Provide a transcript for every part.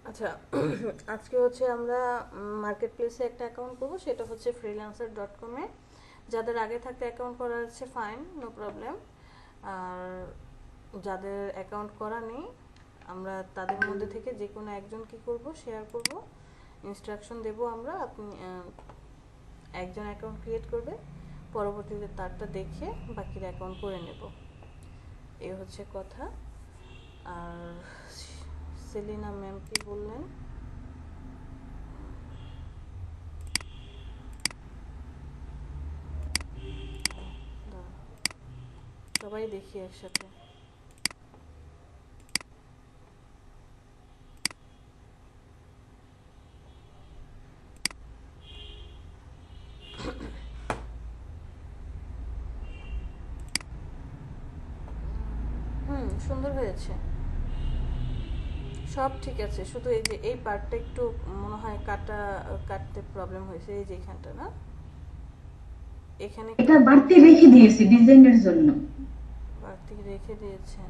আচ্ছা আজকে হচ্ছে আমরা মার্কেট প্লেসে একটা অ্যাকাউন্ট করবো, সেটা হচ্ছে freelancer.com-এ। যাদের আগে থাকতে অ্যাকাউন্ট করা আছে ফাইন, নো প্রবলেম। আর যাদের অ্যাকাউন্ট করা নেই, আমরা তাদের মধ্যে থেকে যে কোনো একজন কি করব, শেয়ার করব, ইনস্ট্রাকশন দেব আমরা। আপনি একজন অ্যাকাউন্ট ক্রিয়েট করবে, পরবর্তীতে তারটা দেখে বাকির অ্যাকাউন্ট করে নেব, এই হচ্ছে কথা। আর সেলিনা ম্যাম কি বললেন? সবাই দেখি একসাথে। সুন্দর হয়েছে, সব ঠিক আছে, শুধু এই যে এই পার্টটা একটু মনে হয় কাটতে প্রবলেম হয়েছে, এই যে এখানটা না, এখানে এটা বাড়তি রেখে দিয়েছি ডিজাইনের জন্য। বাড়তি রেখে দিয়েছেন?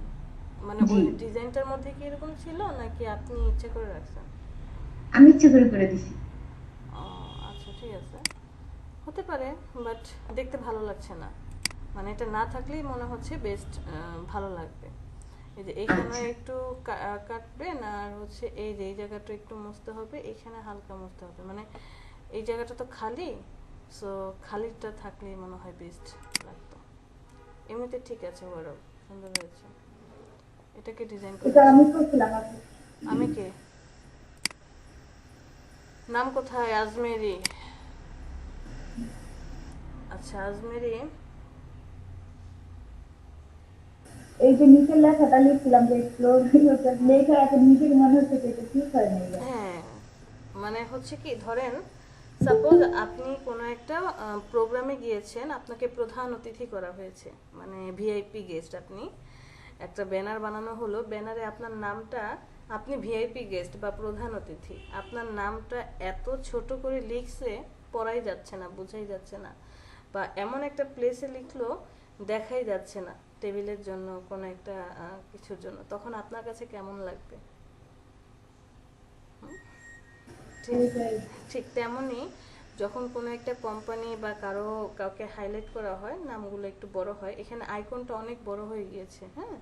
মানে জি, ওই ডিজাইনটার মধ্যে কি এরকম ছিল নাকি আপনি ইচ্ছে করে রাখছেন? আমি ইচ্ছে করে দিছি। ও আচ্ছা, ঠিক আছে, হতে পারে, বাট দেখতে ভালো লাগছে না। মানে এটা না থাকলেই মনে হচ্ছে বেস্ট, ভালো লাগবে। এই যে এইখানে আচ্ছা, একটু কাটবেন, আর হচ্ছে এই যে এই জায়গাটা একটু মুছতে হবে, এখানে হালকা মুছতে হবে, মানে এই জায়গাটা তো খালি, সো খালিটা থাকলেই মনে হয় বেস্ট লাগতো। এমনিতে ঠিক আছে, ওভারঅল সুন্দর হয়েছে। এটাকে ডিজাইন এটা করেছে? আমি করছিলাম আপু। আমি কে? নাম কোথায়? আজমেরি। আচ্ছা আজমেরি। এই যে নিচের লেখাটা লিখছিলাম যে এক্সপ্লোর লেখা এখন নিজের মনে হচ্ছে যে এটা ঠিক হয় নাই। হ্যাঁ, মানে হচ্ছে কি, ধরেন সাপোজ আপনি কোনো একটা প্রোগ্রামে গিয়েছেন, আপনাকে প্রধান অতিথি করা হয়েছে, মানে ভিআইপি গেস্ট আপনি। একটা ব্যানার বানানো হলো, ব্যানারে আপনার নামটা, আপনি ভিআইপি গেস্ট বা প্রধান অতিথি, আপনার নামটা এত ছোট করে লিখছে, পড়াই যাচ্ছে না, বোঝাই যাচ্ছে না। বা এমন একটা প্লেসে লিখলো, দেখাই যাচ্ছে না, টেবিলের জন্য কোনো একটা কিছুর জন্য, তখন আপনার কাছে কেমন লাগবে? ঠিক, এইটাই। ঠিক তেমনই যখন কোনো একটা কোম্পানি বা কাউকে হাইলাইট করা হয়, নামগুলো একটু বড় হয়, এখানে আইকনটা অনেক বড় হয়ে গিয়েছে, হ্যাঁ,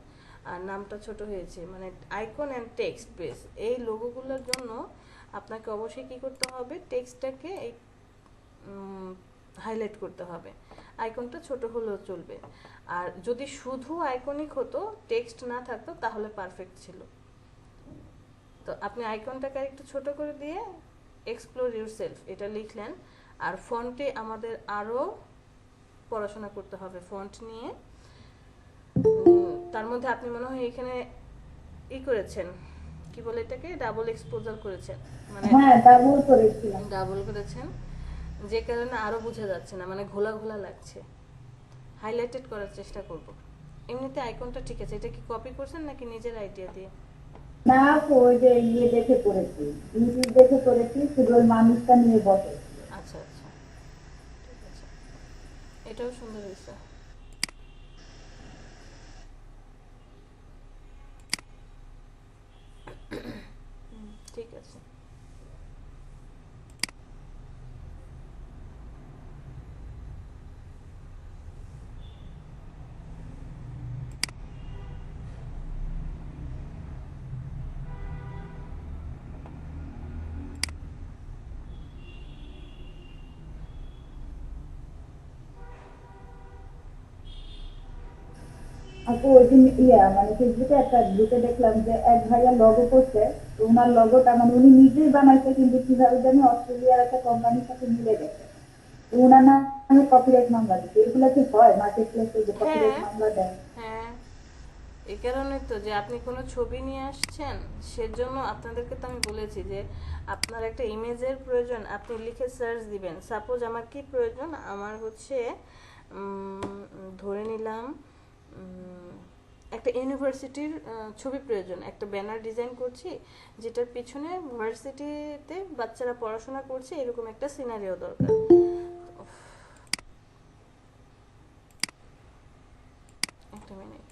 আর নামটা ছোট হয়েছে, মানে আইকন অ্যান্ড টেক্সট বেস, এই লোগোগুলোর জন্য আপনাকে অবশ্যই কি করতে হবে, টেক্সটটাকে এই হাইলাইট করতে হবে। আইকনটা ছোট হলেও চলবে। আর যদি শুধু আইকনিক হতো, টেক্সট না থাকতো, তাহলে পারফেক্ট ছিল। তো আপনি আইকনটাকে একটু ছোট করে দিয়ে এক্সপ্লোর ইউরসেলফ এটা লিখলেন। আর ফন্টে আমাদের আরও পড়াশোনা করতে হবে ফন্ট নিয়ে। তার মধ্যে আপনি মনে হয় এখানে করেছেন, কি বলে এটাকে, ডাবল এক্সপোজার করেছেন, মানে হ্যাঁ, ডাবল করেছিলাম। ডাবল করেছেন, যে কারণে আরও বোঝা যাচ্ছে না, মানে ঘোলা ঘোলা লাগছে। হাইলাইটেড করার চেষ্টা করব। এমনিতে আইকনটা ঠিক আছে, এটা কি কপি করছেন নাকি নিজের আইডিয়া দিয়ে? না আপু, ওই যে দেখে করেছি, ইউটিউব দেখে করেছি, শুধু ওই মানুষটা নিয়ে বসে। আচ্ছা আচ্ছা, ঠিক আছে, এটাও সুন্দর হয়েছে। ঠিক আছে। আপু ওই দিন মানে ফেসবুকে একটা গ্রুপে দেখলাম যে এক ভাইয়া লগো করছে। তো ওনার লগোটা মানে উনি নিজেই বানাইছে, কিন্তু কিভাবে জানি অস্ট্রেলিয়ার একটা কোম্পানির সাথে মিলে গেছে। তো ওনার নামে কপিরাইট মামলা দিচ্ছে। এগুলা কি হয় মার্কেট প্লেসে যে কপিরাইট হ্যাঁ, মামলা দেয়? হ্যাঁ, এই কারণে তো যে আপনি কোনো ছবি নিয়ে আসছেন, সেজন্য আপনাদেরকে তো আমি বলেছি যে আপনার একটা ইমেজের প্রয়োজন, আপনি লিখে সার্চ দিবেন। সাপোজ আমার কি প্রয়োজন, আমার হচ্ছে ধরে নিলাম একটা ইউনিভার্সিটির ছবি প্রয়োজন, একটা ব্যানার ডিজাইন করছি, যেটার পিছনে ভার্সিটিতে বাচ্চারা পড়াশোনা করছে, এরকম একটা সিনারিও দরকার। উফ, একটা মিনিট।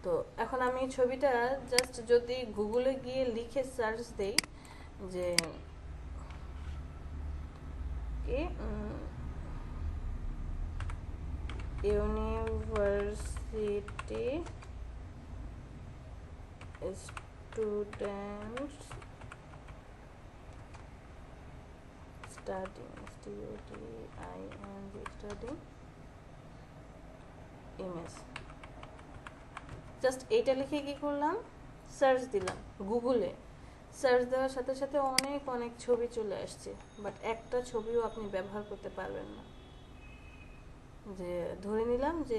তো এখন আমি ছবিটা জাস্ট যদি গুগলে গিয়ে লিখে সার্চ দেই যে কি university students studying studying image, just এইটা লিখে কি করলাম, সার্চ দিলাম গুগলে। সার্চ দেওয়ার সাথে সাথে অনেক অনেক ছবি চলে আসছে, বাট একটা ছবিও আপনি ব্যবহার করতে পারবেন না। যে ধরে নিলাম যে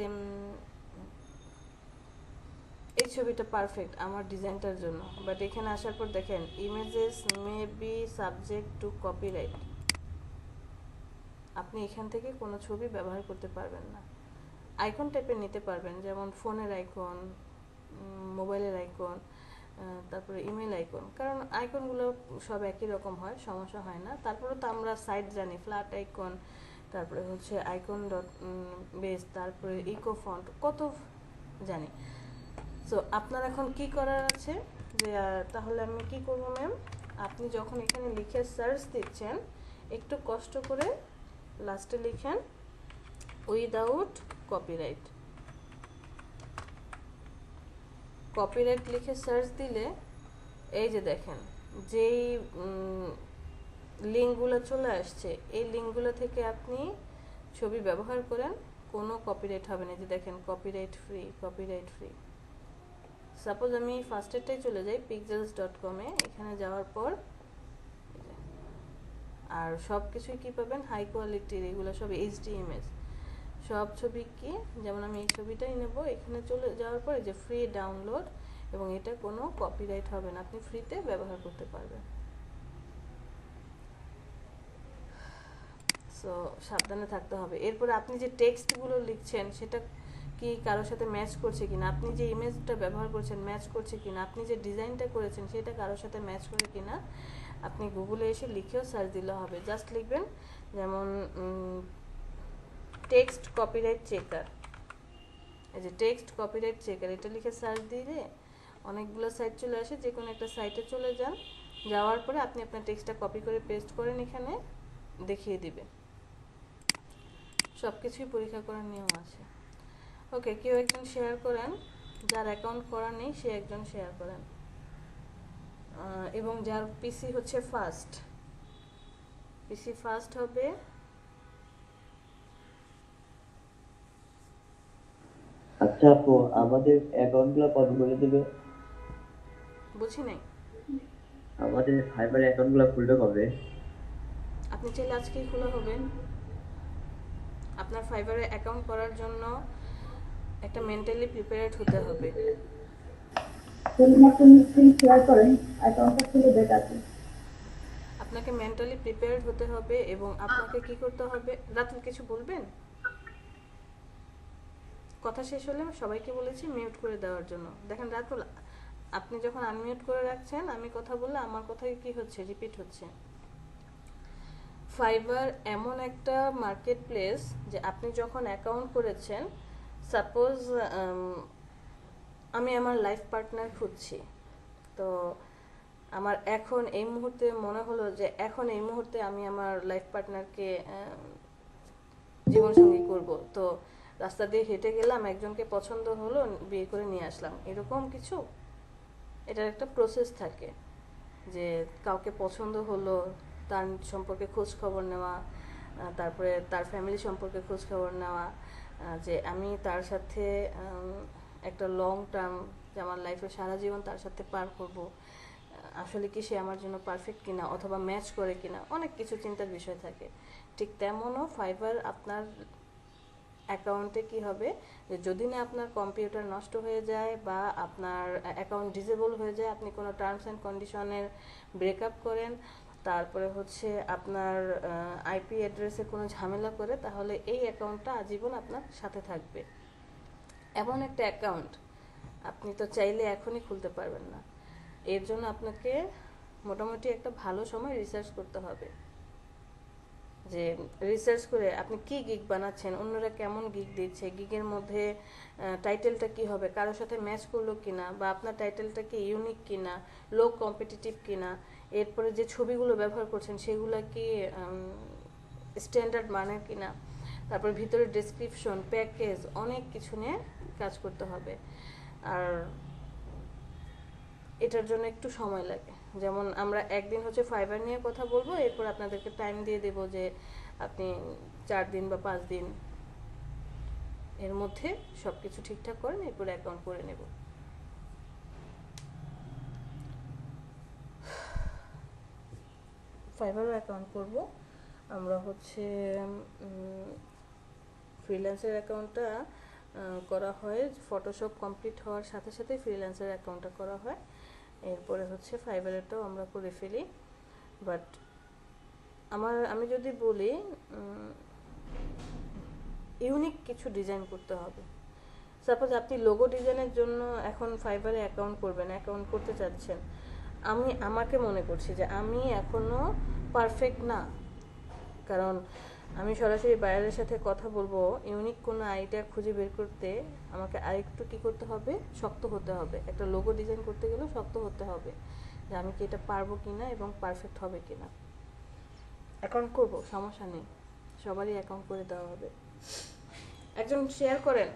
এই ছবিটা পারফেক্ট আমার ডিজাইনটার জন্য, বাট এখানে আসার পর দেখেন images may be subject to copyright, আপনি এখান থেকে কোনো ছবি ব্যবহার করতে পারবেন না। আইকন টাইপের নিতে পারবেন, যেমন ফোনের আইকন, মোবাইলের আইকন, তারপরে ইমেল আইকন, কারণ আইকনগুলো সব একই রকম হয়, সমস্যা হয় না। তারপরে তো আমরা সাইট জানি, ফ্ল্যাট আইকন, তারপরে হচ্ছে আইকন ডট বেস, তারপরে ইকো ফন্ট, কত জানি। সো আপনার এখন কি করার আছে যে তাহলে আমি কি করবো ম্যাম, আপনি যখন এখানে লিখে সার্চ দিচ্ছেন একটু কষ্ট করে লাস্টে লিখেন উইদাউট কপিরাইট। কপিরাইট লিখে সার্চ দিলে এই যে দেখেন যেই লিঙ্কগুলো চলে আসছে, এই লিঙ্কগুলো থেকে আপনি ছবি ব্যবহার করেন, কোনো কপিরাইট হবে না। যে দেখেন কপিরাইট ফ্রি। সাপোজ আমি ফার্স্টেরটাই চলে যাই pixels.com এ, এখানে যাওয়ার পর আর সব কিছুই কি পাবেন, হাই কোয়ালিটির, এগুলো সব এইচডি ইমেজ, সব ছবি কি, যেমন আমি এই ছবিটাই নেব, এখানে চলে যাওয়ার পরে যে ফ্রি ডাউনলোড, এবং এটা কোনো কপিরাইট হবে না, আপনি ফ্রিতে ব্যবহার করতে পারবেন। সো সাবধানে থাকতে হবে। এরপরে আপনি যে টেক্সটগুলো লিখছেন সেটা কি কারোর সাথে ম্যাচ করছে কিনা, আপনি যে ইমেজটা ব্যবহার করছেন ম্যাচ করছে কিনা, আপনি যে ডিজাইনটা করেছেন সেটা কারোর সাথে ম্যাচ করে কিনা, আপনি গুগলে এসে লিখেও সার্চ দিলে হবে। জাস্ট লিখবেন যেমন টেক্সট কপিরাইট চেকার, এই যে টেক্সট কপিরাইট চেকার, এটা লিখে সার্চ দিলে অনেকগুলো সাইট চলে আসে, যে কোনো একটা সাইটে চলে যান, যাওয়ার পরে আপনি আপনার টেক্সটটা কপি করে পেস্ট করেন, এখানে দেখিয়ে দিবে। সব কিছুই পরীক্ষা করার নিয়ম আছে। ওকে, কেউ একজন শেয়ার করেন, যার অ্যাকাউন্ট করা নেই সে একজন শেয়ার করেন, এবং যার পিসি হচ্ছে ফার্স্ট হবে আচ্ছা আপু, আমাদের অ্যাকাউন্টগুলো কবে করে দিবে? বুঝি নাই। আমাদের ফাইবার অ্যাকাউন্টগুলো খুলবে কবে? আপনি চাইলে আজকেই খোলা হবে। আপনার ফাইবারে অ্যাকাউন্ট করার জন্য একটা মেন্টালি প্রিপেয়ার্ড হতে হবে। সেলিনা, তুমি স্ক্রিন শেয়ার করেন, অ্যাকাউন্টটা খুলে দেখাচ্ছি। আপনাকে মেন্টালি প্রিপেয়ার্ড হতে হবে, এবং আপনাকে কি করতে হবে, রাতুল কিছু বলবেন? কথা শেষ হলে আমি সবাইকে বলেছি মিউট করে দেওয়ার জন্য। দেখেন রাতুল, আপনি যখন আনমিউট করে রাখছেন, আমি কথা বললে আমার কথাই কি হচ্ছে, রিপিট হচ্ছে। ফাইবার এমন একটা মার্কেট প্লেস যে আপনি যখন অ্যাকাউন্ট করেছেন, সাপোজ আমি আমার লাইফ পার্টনার খুঁজছি, তো আমার এখন এই মুহূর্তে মনে হলো যে এখন এই মুহূর্তে আমি আমার লাইফ পার্টনারকে জীবনসঙ্গী করব, তো রাস্তা দিয়ে হেঁটে গেলাম, একজনকে পছন্দ হলো, বিয়ে করে নিয়ে আসলাম, এরকম কিছু। এটার একটা প্রসেস থাকে, যে কাউকে পছন্দ হলো, তার সম্পর্কে খোঁজ খবর নেওয়া, তারপরে তার ফ্যামিলি সম্পর্কে খোঁজ খবর নেওয়া, যে আমি তার সাথে একটা লং টার্ম, যে আমার লাইফে সারা জীবন তার সাথে পার করব, আসলে কি সে আমার জন্য পারফেক্ট কিনা, অথবা ম্যাচ করে কিনা, অনেক কিছু চিন্তার বিষয় থাকে। ঠিক তেমনও ফাইবার আপনার অ্যাকাউন্টে কি হবে, যে যদি না আপনার কম্পিউটার নষ্ট হয়ে যায় বা আপনার অ্যাকাউন্ট ডিসেবল হয়ে যায়, আপনি কোনো টার্মস অ্যান্ড কন্ডিশনের ব্রেকআপ করেন, তারপরে হচ্ছে আপনার আইপি অ্যাড্রেসে কোনো ঝামেলা করে, তাহলে এই অ্যাকাউন্টটা আজীবন আপনার সাথে থাকবে। এমন একটা অ্যাকাউন্ট আপনি তো চাইলে এখনই খুলতে পারবেন না, এর জন্য আপনাকে মোটামুটি একটা ভালো সময় রিসার্চ করতে হবে। যে রিসার্চ করে আপনি কি গিগ বানাচ্ছেন, অন্যরা কেমন গিগ দিচ্ছে, গিগের মধ্যে টাইটেলটা কি হবে, কারোর সাথে ম্যাচ করলো কিনা, বা আপনার টাইটেলটা কি ইউনিক কিনা, লো কম্পিটিটিভ কিনা, এরপরে যে ছবিগুলো ব্যবহার করছেন সেগুলো কি স্ট্যান্ডার্ড মানের কিনা, তারপর ভিতরে ডেসক্রিপশন, প্যাকেজ, অনেক কিছু নিয়ে কাজ করতে হবে। আর এটার জন্য একটু সময় লাগে। যেমন আমরা একদিন হচ্ছে ফাইবার নিয়ে কথা বলবো, এরপর আপনাদেরকে টাইম দিয়ে দেব যে আপনি 4 দিন বা 5 দিন এর মধ্যে সব কিছু ঠিকঠাক করেন, এরপর অ্যাকাউন্ট করে নেব। ফাইবারও অ্যাকাউন্ট করব আমরা হচ্ছে। ফ্রিল্যান্সের অ্যাকাউন্টটা করা হয় ফটোশপ কমপ্লিট হওয়ার সাথে সাথে ফ্রিল্যান্সের অ্যাকাউন্টটা করা হয়, এরপরে হচ্ছে ফাইবারেরটাও আমরা করে ফেলি। বাট আমি যদি বলি ইউনিক কিছু ডিজাইন করতে হবে। সাপোজ আপনি লোগো ডিজাইনের জন্য এখন ফাইবারে অ্যাকাউন্ট করবেন, অ্যাকাউন্ট করতে চাচ্ছেন, আমাকে মনে করছি যে আমি এখনো পারফেক্ট না, কারণ আমি সরাসরি বায়ারের সাথে কথা বলবো, ইউনিক কোনো আইডিয়া খুঁজে বের করতে আমাকে আরেকটু কী করতে হবে, শক্ত হতে হবে। একটা লোগো ডিজাইন করতে গেলেও শক্ত হতে হবে যে আমি কি এটা পারবো কিনা এবং পারফেক্ট হবে কিনা। অ্যাকাউন্ট করবো, সমস্যা নেই, সবারই অ্যাকাউন্ট করে দেওয়া হবে। একজন শেয়ার করেন।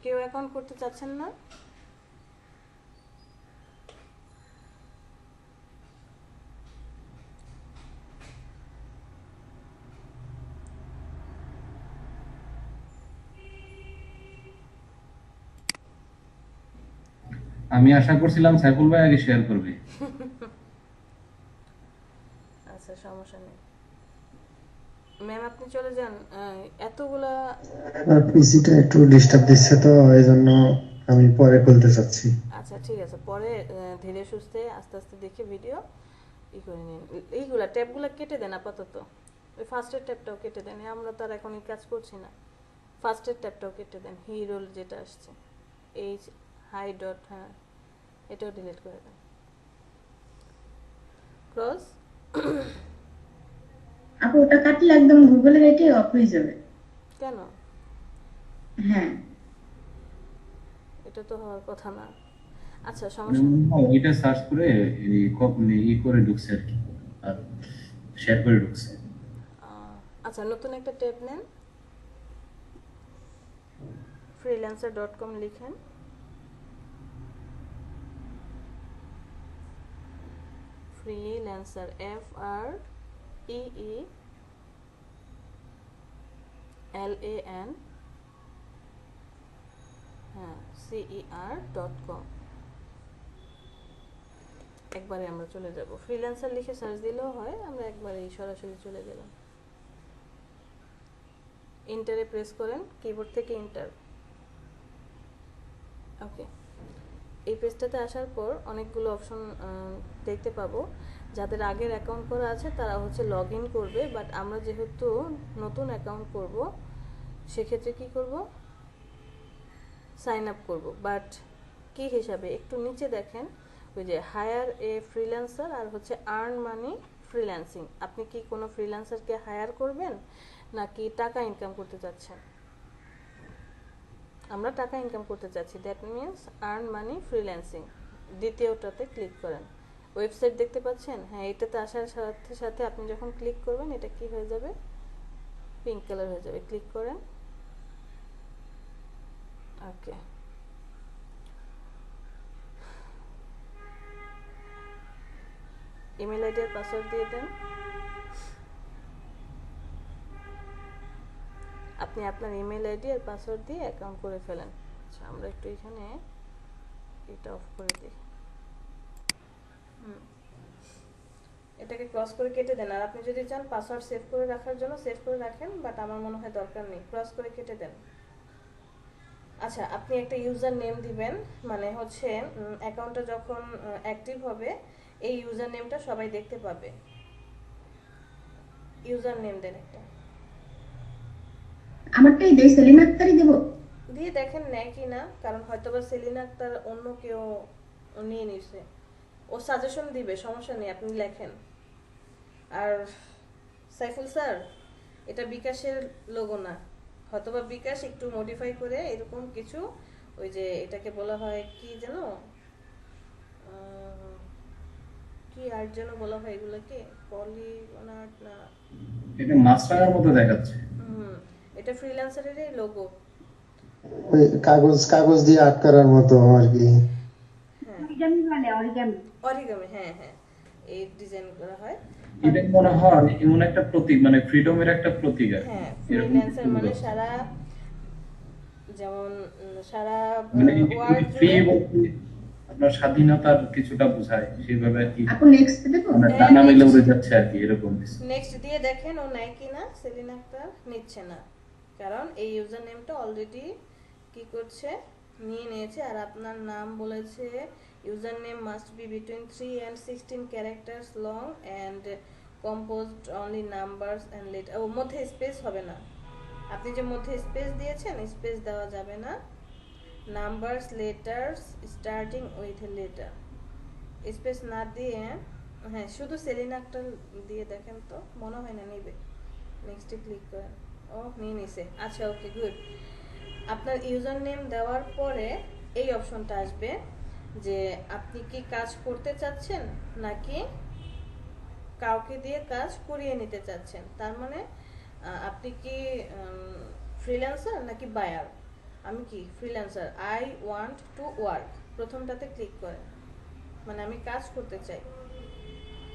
কেউ অ্যাকাউন্ট করতে চাচ্ছেন না? আমি আশা করছিলাম সাইফুল ভাই আগে শেয়ার করবে। আচ্ছা, সমস্যা নেই ম্যাম, আপনি চলে যান। এতগুলা পিসিটা একটু ডিস্টার্ব দিচ্ছে, তো এই জন্য আমি পরে খুলতে চাচ্ছি। আচ্ছা ঠিক আছে, পরে ধীরে সুস্থে আস্তে আস্তে দেখে ভিডিও করে নিন। এইগুলা ট্যাবগুলো কেটে দেন আপাতত, ওই ফার্স্টের ট্যাবটাও কেটে দেন, আমরা তো আর এখন এই কাজ করছি না। ফার্স্টের ট্যাবটাও কেটে দেন, হিরোল যেটা আসছে, এইচ হাই ডট, হ্যাঁ এটাও ডিলিট করে দেন। ক্রস আপু ওটা কাটলে একদম গুগলের এটাই অফ হয়ে যাবে। কেন? হ্যাঁ, এটা তো হওয়ার কথা না। আচ্ছা সমস্যা নেই। এটা সার্চ করে করে ঢুকছে আর কি, আর শেয়ার করে ঢুকছে। আচ্ছা, নতুন একটা ট্যাব নেন, freelancer.com লিখেন, ফ্রিল্যান্সার, FREELAN, হ্যাঁ CER.com। একবারে আমরা চলে যাব, ফ্রিল্যান্সার লিখে সার্চ দিলেও হয়, আমরা একবারে সরাসরি চলে গেলাম। ইন্টারে প্রেস করেন, কিবোর্ড থেকে ইন্টার। ওকে, এই পেজটাতে আসার পর অনেকগুলো অপশন দেখতে পাবো। যাদের আগের অ্যাকাউন্ট করা আছে তারা হচ্ছে লগ ইন করবে, বাট আমরা যেহেতু নতুন অ্যাকাউন্ট করব সেক্ষেত্রে কি করব, সাইন আপ করব। বাট কি হিসাবে, একটু নিচে দেখেন ওই যে হায়ার এ ফ্রিল্যান্সার আর হচ্ছে আর্ন মানি ফ্রিল্যান্সিং। আপনি কি কোনো ফ্রিল্যান্সারকে হায়ার করবেন নাকি টাকা ইনকাম করতে চাচ্ছেন? আমরা টাকা ইনকাম করতে চাচ্ছি, that means earn money freelancing. দ্বিতীয়টাতে ক্লিক করেন, ওয়েবসাইট দেখতে পাচ্ছেন, হ্যাঁ এটাতে আসার সাথে সাথে আপনি যখন ক্লিক করবেন এটা কি হয়ে যাবে, পিঙ্ক কালার হয়ে যাবে। ক্লিক করেন, ওকে। ইমেল আইডি আর পাসওয়ার্ড দিয়ে দেন। আপনি আপনার ইমেল আইডি আর পাসওয়ার্ড দিয়ে অ্যাকাউন্ট করে ফেলেন। আচ্ছা, আমরা একটু এখানে এটা অফ করে দিই, এটাকে ক্রস করে কেটে দেন। আর আপনি যদি চান পাসওয়ার্ড সেভ করে রাখার জন্য সেভ করে রাখেন, বাট আমার মনে হয় দরকার নেই, ক্রস করে কেটে দেন। আচ্ছা, আপনি একটা ইউজার নেম দিবেন, মানে হচ্ছে অ্যাকাউন্টটা যখন অ্যাক্টিভ হবে এই ইউজার নেমটা সবাই দেখতে পাবে। ইউজার নেম দেন একটা। আমারটাই দেই, সেলিনা আক্তারই দেব। দিয়ে দেখেন নেয় কি না, কারণ হয়তোবা সেলিনা আক্তার অন্য কেউ নিয়ে নিছে, ও সাজেশন দিবে, সমস্যা নেই, আপনি লেখেন। আর সাইফুল স্যার, এটা বিকাশের লোগো না, হয়তোবা বিকাশ একটু মডিফাই করে এরকম কিছু, ওই যে এটাকে বলা হয় কি যেন, কি আর্ট যেন বলা হয় এগুলোকে, পলিগন আর্ট না, এটা মাছরাঙার মতো দেখাচ্ছে। এটা ফ্রিল্যান্সারেরই লোগো। ওই কাগজ কাগজ দিয়ে আর্ট করার মতো আর কি। হ্যাঁ অরিগামি মানে অরিগামি। অরিগামি, হ্যাঁ হ্যাঁ, এই ডিজাইন করা হয়। এটা মনে হয় এমন একটা প্রতীক, মানে ফ্রিডমের একটা প্রতীক আর কি। হ্যাঁ, এরকম ফ্রিল্যান্সার কিছু মানে বোঝাচ্ছে। সারা, যেমন সারা মানে ওয়ার্ল্ড ফ্রি জুড়ে। বলতে আপনার স্বাধীনতার কিছুটা বোঝায়, সেইভাবে আর কি। আপু নেক্সট দেবো? মানে হ্যাঁ, ডানা মেলে next। উড়ে যাচ্ছে আর কি, এরকম কিছু। নেক্সট দিয়ে দেখেন ও নেয় কিনা। সেলিনা আক্তার নিচ্ছে না, কারণ এই ইউজার নেমটা অলরেডি কি করছে, নিয়ে নিয়েছে। আর আপনার নাম বলেছে user name must be between 3 and 16 characters long and composed only numbers and letter. ও মধ্যে স্পেস হবে না, আপনি যে মধ্যে স্পেস দিয়েছেন, স্পেস দেওয়া যাবে না। Numbers letters starting with letter, space না দিয়ে, হ্যাঁ শুধু সেলিনা আক্তার দিয়ে দেখেন তো, মনে হয় না নিবে। নেক্সটে ক্লিক করেন, ও নিয়ে নিছে। আচ্ছা ওকে গুড। আপনার ইউজার নেম দেওয়ার পরে এই অপশনটা আসবে যে আপনি কি কাজ করতে চাচ্ছেন নাকি কাউকে দিয়ে কাজ করিয়ে নিতে চাচ্ছেন। তার মানে আপনি কি ফ্রিল্যান্সার নাকি বায়ার। আমি কি freelancer, I want to work, প্রথমটাতে ক্লিক করেন, মানে আমি কাজ করতে চাই।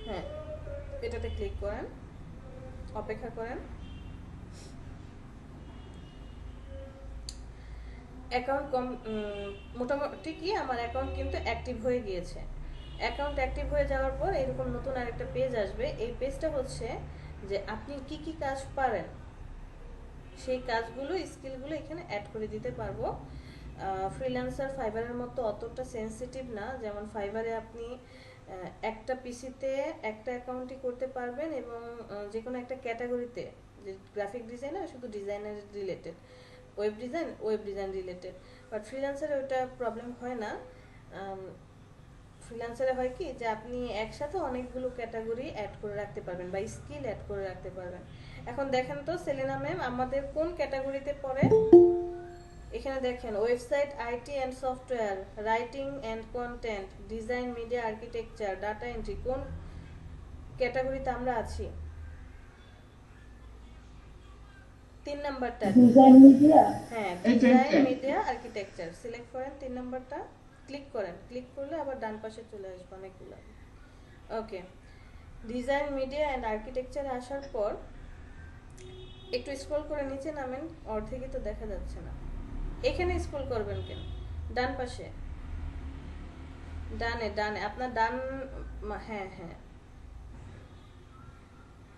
হ্যাঁ, এটাতে ক্লিক করেন, অপেক্ষা করেন। অ্যাকাউন্ট মোটামুটি কি আমার অ্যাকাউন্ট কিন্তু অ্যাক্টিভ হয়ে গিয়েছে। অ্যাকাউন্ট অ্যাক্টিভ হয়ে যাওয়ার পর এরকম নতুন আরেকটা পেজ আসবে। এই পেজটা হচ্ছে যে আপনি কি কি কাজ পারেন, সেই কাজগুলো, স্কিলগুলো এখানে অ্যাড করে দিতে পারবো। ফ্রিল্যান্সার ফাইবারের মতো অতটা সেন্সিটিভ না, যেমন ফাইবারে আপনি একটা পিসিতে একটা অ্যাকাউন্টই করতে পারবেন এবং যে কোনো একটা ক্যাটাগরিতে, যে গ্রাফিক ডিজাইনার শুধু designer related, web design related. But ফ্রিল্যান্সারে ওটা প্রবলেম হয় না। ফ্রিল্যান্সারে হয় কি যে আপনি একসাথে অনেকগুলো ক্যাটাগরি অ্যাড করে রাখতে পারবেন বা স্কিল অ্যাড করে রাখতে পারবেন। এখন দেখেন তো সেলিনা ম্যাম আমাদের কোন ক্যাটাগরিতে পড়ে। এখানে দেখেন website IT and software, writing and content, design, media, architecture, data entry, কোন ক্যাটাগরিতে আমরা আছি? 3 নাম্বারটা। Design media. হ্যাঁ, এইটা, ডিজাইন, এইটা। মিডিয়া, আর্কিটেকচার সিলেক্ট করেন, 3 নাম্বারটা ক্লিক করেন। ক্লিক করলে আবার ডান পাশে চলে আসবে অনেকগুলো। ওকে, ডিজাইন, মিডিয়া অ্যান্ড আর্কিটেকচারে আসার পর একটু স্ক্রল করে নিচে নামেন, অর্ধেকই তো দেখা যাচ্ছে না। এখানে স্ক্রল করবেন কেন, ডান পাশে, ডানে ডানে আপনার ডান, হ্যাঁ হ্যাঁ,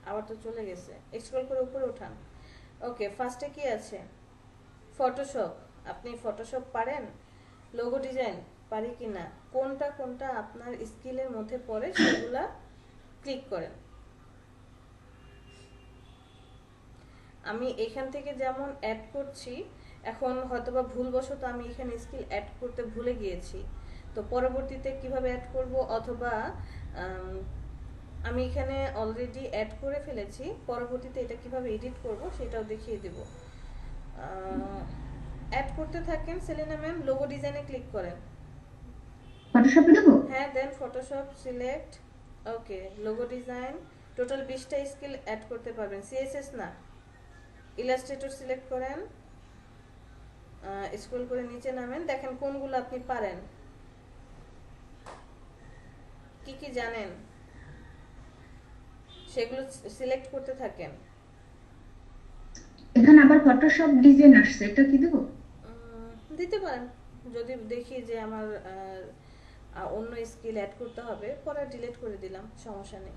আবার তো চলে গেছে। স্ক্রল করে উপরে উঠান। ওকে, ফার্স্টে কি আছে? ফটোশপ। আপনি ফটোশপ পারেন? লোগো ডিজাইন পারি কি না, কোনটা কোনটা আপনার স্কিলের মধ্যে পড়ে সেগুলা ক্লিক করেন। আমি এখান থেকে যেমন অ্যাড করছি, এখন হয়তোবা ভুলবশত আমি এখানে স্কিল অ্যাড করতে ভুলে গিয়েছি, তো পরবর্তীতে কিভাবে অ্যাড করব, অথবা আমি এখানে অলরেডি অ্যাড করে ফেলেছি, পরবর্তীতে এটা কিভাবে এডিট করব সেটাও দেখিয়ে দেব। অ্যাড করতে থাকেন সেলিনা ম্যাম, লোগো ডিজাইনে ক্লিক করেন। ফটোশপে দেবো? হ্যাঁ, then Photoshop select. Okay, logo design, total 20টা স্কিল অ্যাড করতে পারবেন, সিএসএস না। ইলাস্ট্রেটর সিলেক্ট করেন, স্ক্রল করে নিচে নামেন, দেখেন কোনগুলো আপনি পারেন, কি কি জানেন সেগুলো সিলেক্ট করতে থাকেন। এখানে আবার ফটোশপ ডিজাইন আসছে, এটা কি দেবো? দিতে পারেন, যদি দেখি যে আমার অন্য স্কিল অ্যাড করতে হবে, পরে ডিলিট করে দিলাম, সমস্যা নেই।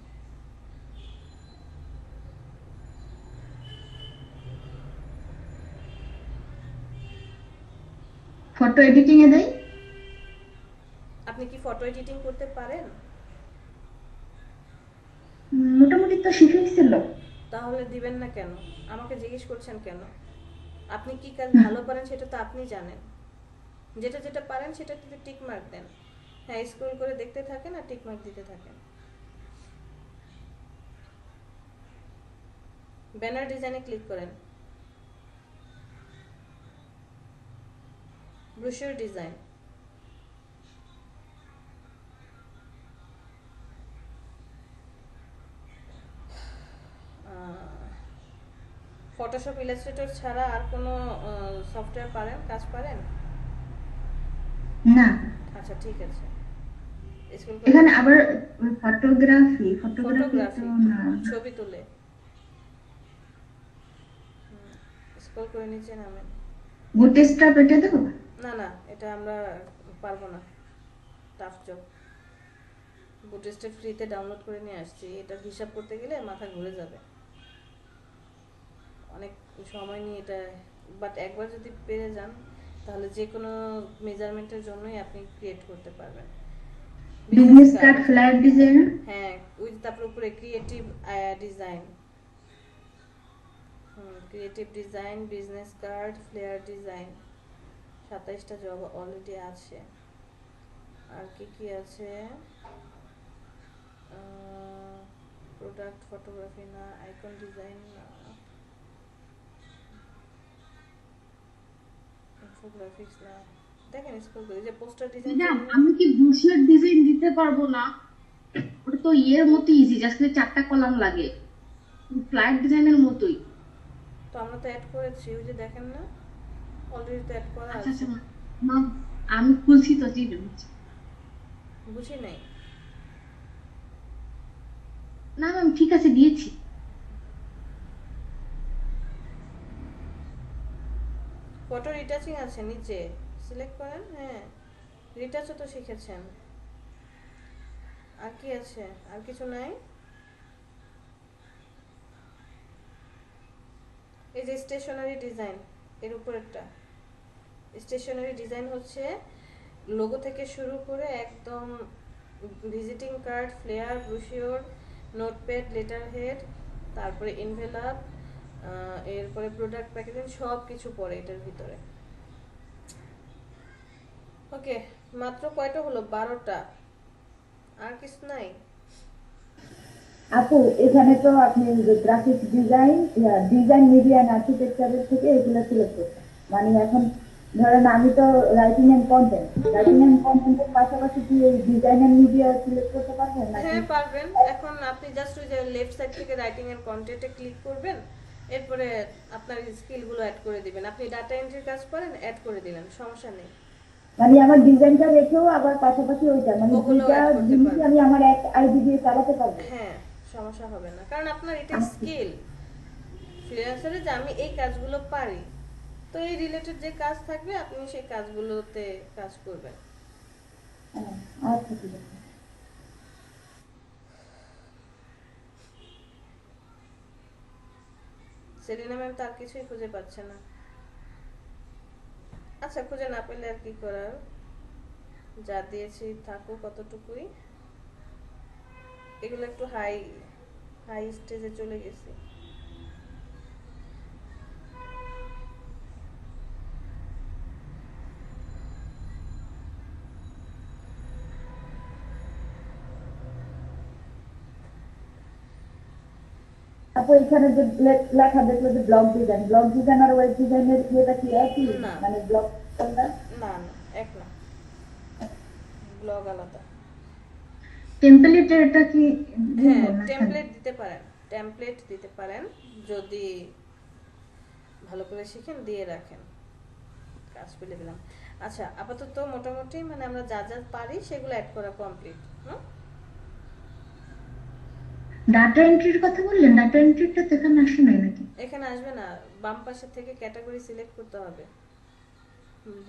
ফটো এডিটিং এ দেই? আপনি কি ফটো এডিটিং করতে পারেন? মোটামুটি তো শিখেছিল। তাহলে দিবেন না কেন, আমাকে জিজ্ঞেস করছেন কেন? আপনি কি কাজ ভালো পারেন সেটা তো আপনি জানেন। যেটা যেটা পারেন সেটাতে টিক মার্ক দেন। হ্যাঁ, স্ক্রল করে দেখতে থাকেন আর টিক মার্ক দিতে থাকেন। ব্যানার ডিজাইনে ক্লিক করেন। ব্রোশিওর ডিজাইন, ফটোশপ ইলাস্ট্রেটর ছাড়া আর কোনো সফটওয়্যার পারেন, কাজ পারেন? না, আচ্ছা ঠিক আছে, স্ক্রল এখানে করে আবার ফটোগ্রাফি তো ফটোগ্রাফি, না। ছবি তুলে স্ক্রল করে নিচে নামেন। বুটস্ট্র্যাপ এটা দেবো? না না, এটা আমরা পারবো না, টাফ জব। বুটস্ট্র্যাপ ফ্রিতে ডাউনলোড করে নিয়ে আসছি, এটা হিসাব করতে গেলে মাথা ঘুরে যাবে, অনেক সময় নিয়ে এটা। বাট একবার যদি পেরে যান তাহলে যে কোনো মেজারমেন্টের জন্যই আপনি ক্রিয়েট করতে পারবেন। Business card, flat design. হ্যাঁ, ওই তারপর উপরে creative design, creative design, business card, flyer design, 27টা জব অলরেডি আছে। আর কি কি আছে? প্রোডাক্ট ফটোগ্রাফি না, আইকন ডিজাইন না, ইনফোগ্রাফিক্স না। দেখেন স্ক্রল করে, যে পোস্টার ডিজাইন। ম্যাডাম, আমি কি ব্রোশিওর ডিজাইন দিতে পারবো না? ওটা তো ইয়ের মতো ইজি, জাস্ট 4টা কলাম লাগে, ফ্ল্যাট ডিজাইনের মতোই। তো আমরা তো অ্যাড করেছি, ওই যে দেখেন না, অলরেডি তো অ্যাড করা আচ্ছা আছে। আচ্ছা ম্যাম, আমি খুলছি তো, জি বুঝছি। বুঝি নাই। না ম্যাম, ঠিক আছে, দিয়েছি। ফটো রিটাচিং আছে নিচে, সিলেক্ট করেন। হ্যাঁ, রিটাচও তো শিখেছেন। আর কি আছে? আর কিছু নাই? এই যে স্টেশনারি ডিজাইন, এর উপরেরটা স্টেশনারি ডিজাইন হচ্ছে লোগো থেকে শুরু করে একদম visiting card, flyer, brochure, notepad, letter head, তারপরে এনভেলাপ, এরপরে প্রোডাক্ট প্যাকেজিং, সব কিছু পড়ে এটার ভিতরে। ওকে, মাত্র কয়টা হলো? 12টা। আর কিছু নাই? আপু এখানে তো আপনি graphic design, design, media and আর্কিটেকচারের থেকে এগুলো সিলেক্ট করছেন। মানে এখন ধরেন আমি তো রাইটিং এন্ড কন্টেন্টের পাশাপাশি কি এই ডিজাইন এন্ড মিডিয়া সিলেক্ট করতে পারবেন নাকি? হ্যাঁ পারবেন। এখন আপনি জাস্ট ওই যে লেফট সাইড থেকে রাইটিং এন্ড কন্টেন্টে ক্লিক করবেন, এরপরে আপনার স্কিলগুলো অ্যাড করে দিবেন। আপনি ডাটা এন্ট্রির কাজ করেন, অ্যাড করে দিলেন, সমস্যা নেই। মানে আমার ডিজাইনটা রেখেও আবার পাশাপাশি ওইটা, মানে ওগুলো দুইটা add করতে জিনিস পারবেন। আমি আমার এক আইডি দিয়ে চালাতে পারবো। হ্যাঁ, সমস্যা হবে না, কারণ আপনার এটা স্কিল ফ্রিল্যান্সারে, যে আমি এই কাজগুলো পারি, তো এই রিলেটেড যে কাজ থাকবে আপনি সেই কাজগুলোতে কাজ করবেন। হ্যাঁ, আচ্ছা ঠিক আছে। সেলিনা ম্যাম তার কিছুই খুঁজে পাচ্ছে না। আচ্ছা, খুঁজে না পেলে আর কি করার, যা দিয়েছি থাকুক কতটুকুই। এগুলো একটু হাই হাই স্টেজে চলে গেছে। আপু এখানে যে লেখা দেখলো যে ব্লগ ডিজাইন আর ওয়েব ডিজাইনের ইয়েটা কি একই? না। মানে ব্লগ কোনটা? না না, এক না, ব্লগ আলাদা। টেমপ্লেটের এটা কি হ্যাঁ, দেবো না? টেমপ্লেট দিতে পারেন, টেমপ্লেট দিতে পারেন যদি ভালো করে শিখেন, দিয়ে রাখেন, কাজ পেলে দিলাম। আচ্ছা, আপাতত মোটামুটি মানে আমরা যা যা পারি সেগুলো অ্যাড করা কমপ্লিট। ডাটা এন্ট্রির কথা বললেন, ডাটা এন্ট্রিটা তো এখানে আসে নাই নাকি? এখানে আসবে না, বাম পাশে থেকে ক্যাটাগরি সিলেক্ট করতে হবে।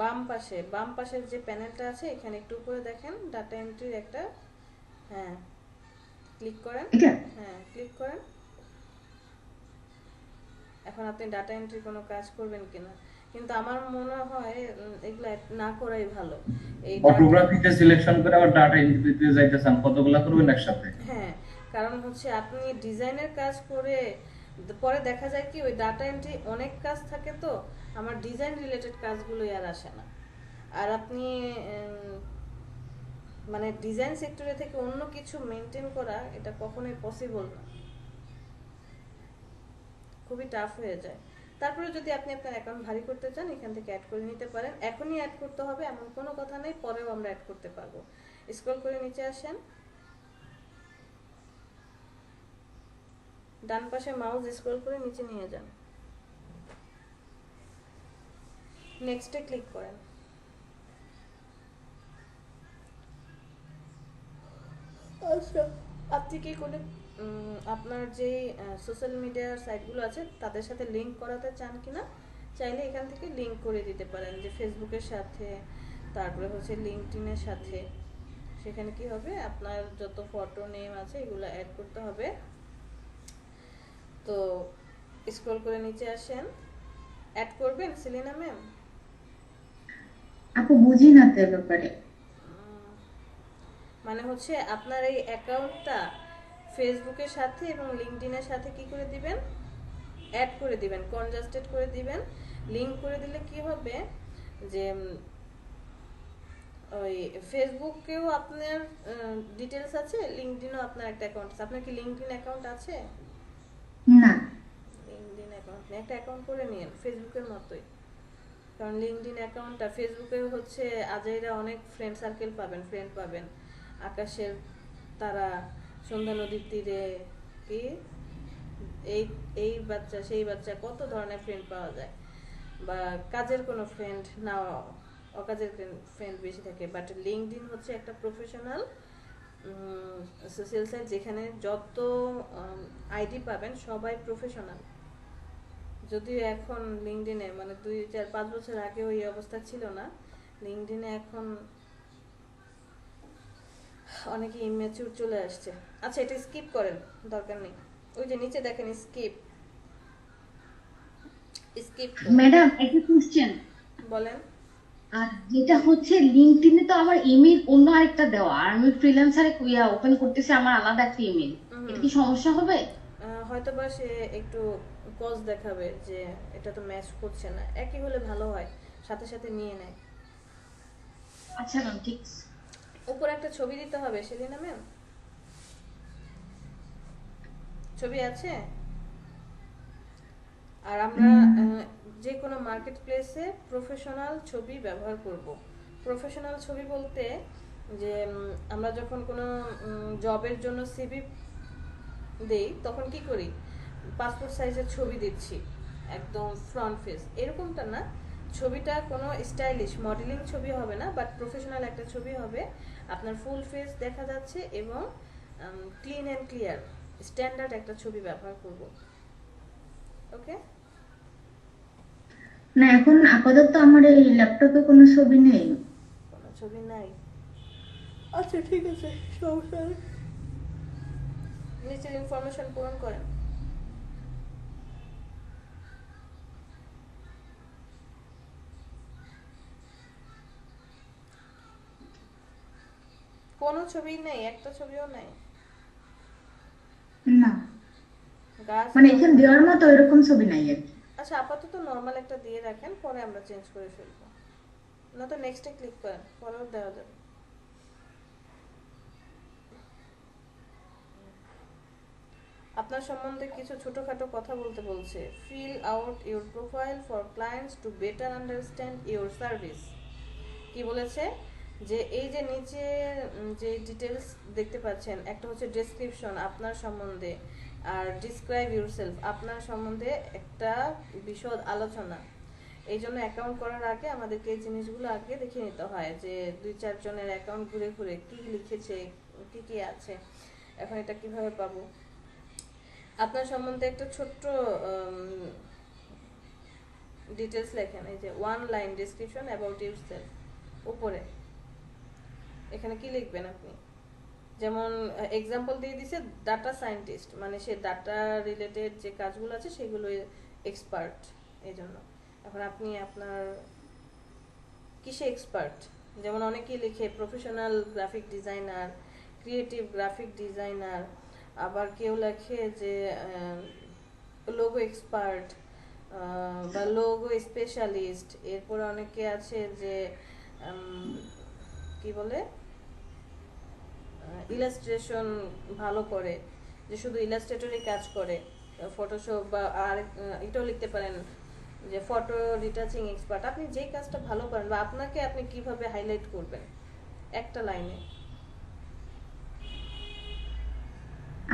বাম পাশের যে প্যানেলটা আছে এখানে একটু উপরে দেখেন ডাটা এন্ট্রির একটা, হ্যাঁ ক্লিক করেন। এটা হ্যাঁ, ক্লিক করেন। এখন আপনি ডাটা এন্ট্রি কোনো কাজ করবেন কিনা, কিন্তু আমার মনে হয় এগুলা না করাই ভালো। এই ফটোগ্রাফিতে সিলেকশন করে আবার ডাটা এন্ট্রিতে যাইতেছেন, কতগুলা করবেন একসাথে? হ্যাঁ, কারণ হচ্ছে আপনি ডিজাইনের কাজ করে পরে দেখা যায় কি ওই ডাটা এন্ট্রি অনেক কাজ থাকে, তো আমার ডিজাইন রিলেটেড কাজগুলোই আর আসে না। আর আপনি মানে ডিজাইন সেক্টরে থেকে অন্য কিছু মেনটেন করা এটা কখনোই পসিবল না, খুবই টাফ হয়ে যায়। তারপরে যদি আপনি আপনার অ্যাকাউন্ট ভারী করতে চান এখান থেকে অ্যাড করে নিতে পারেন, এখনই অ্যাড করতে হবে এমন কোনো কথা নেই, পরেও আমরা অ্যাড করতে পারবো। স্ক্রল করে নিচে আসেন, ডান পাশে মাউস স্ক্রল করে নিচে নিয়ে যান, নেক্সটে ক্লিক করেন। আচ্ছা, আপনি কি কোনো আপনার যে সোশ্যাল মিডিয়ার সাইটগুলো আছে তাদের সাথে লিংক করাতে চান কিনা? চাইলে এখান থেকে লিংক করে দিতে পারেন, যে ফেসবুকের সাথে, তারপরে হচ্ছে লিঙ্কডইনের সাথে। সেখানে কি হবে, আপনার যত ফটো নেম আছে এগুলো অ্যাড করতে হবে। তো স্ক্রল করে নিচে আসেন, অ্যাড করবেন সেলিনা ম্যাম। আপু বুঝি না তো এ ব্যাপারে। মানে হচ্ছে আপনার এই অ্যাকাউন্টটা ফেসবুকের সাথে এবং লিঙ্কডইনের সাথে কি করে দিবেন, অ্যাড করে দিবেন, কনজাস্টেড করে দিবেন। লিংক করে দিলে কি হবে যে ওই ফেসবুকেও আপনার ডিটেলস আছে, লিঙ্কডইনও আপনার একটা অ্যাকাউন্ট আছে। আপনার কি লিঙ্কডইন অ্যাকাউন্ট আছে? না। লিঙ্কডইন অ্যাকাউন্ট নেই, একটা অ্যাকাউন্ট করে নিন ফেসবুকের মতোই। কারণ লিঙ্কডইন অ্যাকাউন্টটা ফেসবুকে হচ্ছে আজাইরা অনেক ফ্রেন্ড সার্কেল পাবেন, ফ্রেন্ড পাবেন, আকাশের তারা, সন্ধ্যা নদীর তীরে, কি এই এই বাচ্চা সেই বাচ্চা, কত ধরনের ফ্রেন্ড পাওয়া যায়। বা কাজের কোনো ফ্রেন্ড না, অকাজের ফ্রেন্ড বেশি থাকে। বাট লিঙ্কডইন হচ্ছে একটা প্রফেশনাল সোশ্যাল সাইট, যেখানে যত আইডি পাবেন সবাই প্রফেশনাল। যদিও এখন লিঙ্কডইনে মানে 2, 4, 5 বছর আগেও এই অবস্থা ছিল না, লিঙ্কডইনে এখন অনেকে ইমেচিউর চলে আসছে। আচ্ছা, এটা স্কিপ করেন, দরকার নেই। ওই যে নিচে দেখেন স্কিপ, স্কিপ ম্যাডাম একটা কোশ্চেন, বলেন। আর যেটা হচ্ছে লিঙ্কডইনে তো আমার ইমেল অন্য আরেকটা দেওয়া, আর আমি ফ্রিল্যান্সারে ওপেন করতেছি আমার আলাদা একটা ইমেল, এটা কি সমস্যা হবে? হয়তো বা সে একটু কজ দেখাবে যে এটা তো ম্যাচ করছে না, একই হলে ভালো হয়, সাথে সাথে নিয়ে নেয়। আচ্ছা ম্যাম, ঠিক আছে। উপরে একটা ছবি দিতে হবে সেলিনা ম্যাম, ছবি আছে? আর আমরা যে কোনো মার্কেট প্লেসে প্রফেশনাল ছবি ব্যবহার করব। প্রফেশনাল ছবি বলতে যে আমরা যখন কোনো জবের জন্য সিভি দেই তখন কি করি, পাসপোর্ট সাইজের ছবি দিচ্ছি, একদম ফ্রন্ট ফেস, এরকমটা না। ছবিটা কোনো স্টাইলিশ মডেলিং ছবি হবে না, বাট প্রফেশনাল একটা ছবি হবে, আপনার ফুল ফেস দেখা যাচ্ছে এবং ক্লিন অ্যান্ড ক্লিয়ার স্ট্যান্ডার্ড একটা ছবি ব্যবহার করব। ওকে? না, এখন আপাতত আমার এই ল্যাপটপে কোনো ছবি নেই। কোনো ছবি নাই? আচ্ছা ঠিক আছে, সমস্যা নেই। নিচের ইনফরমেশন পূরণ করেন। কোনো ছবি নেই, একটা ছবিও নাই। না, গাছ, মানে এখানে দেওয়ার মতো এরকম ছবি নাই আর কি। আচ্ছা আপাতত নর্মাল একটা দিয়ে রাখেন, পরে আমরা চেঞ্জ করে ফেলবো, না তো নেক্সটে ক্লিক করেন, পরেও দেওয়া যাবে। আপনার সম্বন্ধে কিছু ছোটখাটো কথা বলতে বলছে। Fill out your profile for clients to better understand your service. কি বলেছে যে এই যে নিচে যে ডিটেলস দেখতে পাচ্ছেন, একটা হচ্ছে ডেসক্রিপশন আপনার সম্বন্ধে, আর ডিসক্রাইব ইউরসেলফ আপনার সম্বন্ধে একটা বিশদ আলোচনা। এই জন্য অ্যাকাউন্ট করার আগে আমাদেরকে এই জিনিসগুলো আগে দেখে নিতে হয়, যে 2-4 জনের অ্যাকাউন্ট ঘুরে ঘুরে কি লিখেছে, কি কি আছে, এখন এটা কিভাবে পাবো। আপনার সম্বন্ধে একটা ছোট্ট ডিটেলস লেখেন, এই যে 1 লাইন ডেসক্রিপশন অ্যাবাউট ইউরসেলফ উপরে। এখানে কি লিখবেন আপনি, যেমন এক্সাম্পল দিয়ে দিছে ডাটা সায়েন্টিস্ট, মানে সে ডাটা রিলেটেড যে কাজগুলো আছে সেগুলো এক্সপার্ট। এই জন্য এখন আপনি আপনার কিসে এক্সপার্ট, যেমন অনেকেই লিখে professional graphic designer, creative graphic designer, আবার কেউ লেখে যে লোগো এক্সপার্ট বা লোগো স্পেশালিস্ট, এরপর অনেকে আছে যে কি বলে ইলাস্ট্রেশন ভালো করে, যে শুধু ইলাস্ট্রেটরই কাজ করে, ফটোশপ বা আর এটাও লিখতে পারেন যে ফটো রিটাচিং এক্সপার্ট। আপনি যে কাজটা ভালো করেন বা আপনাকে আপনি কিভাবে হাইলাইট করবেন একটা লাইনে।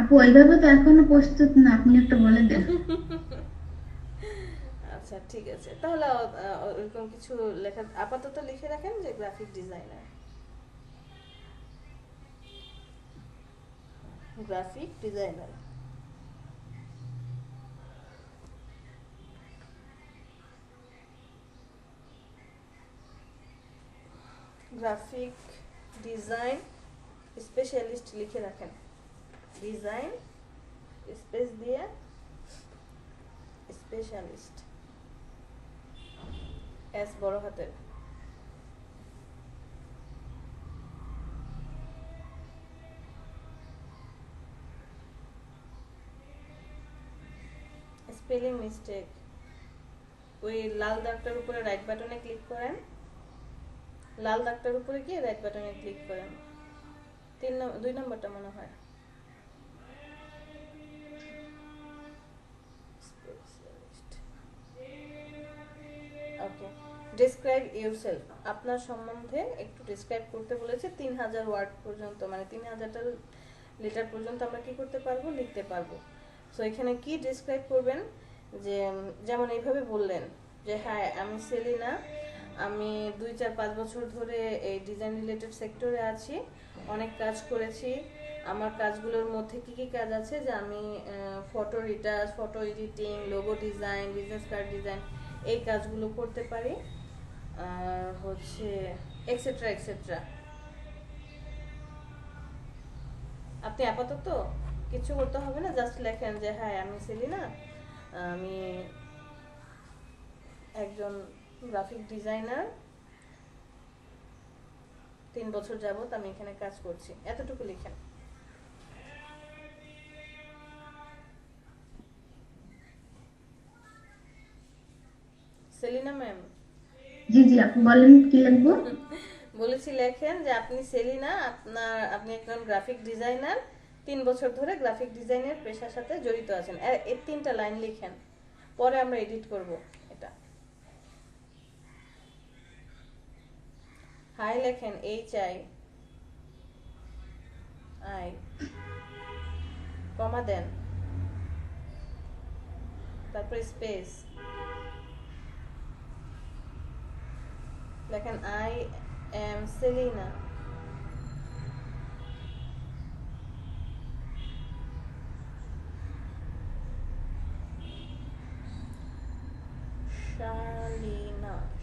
আপু ওইভাবে তো এখনো প্রস্তুত না, আপনি একটা বলে দেন। আচ্ছা ঠিক আছে, তাহলে ওরকম কিছু লেখা আপাতত লিখে রাখেন যে graphic designer, graphic designer. Graphic design specialist লিখে রাখেন, ডিজাইন স্পেস দিয়ে স্পেশালিস্ট, এস বড় হাতের। স্পেলিং মিস্টেক, ওই লাল দাগটার উপরে রাইট বাটনে ক্লিক করেন, লাল দাগটার উপরে গিয়ে রাইট বাটনে ক্লিক করেন, 2 নম্বরটা মনে হয়। ওকে, ডেসক্রাইব ইউরসেলফ, আপনার সম্বন্ধে একটু ডেসক্রাইব করতে বলেছে। 3000 ওয়ার্ড পর্যন্ত, মানে 3000টা লেটার পর্যন্ত আমরা কি করতে পারবো, লিখতে পারবো। সো এখানে কি ডেসক্রাইব করবেন, যে যেমন এইভাবে বললেন যে হ্যাঁ আমি সেলিনা, আমি 2-4-5 বছর ধরে এই ডিজাইন রিলেটেড সেক্টরে আছি, অনেক কাজ করেছি। আমার কাজগুলোর মধ্যে কি কি কাজ আছে, যে আমি photo retouch, photo editing, logo design, business card design, এই কাজগুলো করতে পারি, হচ্ছে এক্সেট্রা এক্সেট্রা। আপনি আপাতত কিছু করতে হবে না, জাস্ট লেখেন যে হ্যাঁ আমি সেলিনা, আমি একজন গ্রাফিক ডিজাইনার, 3 বছর যাবত আমি এখানে কাজ করছি, এতটুকু লিখেন। সেলিনা ম্যাম, জি জি আপু বলেন কি লিখবো। বলেছি লেখেন যে আপনি সেলিনা, আপনি একজন গ্রাফিক ডিজাইনার, 3 বছর ধরে গ্রাফিক ডিজাইনের পেশার সাথে জড়িত আছেন, এই 3টা লাইন লিখেন, পরে আমরা এডিট করব এটা। হাই লেখেন, HI, কমা দেন, তারপর স্পেস লেখেন I am Selena,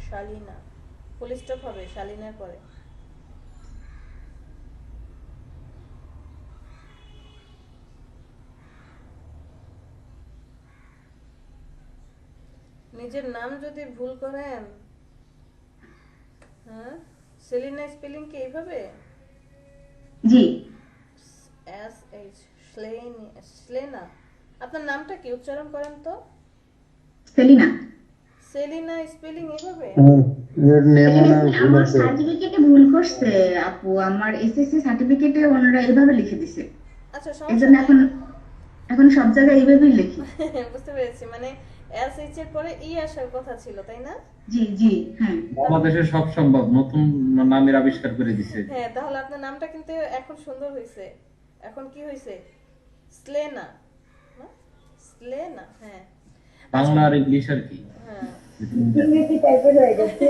Shalina, full stop হবে শালিনার পরে। নিজের নাম যদি ভুল করেন, হ্যাঁ, সেলিনা স্পেলিং কি এইভাবে, জি SH, স্লেনা। আপনার নামটা কি উচ্চারণ করেন তো? সেলিনা। সেলিনা স্পেলিং এইভাবে? এর নেম ওনার ভুল আমার আছে। সার্টিফিকেটে ভুল করছে আপু, আমার এসএসসি সার্টিফিকেটে ওনারা এইভাবে লিখে দিছে, আচ্ছা এর সমস্যা জন্য নাই। এখন এখন সব জায়গায় এইভাবেই লিখি। বুঝতে পেরেছি, মানে SH এর পরে ই আসার কথা ছিল, তাই না? জি জি হ্যাঁ। বাংলাদেশে সব সম্ভব, নতুন নামের আবিষ্কার করে দিছে। হ্যাঁ, তাহলে আপনার নামটা কিন্তু এখন সুন্দর হয়েছে। এখন কি হয়েছে, স্লেনা, না? স্লেনা, হ্যাঁ। বাংলা আর ইংলিশ আর কি। হ্যাঁ ইংরেজি টাইপের হয়ে গেছে।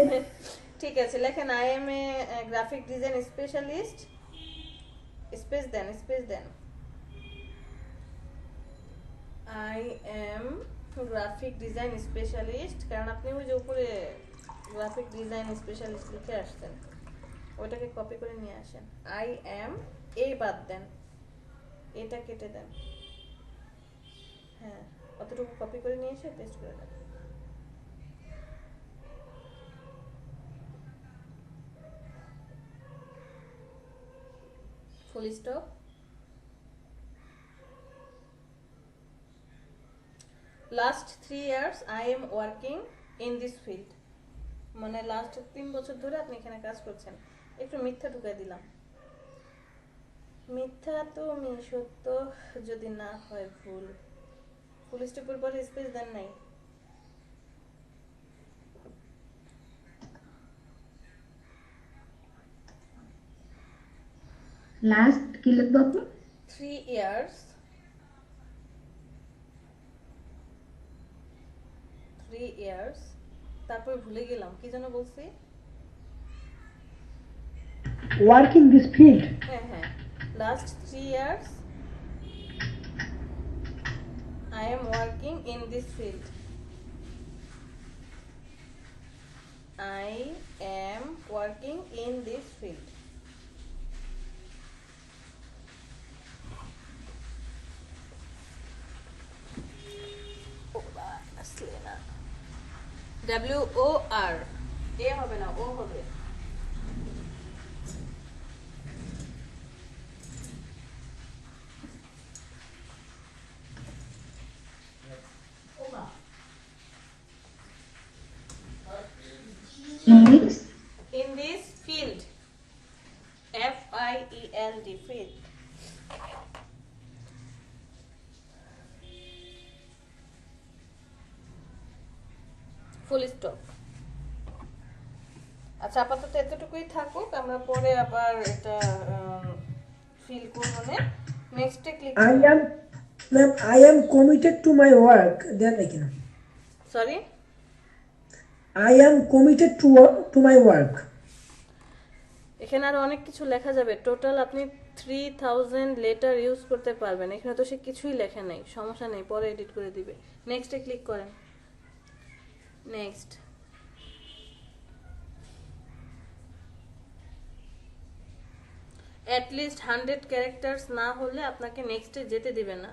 ঠিক আছে, লেখেন I am a graphic design specialist, space দেন, I am graphic design specialist, কারণ আপনি ওই যে উপরে গ্রাফিক ডিজাইন স্পেশালিস্ট লিখে আসছেন, ওইটাকে কপি করে নিয়ে আসেন। I am, এই বাদ দেন, এটা কেটে দেন, হ্যাঁ অতটুকু কপি করে নিয়ে এসে পেস্ট করে দেন। Full stop, last 3 years I am working in this field, মানে লাস্ট 3 বছর ধরে আপনি এখানে কাজ করছেন। একটু মিথ্যা ঢুকাই দিলাম, মিথ্যা তো সত্য যদি না হয় ভুল। ফুল স্টপের পরে স্পেস দেন নাই। লাস্ট কি লিখবো আপু? 3 ইয়ার্স 3 ইয়ার্স, তারপর ভুলে গেলাম কি যেন বলছি। work in this field. হ্যাঁ হ্যাঁ, last 3 years I am working in this field. I am working in this field. WOR, এ হবে না, ও হবে। English In this field, FIELD, field. Full stop. আচ্ছা, আপাতত এতটুকুই থাকুক, আমরা পরে আবার এটা ফিল করব না। নেক্সটে click I am, ma'am, I am committed to my work. Then I can. Sorry, I am committed to my work. এখানে আরো অনেক কিছু লেখা যাবে। টোটাল আপনি 3000 লেটার ইউজ করতে পারবেন। এখানে তো সে কিছুই লেখা নেই, সমস্যা নেই, পরে এডিট করে দিবে। নেক্সটে ক্লিক করেন। নেক্সট, অ্যাটলিস্ট 100 ক্যারেক্টার্স না হলে আপনাকে নেক্সটে যেতে দিবে না।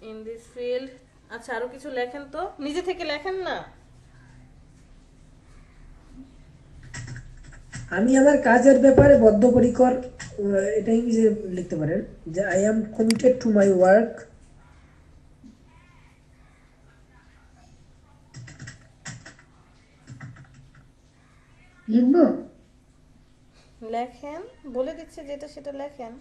ইন দিস ফিল্ড, আচ্ছা আরো কিছু লেখেন তো, নিজে থেকে লেখেন না। আমি আমার কাজের ব্যাপারে বদ্ধপরিকর, এটা ইংরেজিতে লিখতে পারেন যে I am committed to my work. লিখবো? লেখেন, বলে দিচ্ছে যেটা সেটা লেখেন।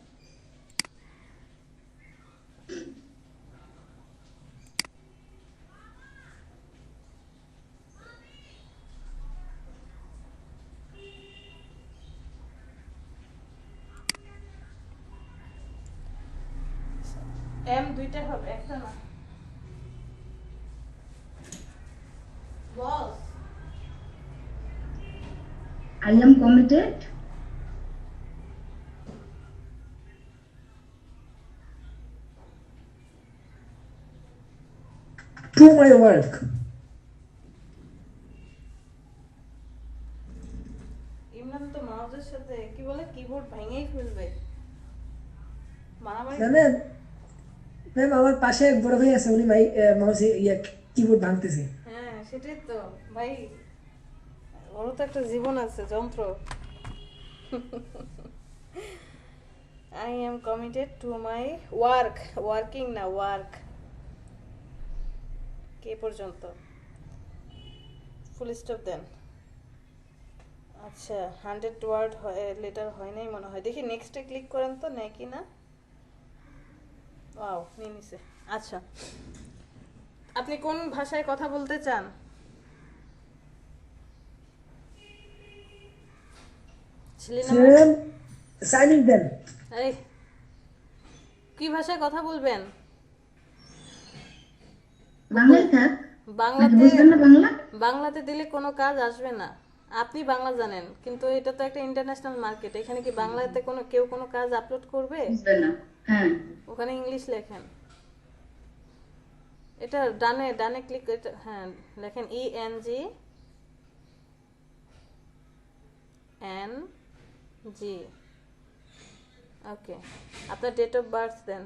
এম দুইটা হবে, একটা না। বস, I am committed To my work. Imran তো মাউসের সাথে কি বলে, কিবোর্ড ভেঙেই ফেলবে, মারামারি। ম্যাম আমার পাশে এক বড় ভাই আছে, উনি মাউসে কিবোর্ড ভাঙতেছে। হ্যাঁ সেটাই তো ভাই, ওরও তো একটা জীবন আছে, যন্ত্র। I am committed to my work, working না ওয়ার্ক, কে পর্যন্ত, ফুল স্টপ দেন। আচ্ছা 100 ওয়ার্ড লেটার হয় নাই মনে হয়, দেখি নেক্সটে ক্লিক করেন তো, নেয় কি না। ওয়াও, নিয়ে নিছে। আচ্ছা, আপনি কোন ভাষায় কথা বলতে চান? ছিলেন আমার? ম্যাম সাইনিং দেন। এই, কি ভাষায় কথা বলবেন? বাংলায় থাক। বাংলাতে, বুঝবেন না বাংলা? বাংলাতে দিলে কোনো কাজ আসবে না। আপনি বাংলা জানেন, কিন্তু এটা তো একটা ইন্টারন্যাশনাল মার্কেট, এখানে কি বাংলাতে কেউ কোনো কাজ আপলোড করবে? বুঝবেন না। হ্যাঁ, ওখানে ইংলিশ লেখেন। এটা ডানে ডানে ক্লিক, হ্যাঁ লেখেন ENGNG। ওকে, আপনার ডেট অফ বার্থ দেন,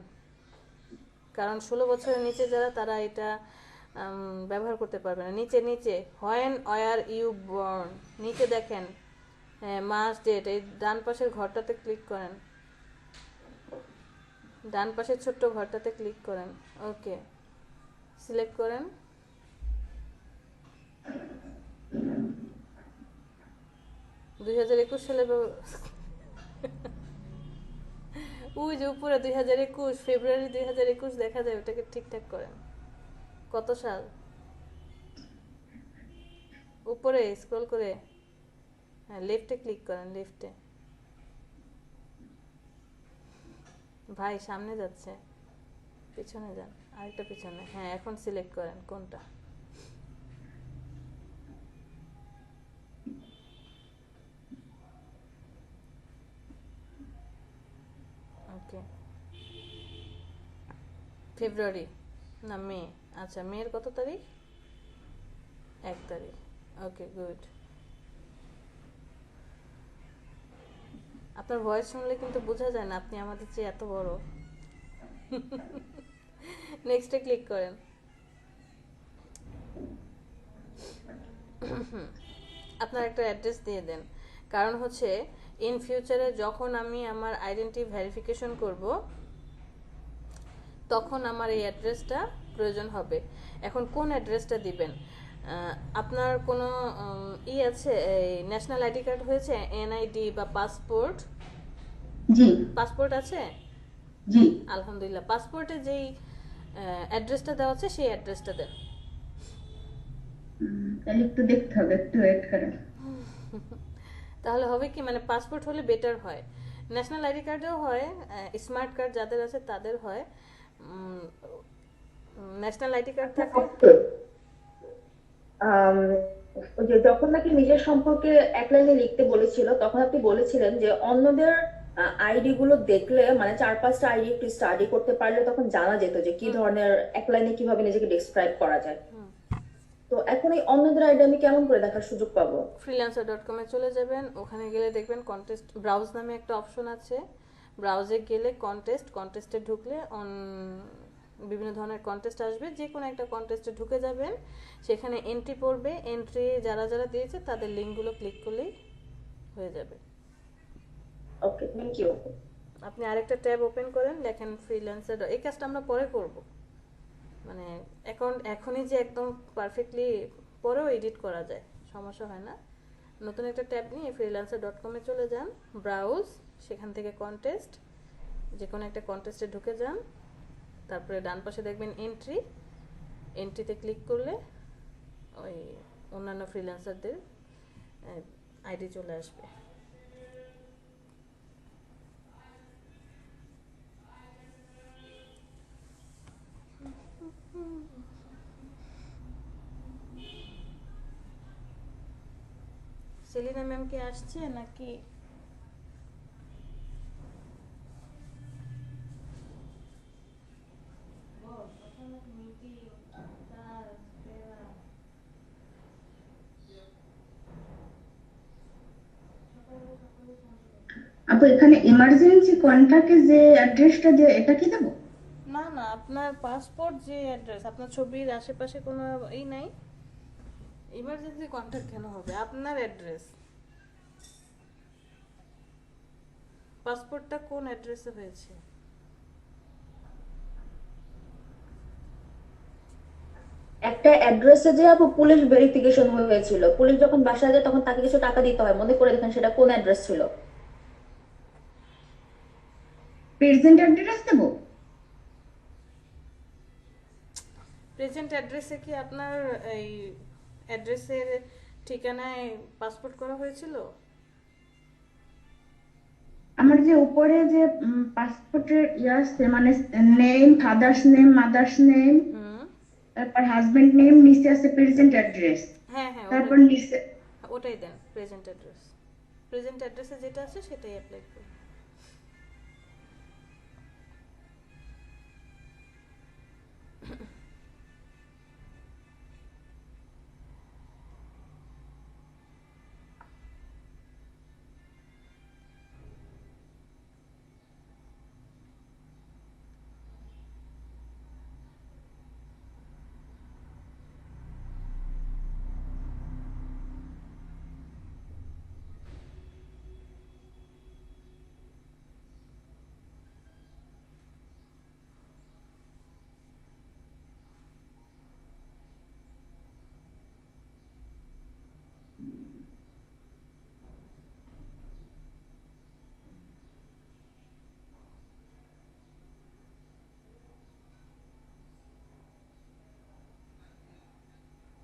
কারণ 16 বছরের নিচে যারা, তারা এটা ব্যবহার করতে পারবে না। নিচে নিচে হোয়েন ওয়ার ইউ বর্ন, নিচে দেখেন মাস ডেট, এই ডান পাশের ঘরটাতে ক্লিক করেন, ডান পাশের ছোট্ট ঘরটাতে ক্লিক করেন। ওকে, সিলেক্ট করেন। (2021) সালে ওই যে উপরে 2021 ফেব্রুয়ারি 2021 দেখা যায়, ওটাকে ঠিকঠাক করেন। কত সাল? উপরে স্ক্রল করে হ্যাঁ লেফটে ক্লিক করেন, লেফটে। ভাই সামনে যাচ্ছে, পিছনে যান, আরেকটা পিছনে। হ্যাঁ এখন সিলেক্ট করেন কোনটা। ওকে, ফেব্রুয়ারি না মে? আচ্ছা, মেয়ের কত তারিখ? 1 তারিখ। Okay good. আপনার ভয়েস শুনলে কিন্তু বোঝা যায় না আপনি আমাদের চেয়ে এত বড়। নেক্সটে ক্লিক করেন। আপনার একটা অ্যাড্রেস দিয়ে দেন, কারণ হচ্ছে ইন ফিউচারে যখন আমি আমার আইডেন্টি ভেরিফিকেশন করব তখন আমার এই অ্যাড্রেসটা প্রয়োজন হবে। এখন কোন অ্যাড্রেসটা দিবেন? আপনার কোনো আছে, এই ন্যাশনাল আইডি কার্ড হয়েছে, এনআইডি বা পাসপোর্ট? জি পাসপোর্ট আছে? জি। আলহামদুলিল্লাহ। পাসপোর্টে যেই অ্যাড্রেসটা দেওয়া আছে সেই অ্যাড্রেসটা দেন। তাহলে একটু দেখতে হবে, একটু ওয়েট করেন। তাহলে হবে কি, মানে পাসপোর্ট হলে বেটার হয়। ন্যাশনাল আইডি কার্ডেও হয়, স্মার্ট কার্ড যাদের আছে তাদের হয়। ন্যাশনাল আইডি কার্ড থাকলে ওই যে যখন নাকি নিজের সম্পর্কে এক লাইনে লিখতে বলেছিল, তখন আপনি বলেছিলেন যে অন্যদের আইডি গুলো দেখলে, মানে 4-5টা আইডি একটু স্টাডি করতে পারলে তখন জানা যেত যে কি ধরনের এক লাইনে কিভাবে নিজেকে ডেসক্রাইব করা যায়। তো এখন এই অন্যদের আইডি আমি কেমন করে দেখার সুযোগ পাবো? freelancer.com এ চলে যাবেন, ওখানে গেলে দেখবেন কন্টেস্ট ব্রাউজ নামে একটা অপশন আছে। ব্রাউজে গেলে কন্টেস্টে ঢুকলে বিভিন্ন ধরনের কন্টেস্ট আসবে, যে কোনো একটা কন্টেস্টে ঢুকে যাবেন, সেখানে এন্ট্রি পড়বে, এন্ট্রি যারা যারা দিয়েছে তাদের লিঙ্কগুলো ক্লিক করলেই হয়ে যাবে। ওকে, থ্যাংক ইউ। আপনি আরেকটা ট্যাব ওপেন করেন, লেখেন ফ্রিল্যান্সার। এই কাজটা আমরা পরে করব, মানে অ্যাকাউন্ট এখনই যে একদম পারফেক্টলি পরেও এডিট করা যায়, সমস্যা হয় না। নতুন একটা ট্যাব নিয়ে freelancer.com এ চলে যান, ব্রাউজ, সেখান থেকে কন্টেস্ট, যে কোনো একটা কন্টেস্টে ঢুকে যান, তারপরে ডান পাশে দেখবেন এন্ট্রিতে ক্লিক করলে ওই অন্যান্য ফ্রিল্যান্সারদের আইডি চলে আসবে। সেলিনা ম্যাম কি আসছে নাকি? আপু এখানে ইমার্জেন্সি কন্টাক্টে যে অ্যাড্রেসটা দিয়ে, এটা কি দেবো? না না, আপনার পাসপোর্ট যে অ্যাড্রেস, আপনার ছবির আশেপাশে কোনো এই নাই, ইমার্জেন্সি কন্ট্যাক্ট কেন হবে? আপনার অ্যাড্রেস, পাসপোর্টটা কোন অ্যাড্রেসে হয়েছে? একটা অ্যাড্রেসে যে আপু পুলিশ ভেরিফিকেশন হয়েছিল, পুলিশ যখন বাসায় যায় তখন তাকে কিছু টাকা দিতে হয়, মনে করে দেখেন সেটা কোন অ্যাড্রেস ছিল? প্রেজেন্ট অ্যাড্রেস দেবো? প্রেজেন্ট অ্যাড্রেসে কি আপনার এই অ্যাড্রেসের ঠিকানায় পাসপোর্ট করা হয়েছিল? আমার যে উপরে যে পাসপোর্টের ইয়ে আছে, মানে name, father's name, mother's name, তারপর হাজবেন্ড নেম, নিচে আছে প্রেজেন্ট অ্যাড্রেস, হ্যাঁ হ্যাঁ, তারপর নিচে ওটাই দেন, প্রেজেন্ট অ্যাড্রেস। প্রেজেন্ট অ্যাড্রেসে যেটা আছে সেটাই অ্যাপ্লাই করুন।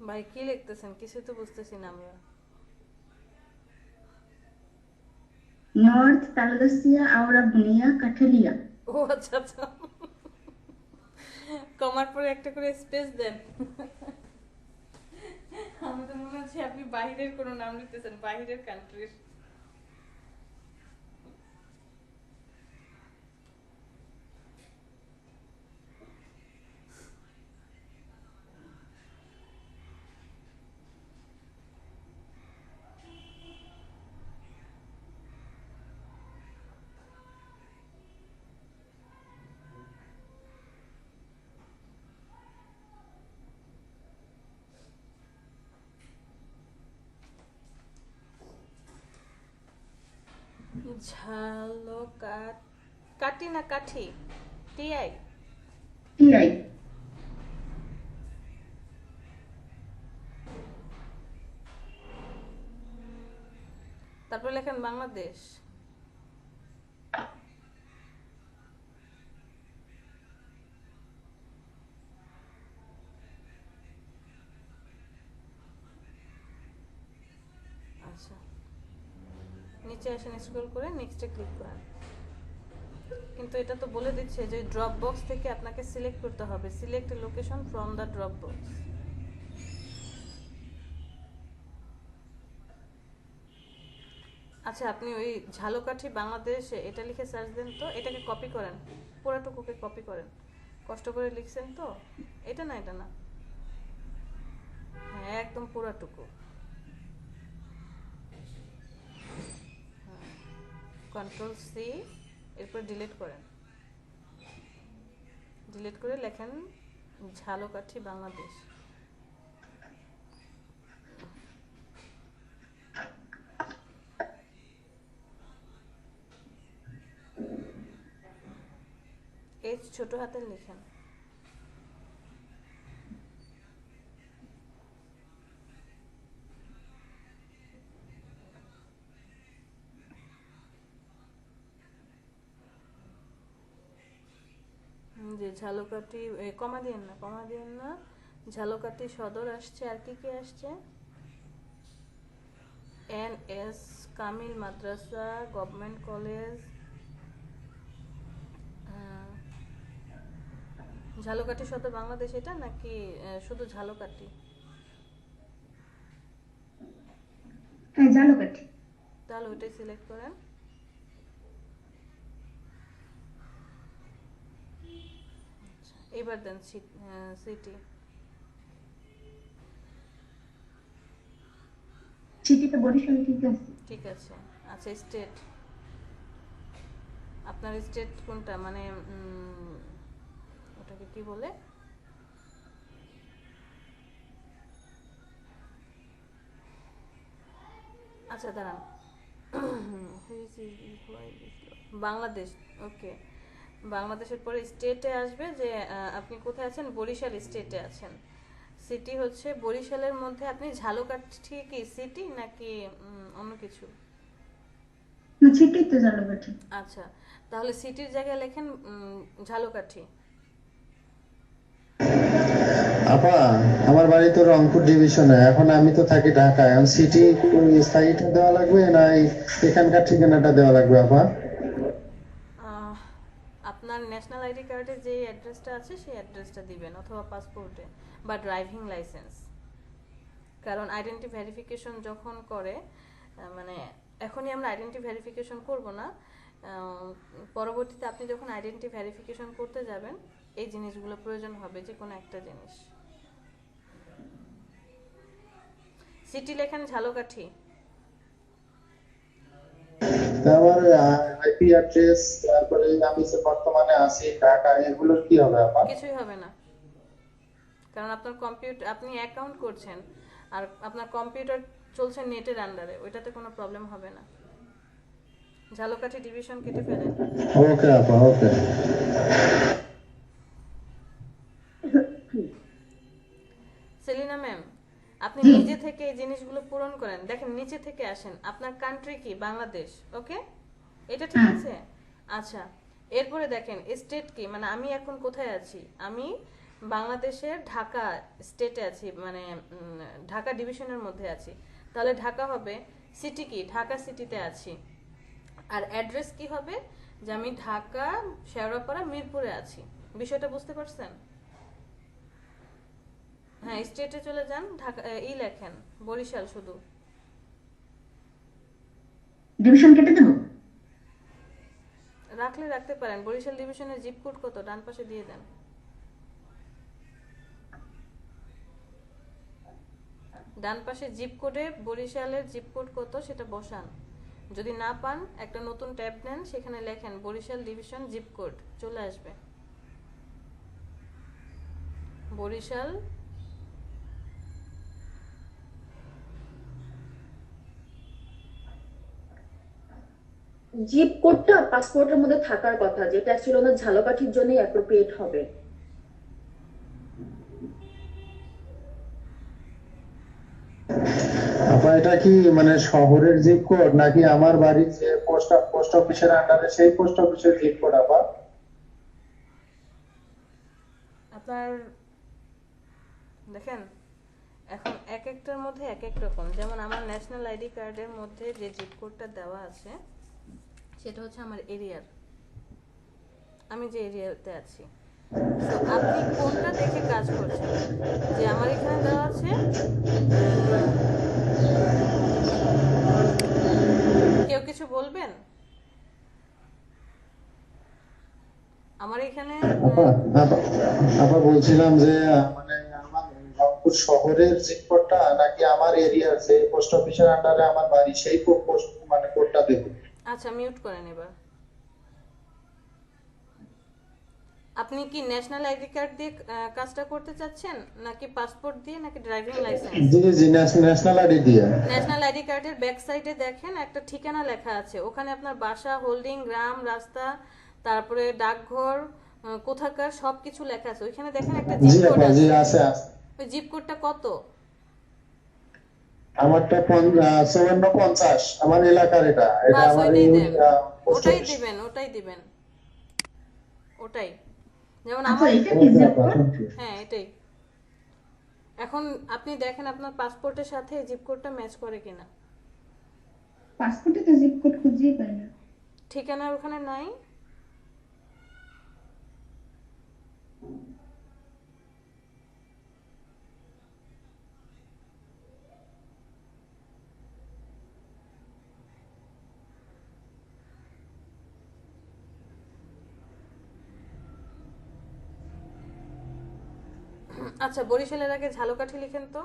ভাই কি লিখতেছেন কিছু তো বুঝতেছি না আমরা। নর্থ তালগাছিয়া আওরা বুনিয়া কাঠালিয়া। ও আচ্ছা আচ্ছা, কমার পরে একটা করে স্পেস দেন। আমি তো মনে হচ্ছে আপনি বাইরের কোনো নাম লিখতেছেন, বাইরের কান্ট্রির। ঝালকাট, কাটি না কাঠি, টিআই। টিআই। তারপর লেখেন বাংলাদেশ। আচ্ছা, নিচে আসেন, স্ক্রল করে নেক্সটে ক্লিক করেন। কিন্তু এটা তো বলে দিচ্ছে যে ড্রপ বক্স থেকে আপনাকে সিলেক্ট করতে হবে, select location from the drop box. আচ্ছা, আপনি ওই ঝালকাঠি বাংলাদেশ এটা লিখে সার্চ দেন তো, এটাকে কপি করেন, পুরাটুকুকে কপি করেন। কষ্ট করে লিখছেন তো, এটা না এটা না, হ্যাঁ একদম পুরাটুকু। কন্ট্রোল সি, এরপর ডিলিট করেন, ডিলিট করে লেখেন ঝালকাঠি বাংলাদেশ। এইচ ছোট হাতের লেখেন। যে ঝালকাঠি, কমা দিয়েন না, কমা দিয়েন না। ঝালকাঠি সদর আসছে, আর কি কি আসছে? NS কামিল মাদ্রাসা গভর্নমেন্ট কলেজ। ঝালকাঠি সদর বাংলাদেশ এটা নাকি শুধু ঝালকাঠি? হ্যাঁ ঝালকাঠি। তাহলে ওইটাই সিলেক্ট করেন। এবার দেন সিটি। সিটিতে বরিশাল ঠিক আছে। ঠিক আছে। আচ্ছা, স্টেট, আপনার স্টেট কোনটা, মানে ওটাকে কি বলে? আচ্ছা দাঁড়ান, বাংলাদেশ। ওকে, বাংলাদেশের পরে স্টেটে আসবে যে আপনি কোথায় আছেন, বরিশাল স্টেটে আছেন। সিটি হচ্ছে বরিশালের মধ্যে, আপনি ঝালকাঠি কি সিটি নাকি অন্য কিছু? সিটি তো ঝালকাঠি। আচ্ছা, তাহলে সিটির জায়গায় লেখেন ঝালকাঠি। আপা, আমার বাড়ি তো রংপুর ডিভিশনে, এখন আমি তো থাকি ঢাকায়, এখন সিটি স্থায়ীটা দেওয়া লাগবে না এখানকার ঠিকানাটা দেওয়া লাগবে আপা? আপনার ন্যাশনাল আইডি কার্ডে যে অ্যাড্রেসটা আছে সেই অ্যাড্রেসটা দিবেন, অথবা পাসপোর্টে বা ড্রাইভিং লাইসেন্স। কারণ আইডেন্টি ভেরিফিকেশন যখন করে, মানে এখনই আমরা আইডেন্টি ভেরিফিকেশন করব না, পরবর্তীতে আপনি যখন আইডেন্টি ভেরিফিকেশন করতে যাবেন এই জিনিসগুলো প্রয়োজন হবে, যে কোনো একটা জিনিস। সিটি লেখেন ঝালকাঠি। আমার আইপি অ্যাড্রেস, তারপরে আমি যে বর্তমানে আছি ঢাকা, এগুলোর কি হবে আপা? কিছুই হবে না, কারণ আপনার কম্পিউটার, আপনি অ্যাকাউন্ট করছেন আর আপনার কম্পিউটার চলছে নেটের আন্ডারে, ওইটাতে কোনো প্রবলেম হবে না। ঝালকাঠি ডিভিশন কেটে ফেলেন। ওকে আপা, ওকে। সেলিনা ম্যাম, আপনি নিজে থেকে এই জিনিসগুলো পূরণ করেন। দেখেন নিচে থেকে আসেন, আপনার কান্ট্রি কি, বাংলাদেশ। ওকে, এটা ঠিক আছে। আচ্ছা, এরপরে দেখেন স্টেট কি, মানে আমি এখন কোথায় আছি, আমি বাংলাদেশের ঢাকা স্টেটে আছি, মানে ঢাকা ডিভিশনের মধ্যে আছি, তাহলে ঢাকা হবে সিটি কি, ঢাকা সিটিতে আছি। আর অ্যাড্রেস কি হবে, যে আমি ঢাকা শেওড়াপাড়া মিরপুরে আছি। বিষয়টা বুঝতে পারছেন? হ্যাঁ, স্টেটে চলে যান, ঢাকা লেখেন বরিশাল শুধু। ডিভিশন কেটে দেবো? রাখলে রাখতে পারেন। বরিশাল ডিভিশনের জিপ কোড কত, ডান পাশে দিয়ে দেন। ডান পাশে জিপ কোডে বরিশালের জিপ কোড কত সেটা বসান। যদি না পান একটা নতুন ট্যাব নেন, সেখানে লেখেন বরিশাল ডিভিশন জিপ কোড, চলে আসবে। বরিশাল জিপ কোডটা পাসপোর্টের মধ্যে থাকার কথা, যেটা অ্যাকচুয়ালি ওনার ঝালকাঠির জন্যই অ্যাপ্রোপ্রিয়েট হবে। আপা এটা কি মানে শহরের জিপ কোড নাকি আমার বাড়ির যে পোস্ট অফিসের আন্ডারে সেই পোস্ট অফিসের জিপ কোড আপা? আপনার দেখেন, এখন এক একটার মধ্যে এক এক রকম। যেমন আমার ন্যাশনাল আইডি কার্ডের মধ্যে যে জিপ কোডটা দেওয়া আছে সেটা হচ্ছে আমার এরিয়ার, আমি যে এরিয়াতে আছি। তো আপনি কোনটা দেখে কাজ করছেন? যে আমার এখানে দেওয়া আছে, কেউ কিছু বলবেন? আমার এখানে আপা আপা আপা বলছিলাম যে মানে আমার রংপুর শহরের জিপ কোডটা নাকি আমার এরিয়ার যে পোস্ট অফিসের আন্ডারে আমার বাড়ি সেই পোস্ট মানে কোডটা দেবো? আচ্ছা, মিউট করেন এবার। আপনি কি ন্যাশনাল আইডি কার্ড দিয়ে কাজটা করতে চাচ্ছেন, নাকি পাসপোর্ট দিয়ে, নাকি ড্রাইভিং লাইসেন্স? জি জি, ন্যাশনাল আইডি দিয়ে। ন্যাশনাল আইডি কার্ডের ব্যাক সাইডে দেখেন একটা ঠিকানা লেখা আছে, ওখানে আপনার বাসা, হোল্ডিং, গ্রাম, রাস্তা, তারপরে ডাকঘর, কোথাকার সবকিছু লেখা আছে। ওইখানে দেখেন একটা জি জিপ কোড আপা, জি আছে। আছে আছে। ওই জিপ কোডটা কত? আমারটা 5450, আমার এলাকার এটা এটা বাস আমার ওইটাই এই দেন, পোস্ট ওটাই অফিস। দিবেন, ওটাই দিবেন, ওটাই। যেমন আচ্ছা, আমার, এটা কি জিপ কোড? হ্যাঁ এটাই। এখন আপনি দেখেন আপনার পাসপোর্টের সাথে জিপ কোডটা ম্যাচ করে কিনা। পাসপোর্টে তো জিপ কোড খুঁজেই পাই না। ঠিকানার ওখানে নাই? আচ্ছা, বরিশালের আগে ঝালকাঠি লিখেন তো।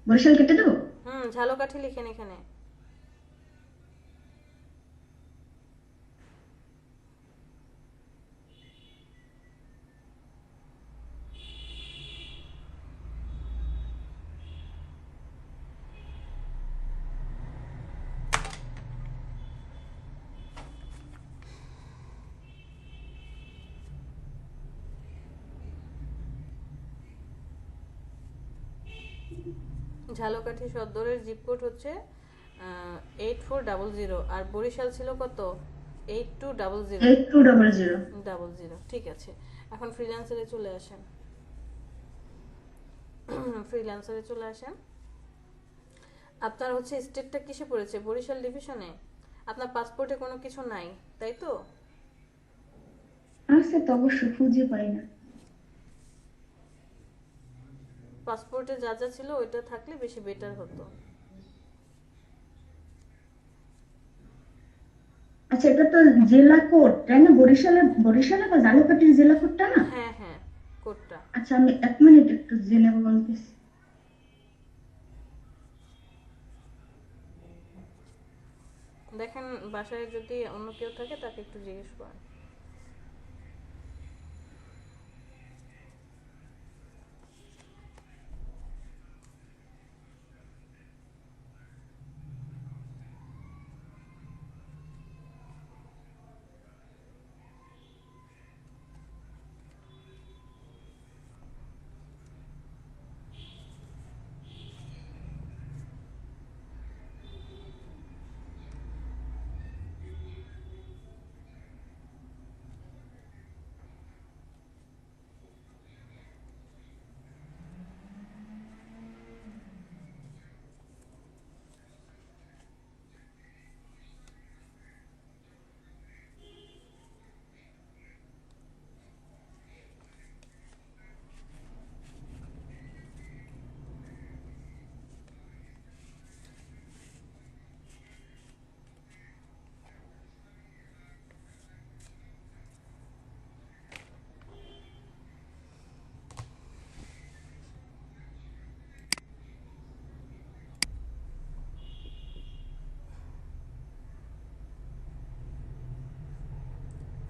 বরিশাল কেটে দেবো? ঝালকাঠি লিখেন এখানে। ঝালকাঠি সদরের জিপ কোড হচ্ছে 8400, আর বরিশাল ছিল কত? 8200। 8200। ঠিক আছে। এখন ফ্রিল্যান্সারে চলে আসেন। ফ্রিল্যান্সারে চলে আসেন। আপনার হচ্ছে স্টেটটা কিসে পড়েছে? বরিশাল ডিভিশনে। আপনার পাসপোর্টে কোনো কিছু নাই, তাই তো? আছে তো, অবশ্য খুঁজে পাই না। পাসপোর্টে যা যা ছিল ওইটা থাকলে বেশি বেটার হতো। আচ্ছা, এটা তো জেলা কোড তাই না? বরিশালে বা ঝালকাঠির জেলা কোডটা না? হ্যাঁ হ্যাঁ, কোডটা। আচ্ছা, আমি 1 মিনিট একটু জেনে বলতেছি। দেখেন বাসায় যদি অন্য কেউ থাকে তাকে একটু জিজ্ঞেস করেন।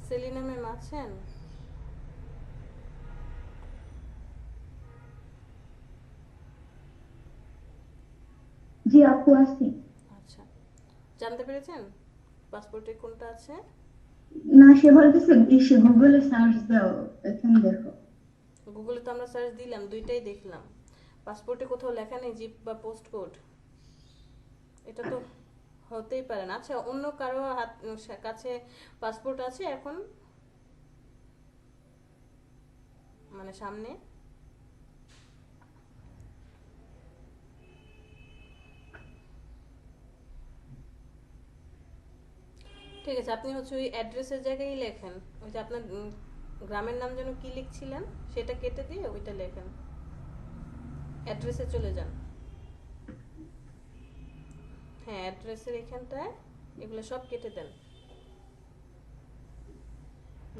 সেলিনা ম্যাম আছেন? জি আপু আসি। আচ্ছা, জানতে পেরেছেন পাসপোর্টে কোনটা আছে? না সে বলতেছে ইসে গুগলে সার্চ দাও, এখানে দেখো। গুগলে তো আমরা সার্চ দিলাম, দুইটাই দেখলাম। পাসপোর্টে কোথাও লেখা নেই জিপ বা পোস্ট কোড। এটা তো হতেই পারে না। আচ্ছা, অন্য কারো কাছে পাসপোর্ট আছে এখন, মানে সামনে? ঠিক আছে, আপনি হচ্ছে ওই অ্যাড্রেসের জায়গায় লেখেন। ওই যে আপনার গ্রামের নাম যেন কি লিখছিলেন সেটা কেটে দিয়ে ওইটা লেখেন, অ্যাড্রেসে চলে যান। হ্যাঁ, অ্যাড্রেসের এখানটায় এগুলো সব কেটে দেন,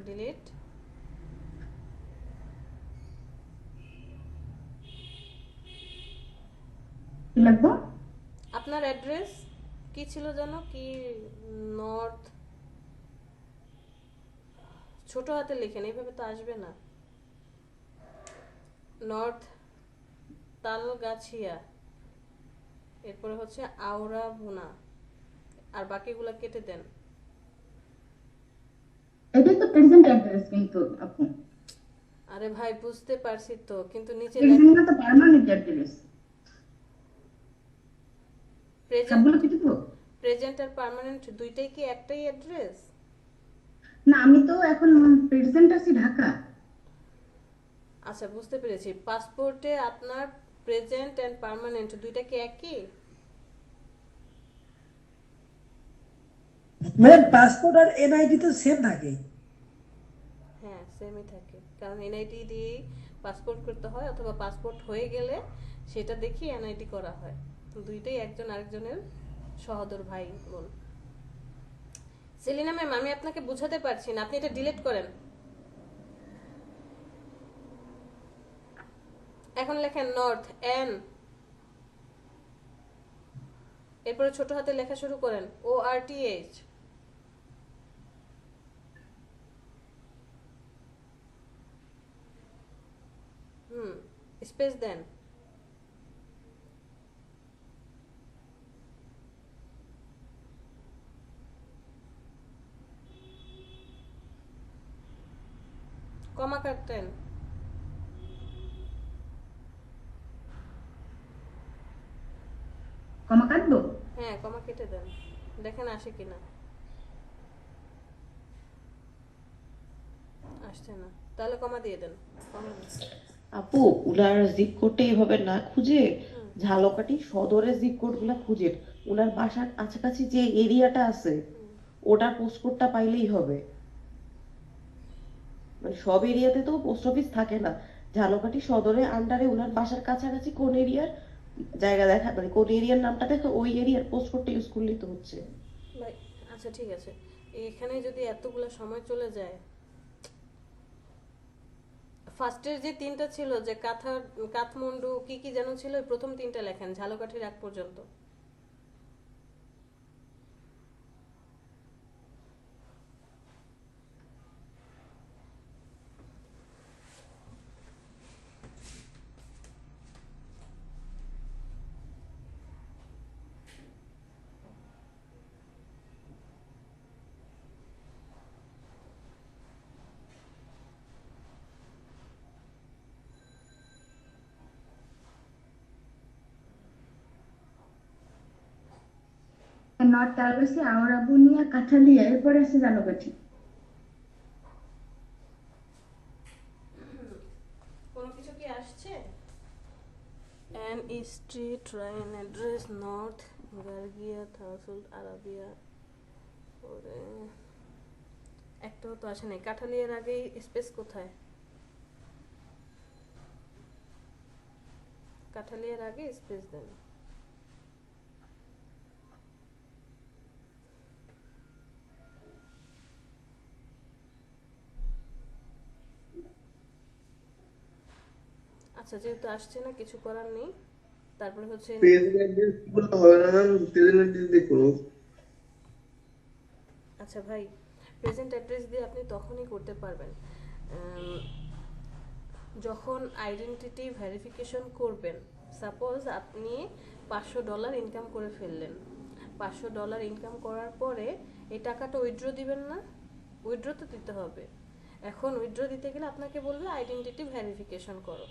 ডিলিট। কি লাগবো? আপনার অ্যাড্রেস কি ছিল যেন, কি নর্থ, ছোট হাতে লেখেন, এইভাবে তো আসবে না। নর্থ তালগাছিয়া, এরপরে হচ্ছে আওড়া বুনা, আর বাকিগুলো কেটে দেন। এটাই তো প্রেজেন্ট অ্যাড্রেস কিন্তু আপু। আরে ভাই বুঝতে পারছি তো, কিন্তু নিচে প্রেজেন্ট না তো পার্মানেন্ট অ্যাড্রেস। প্রেজেন্ট, সবগুলো কেটে দেবো? প্রেজেন্ট আর পার্মানেন্ট দুইটাই কি একটাই অ্যাড্রেস? না আমি তো এখন প্রেজেন্ট আছি ঢাকা। আচ্ছা, বুঝতে পেরেছি। পাসপোর্টে আপনার প্রেজেন্ট এন্ড পার্মানেন্ট দুইটা কি একই? মানে পাসপোর্ট আর এনআইডি তো সেম থাকে। হ্যাঁ, সেমই থাকে, কারণ এনআইডি দিয়ে পাসপোর্ট করতে হয়, অথবা পাসপোর্ট হয়ে গেলে সেটা দেখি এনআইডি করা হয়। দুইটাই একজন আরেকজনের সহোদর ভাই বোন। সেলিনা ম্যাম, আমি আপনাকে বুঝাতে পারছি না, আপনি এটা ডিলিট করেন। এখন লেখেন নর্থ এন, এরপরে ছোট হাতে লেখা শুরু করেন ORTH। স্পেস দেন। কমা কাটেন। কমা কাটবো? হ্যাঁ, কমা কেটে দেন, দেখেন আসে কিনা। আসছে না, তাহলে কমা দিয়ে দেন। কমা নেই। আপু উনার জিপ কোডটা এইভাবে না খুঁজে ঝালকাঠি সদরের জিপ কোড গুলা খুঁজে উনার বাসার কাছাকাছি যে এরিয়াটা আছে ওটার পোস্ট কোডটা পাইলেই হবে। মানে সব এরিয়াতে তো পোস্ট অফিস থাকে না, ঝালকাঠি সদরের আন্ডারে উনার বাসার কাছাকাছি কোন এরিয়ার জায়গা দেখা, মানে কোন এরিয়ার নামটা দেখে ওই এরিয়ার পোস্ট কোডটা ইউজ করলেই তো হচ্ছে। ভাই আচ্ছা ঠিক আছে, এখানে যদি এতগুলো সময় চলে যায়। ফার্স্টের যে তিনটা ছিল, যে কাঠমান্ডু কি কি যেন ছিল, ওই প্রথম তিনটা লেখেন ঝালকাঠির আগ পর্যন্ত। নর্থ তালগাছি, আওড়া বুনিয়া, কাঠালিয়া, এরপরে আছে ঝালকাঠি। কোনো কিছু কি আসছে? N street, train address, north গার্গিয়া, থাউসুল আরাবিয়া, ওরে একটাও তো আসে নাই। কাঠালিয়ার আগে স্পেস কোথায়? কাঠালিয়ার আগে স্পেস দেন। আচ্ছা, যেহেতু আসছে না, কিছু করার নেই। তারপরে হচ্ছে আচ্ছা ভাই, প্রেজেন্ট অ্যাড্রেস দিয়ে আপনি তখনই করতে পারবেন যখন আইডেন্টিটি ভেরিফিকেশন করবেন। সাপোজ আপনি $500 ইনকাম করে ফেললেন, $500 ইনকাম করার পরে এই টাকাটা উইথড্র দিবেন না? উইথড্র তো দিতে হবে। এখন উইথড্র দিতে গেলে আপনাকে বলবে আইডেন্টিটি ভেরিফিকেশন করো।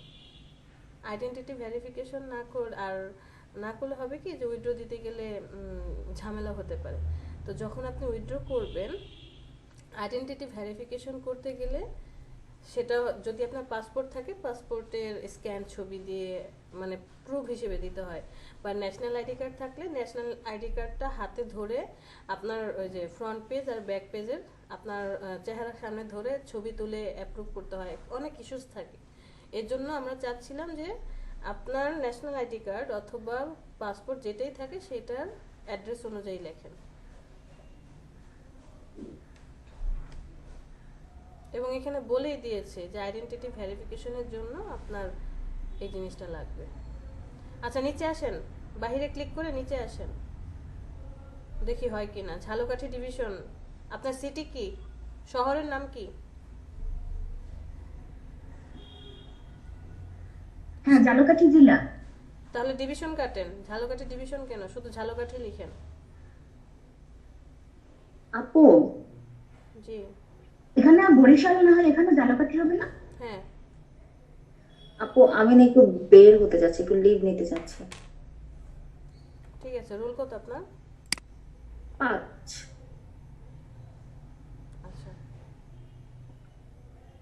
আইডেন্টিটি ভেরিফিকেশন না করলে হবে কি যে উইথড্র দিতে গেলে ঝামেলা হতে পারে। তো যখন আপনি উইথড্র করবেন, আইডেন্টিটি ভেরিফিকেশন করতে গেলে সেটা যদি আপনার পাসপোর্ট থাকে, পাসপোর্টের স্ক্যান ছবি দিয়ে মানে প্রুফ হিসেবে দিতে হয়, বা ন্যাশনাল আইডি কার্ড থাকলে ন্যাশনাল আইডি কার্ডটা হাতে ধরে আপনার ওই যে ফ্রন্ট পেজ আর ব্যাক পেজের আপনার চেহারার সামনে ধরে ছবি তুলে অ্যাপ্রুভ করতে হয়। অনেক ইস্যুস থাকে। এর জন্য আমরা চাচ্ছিলাম যে আপনার ন্যাশনাল আইডি কার্ড অথবা পাসপোর্ট যেটাই থাকে সেটার অ্যাড্রেস অনুযায়ী লেখেন। এবং এখানে বলেই দিয়েছে যে আইডেন্টিটি ভেরিফিকেশনের জন্য আপনার এই জিনিসটা লাগবে। আচ্ছা নিচে আসেন, বাহিরে ক্লিক করে নিচে আসেন, দেখি হয় কিনা। ঝালকাঠি ডিভিশন, আপনার সিটি কি, শহরের নাম কি? হ্যাঁ, ঝালকাঠি জেলা। তাহলে ডিভিশন কাটেন। ঝালকাঠি ডিভিশন কেন, শুধু ঝালকাঠি লিখেন। আপু জি এখানে বরিশাল না হয় এখানে ঝালকাঠি হবে না? হ্যাঁ। আপু আমি না একটু বের হতে যাচ্ছি, একটু লিভ নিতে চাচ্ছি। ঠিক আছে, রুল কত আপনার? 5। আচ্ছা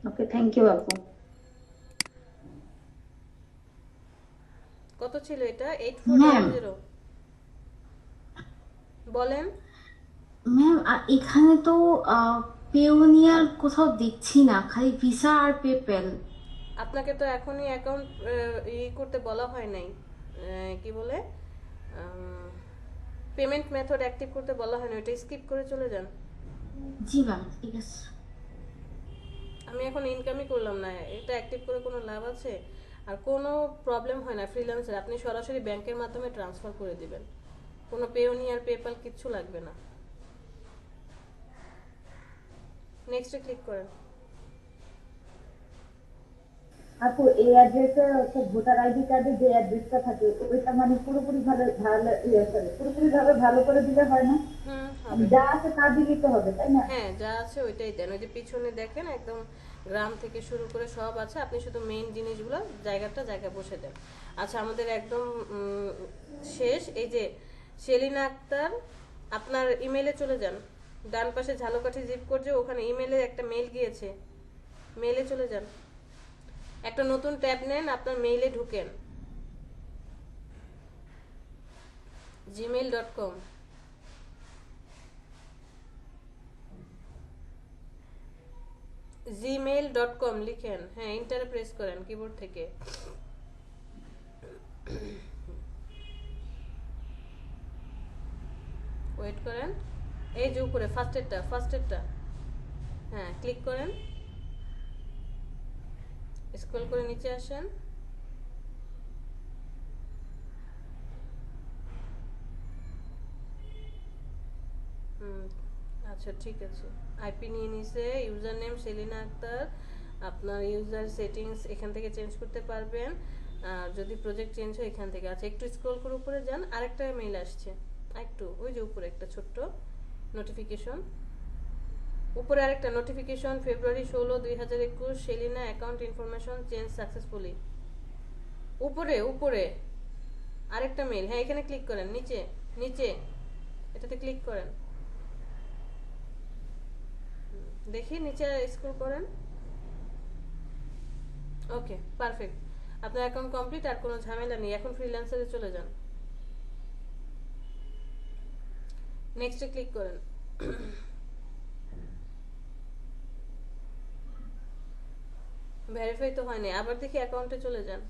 ওকে, থ্যাংক ইউ আপু। কত ছিল এটা? 8400 বলেন। ম্যাম এখানে তো পেওনিয়ার কোথাও দেখছি না, খালি ভিসা আর পেপ্যাল। আপনাকে তো এখনই অ্যাকাউন্ট করতে বলা হয় নাই, কি বলে পেমেন্ট মেথড অ্যাক্টিভ করতে বলা হয় না, ওইটা স্কিপ করে চলে যান। জি ম্যাম, ঠিক আছে। আমি এখন ইনকামই করলাম না, এটা অ্যাক্টিভ করে কোনো লাভ আছে? আর কোনো প্রবলেম হয় না ফ্রিল্যান্সার, আপনি সরাসরি ব্যাংকের মাধ্যমে ট্রান্সফার করে দিবেন, কোনো পেওনিয়ার পেপ্যাল কিচ্ছু লাগবে না। নেক্সটে ক্লিক করেন। আপু এই অ্যাড্রেসে হচ্ছে ভোটার আইডি কার্ডে যে অ্যাড্রেসটা থাকে ওইটা মানে পুরোপুরি ভাবে ভালো করে দিলে হয় না? হবে। যা আছে তা দিলেই তো হবে, তাই না? হ্যাঁ যা আছে ওইটাই দেন। ওই যে পিছনে দেখেন একদম গ্রাম থেকে শুরু করে সব আছে, আপনি শুধু মেইন জিনিসগুলো জায়গায় বসে দেন। আচ্ছা আমাদের একদম শেষ, এই যে সেলিনা আক্তার, আপনার ইমেলে চলে যান, ডান পাশে ঝালকাঠি জিপ কোড যে ওখানে ইমেলে একটা মেল গিয়েছে, মেলে চলে যান, একটা নতুন ট্যাব নেন, আপনার মেইলে ঢুকেন gmail.com। gmail.com লিখেন, হ্যাঁ ইন্টারে প্রেস করেন কিবোর্ড থেকে। ওয়েট করেন, এই যে উপরে ফার্স্টেরটা হ্যাঁ ক্লিক করেন, স্ক্রল করে নিচে আসেন, আচ্ছা ঠিক আছে। আইপি নিয়ে নিছে, ইউজার নেম সেলিনা আক্তার, আপনার ইউজার সেটিংস এখান থেকে চেঞ্জ করতে পারবেন, আর যদি প্রজেক্ট চেঞ্জ হয় এখান থেকে। আচ্ছা একটু স্ক্রল করে উপরে যান, আরেকটা মেইল আসছে, একটু ওই যে উপরে একটা ছোট্ট নোটিফিকেশন, উপরে আরেকটা নোটিফিকেশন, ফেব্রুয়ারি 16, 2021, Selina account information change successfully. উপরে আরেকটা মেইল, হ্যাঁ এখানে ক্লিক করেন, নিচে এটাতে ক্লিক করেন, দেখি নিচে স্ক্রল করেন। ওকে পারফেক্ট, আপনার অ্যাকাউন্ট কমপ্লিট, আর কোনো ঝামেলা নেই। এখন ফ্রিল্যান্সারে চলে যান, নেক্সটে ক্লিক করেন। ভেরিফাই তো হয়নি, আবার দেখি অ্যাকাউন্টে চলে যান,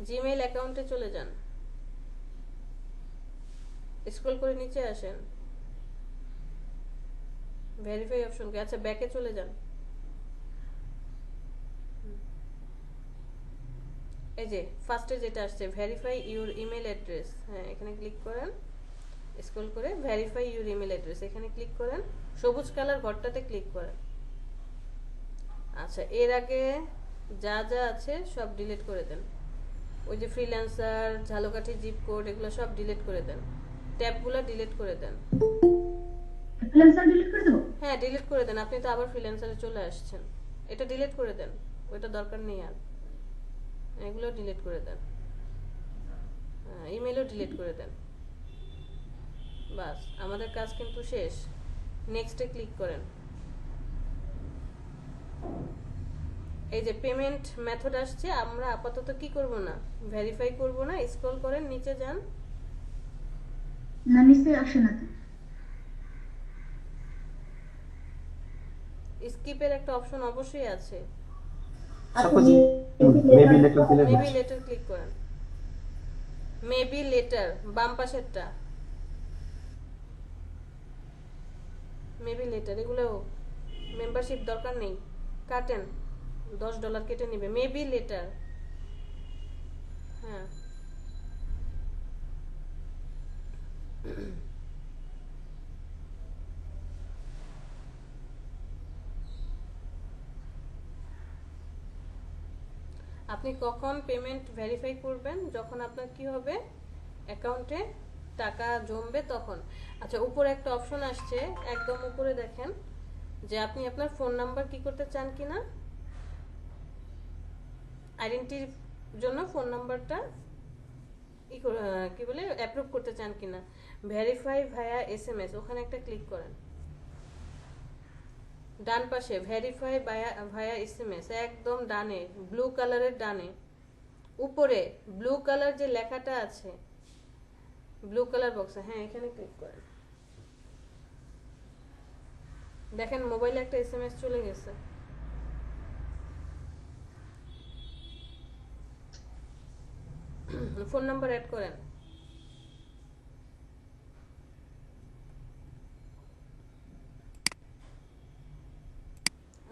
জিমেইল অ্যাকাউন্টে চলে যান, স্ক্রল করে নিচে আসেন, ভেরিফাই অপশনকে, আচ্ছা ব্যাকে চলে যান, এই যে ফার্স্টে যেটা আসছে ভেরিফাই ইউর ইমেল অ্যাড্রেস, হ্যাঁ এখানে ক্লিক করেন, স্ক্রল করে ভেরিফাই ইউর ইমেল অ্যাড্রেস এখানে ক্লিক করেন, সবুজ কালার ঘরটাতে ক্লিক করেন। আচ্ছা, এর আগে যা যা আছে সব ডিলিট করে দেন। ওই যে ফ্রিল্যান্সার, ঝালকাঠি, জিপ কোড, এগুলো সব ডিলিট করে দেন। ট্যাবগুলো ডিলিট করে দেন। ফ্রিল্যান্সার ডিলিট করে দেবো? হ্যাঁ, ডিলিট করে দেন। আপনি তো আবার ফ্রিল্যান্সারে চলে আসছেন, এটা ডিলিট করে দেন, ওইটা দরকার নেই আর। এগুলো ডিলিট করে দেন, ইমেলও ডিলিট করে দেন। বাস, আমাদের কাজ কিন্তু শেষ। নেক্সটে ক্লিক করেন। এই যে পেমেন্ট মেথড আসছে, আমরা আপাতত কি করব না, ভেরিফাই করব না। স্ক্রল করেন, নিচে যান। না, নিচে আসে না তো। স্কিপের একটা অপশন অবশ্যই আছে। মেবি লেটার ক্লিক করেন। মেবি লেটার বাম পাশেরটা, মেবি লেটার। এগুলো মেম্বারশিপ দরকার নেই, কাটেন, $10 কেটে নেবে। মেবি লেটার, হ্যাঁ। আপনি কখন পেমেন্ট ভেরিফাই করবেন? যখন আপনার কি হবে, অ্যাকাউন্টে টাকা জমবে তখন। আচ্ছা, উপরে একটা অপশন আসছে, একদম উপরে দেখেন যে আপনি আপনার ফোন নাম্বার কি করতে চান কিনা, আইডেন্টিটির জন্য ফোন নাম্বারটা কি বলে অ্যাপ্রুভ করতে চান কিনা। ভেরিফাই ভায়া SMS, ওখানে একটা ক্লিক করেন। ডান পাশে ভেরিফাই ভায়া SMS, একদম ডানে, ব্লু কালারের ডানে উপরে ব্লু কালার যে লেখাটা আছে, ব্লু কালার বক্সে, হ্যাঁ এখানে ক্লিক করেন। দেখেন মোবাইলে একটা SMS চলে গেছে। ফোন নাম্বার অ্যাড করেন।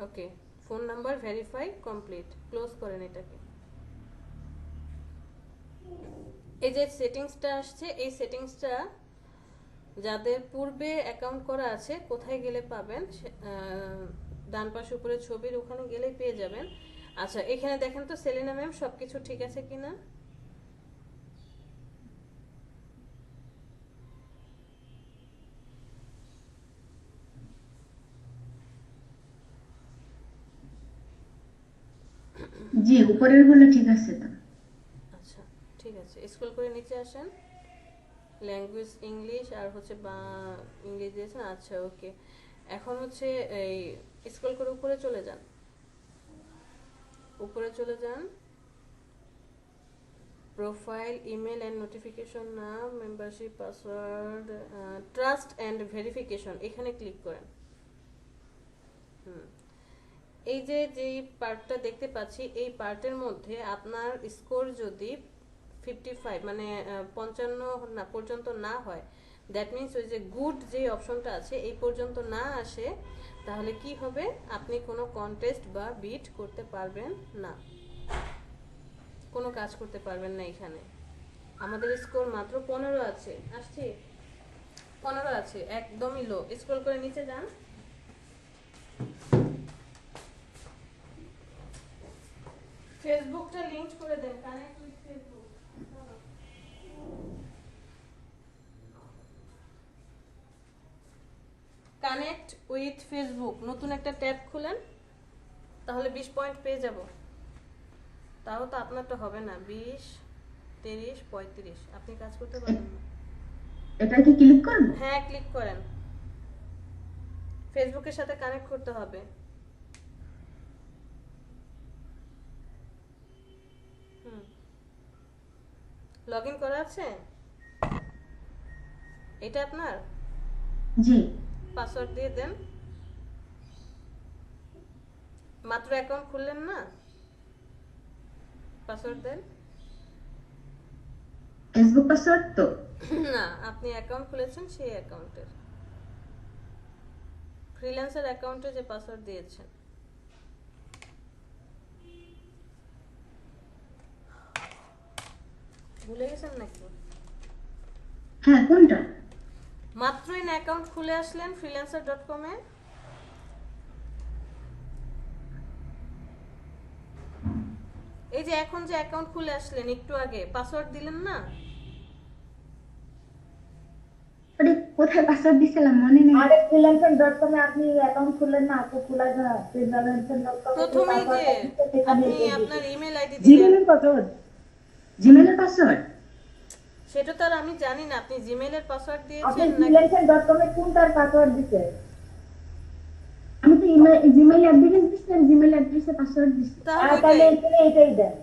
Okay, phone number verify complete. Close করেন এটাকে। এই যে সেটিংসটা আসছে, এই সেটিংসটা যাদের পূর্বে অ্যাকাউন্ট করা আছে কোথায় গেলে পাবেন, ডান পাশে উপরে ছবির ওখানে গেলেই পেয়ে যাবেন। আচ্ছা, এখানে দেখেন তো সেলিনা ম্যাম সবকিছু ঠিক আছে কিনা। জি, উপরের গুলো ঠিক আছে তো। আচ্ছা, ঠিক আছে, স্ক্রল করে নিচে আসেন। ল্যাঙ্গুয়েজ ইংলিশ আর হচ্ছে বা ইংলিশ দিয়েছেন। আচ্ছা, ওকে। এখন হচ্ছে এই স্ক্রল করে উপরে চলে যান, উপরে চলে যান। প্রোফাইল, ইমেল অ্যান্ড নোটিফিকেশন নাম, membership, password, trust and verification, এখানে ক্লিক করেন। এই যে পার্টটা দেখতে পাচ্ছি, এই পার্টের মধ্যে আপনার স্কোর যদি 55 মানে 55 না পর্যন্ত না হয়, দ্যাট মিনস ওই যে গুড যে অপশনটা আছে এই পর্যন্ত না আসে, তাহলে কি হবে, আপনি কোনো কন্টেস্ট বা বিট করতে পারবেন না, কোনো কাজ করতে পারবেন না। এখানে আমাদের স্কোর মাত্র 15 আছে, আসছে 15 আছে, একদমই লো। স্ক্রল করে নিচে যান। ফেসবুকটা লিংক করে দেন, connect with Facebook. Connect with Facebook, নতুন একটা ট্যাব খুলেন, তাহলে 20 পয়েন্ট পেয়ে যাব। তাও তো আপনার তো হবে না, 20, 30, 35, আপনি কাজ করতে পারবেন না। এটা কি ক্লিক করব? হ্যাঁ, ক্লিক করেন। ফেসবুকের সাথে কানেক্ট করতে হবে। লগইন করা আছে? এটা আপনার? জি। পাসওয়ার্ড দিয়ে দেন। মাত্র অ্যাকাউন্ট খুললেন না, পাসওয়ার্ড দেন। ফেসবুক পাসওয়ার্ড তো না, আপনি অ্যাকাউন্ট খুলেছেন সেই অ্যাকাউন্টের, ফ্রিল্যান্সার অ্যাকাউন্টে যে পাসওয়ার্ড দিয়েছেন। ভুলে গেছেন নাকি? হ্যাঁ, কোনটা? মাত্রই না অ্যাকাউন্ট খুলে আসলেন freelancer.com এ, এই যে এখন যে অ্যাকাউন্ট খুলে আসলেন একটু আগে পাসওয়ার্ড দিলেন না? আরে কোথায় পাসওয়ার্ড দিছিলাম মনে নেই। আরে freelancer.com এ আপনি অ্যাকাউন্ট খুললেন না, আপু খোলা যায় না। freelancer.com এ প্রথমেই যে সেখানে আপনি দিয়ে আপনার ইমেল আইডি দিলেন, জিমেলের পাসওয়ার্ড জিমেলের পাসওয়ার্ড সেটা তো আর আমি জানি না আপনি জিমেলের পাসওয়ার্ড আপনি দিয়েছেন নাকি। freelancer.com এ কোনটার পাসওয়ার্ড দিতে? আমি তো জিমেল অ্যাড্রেস দিছি আর জিমেল অ্যাড্রেসে পাসওয়ার্ড দিছি। তাহলে তাহলে এখানে এটাই দেন।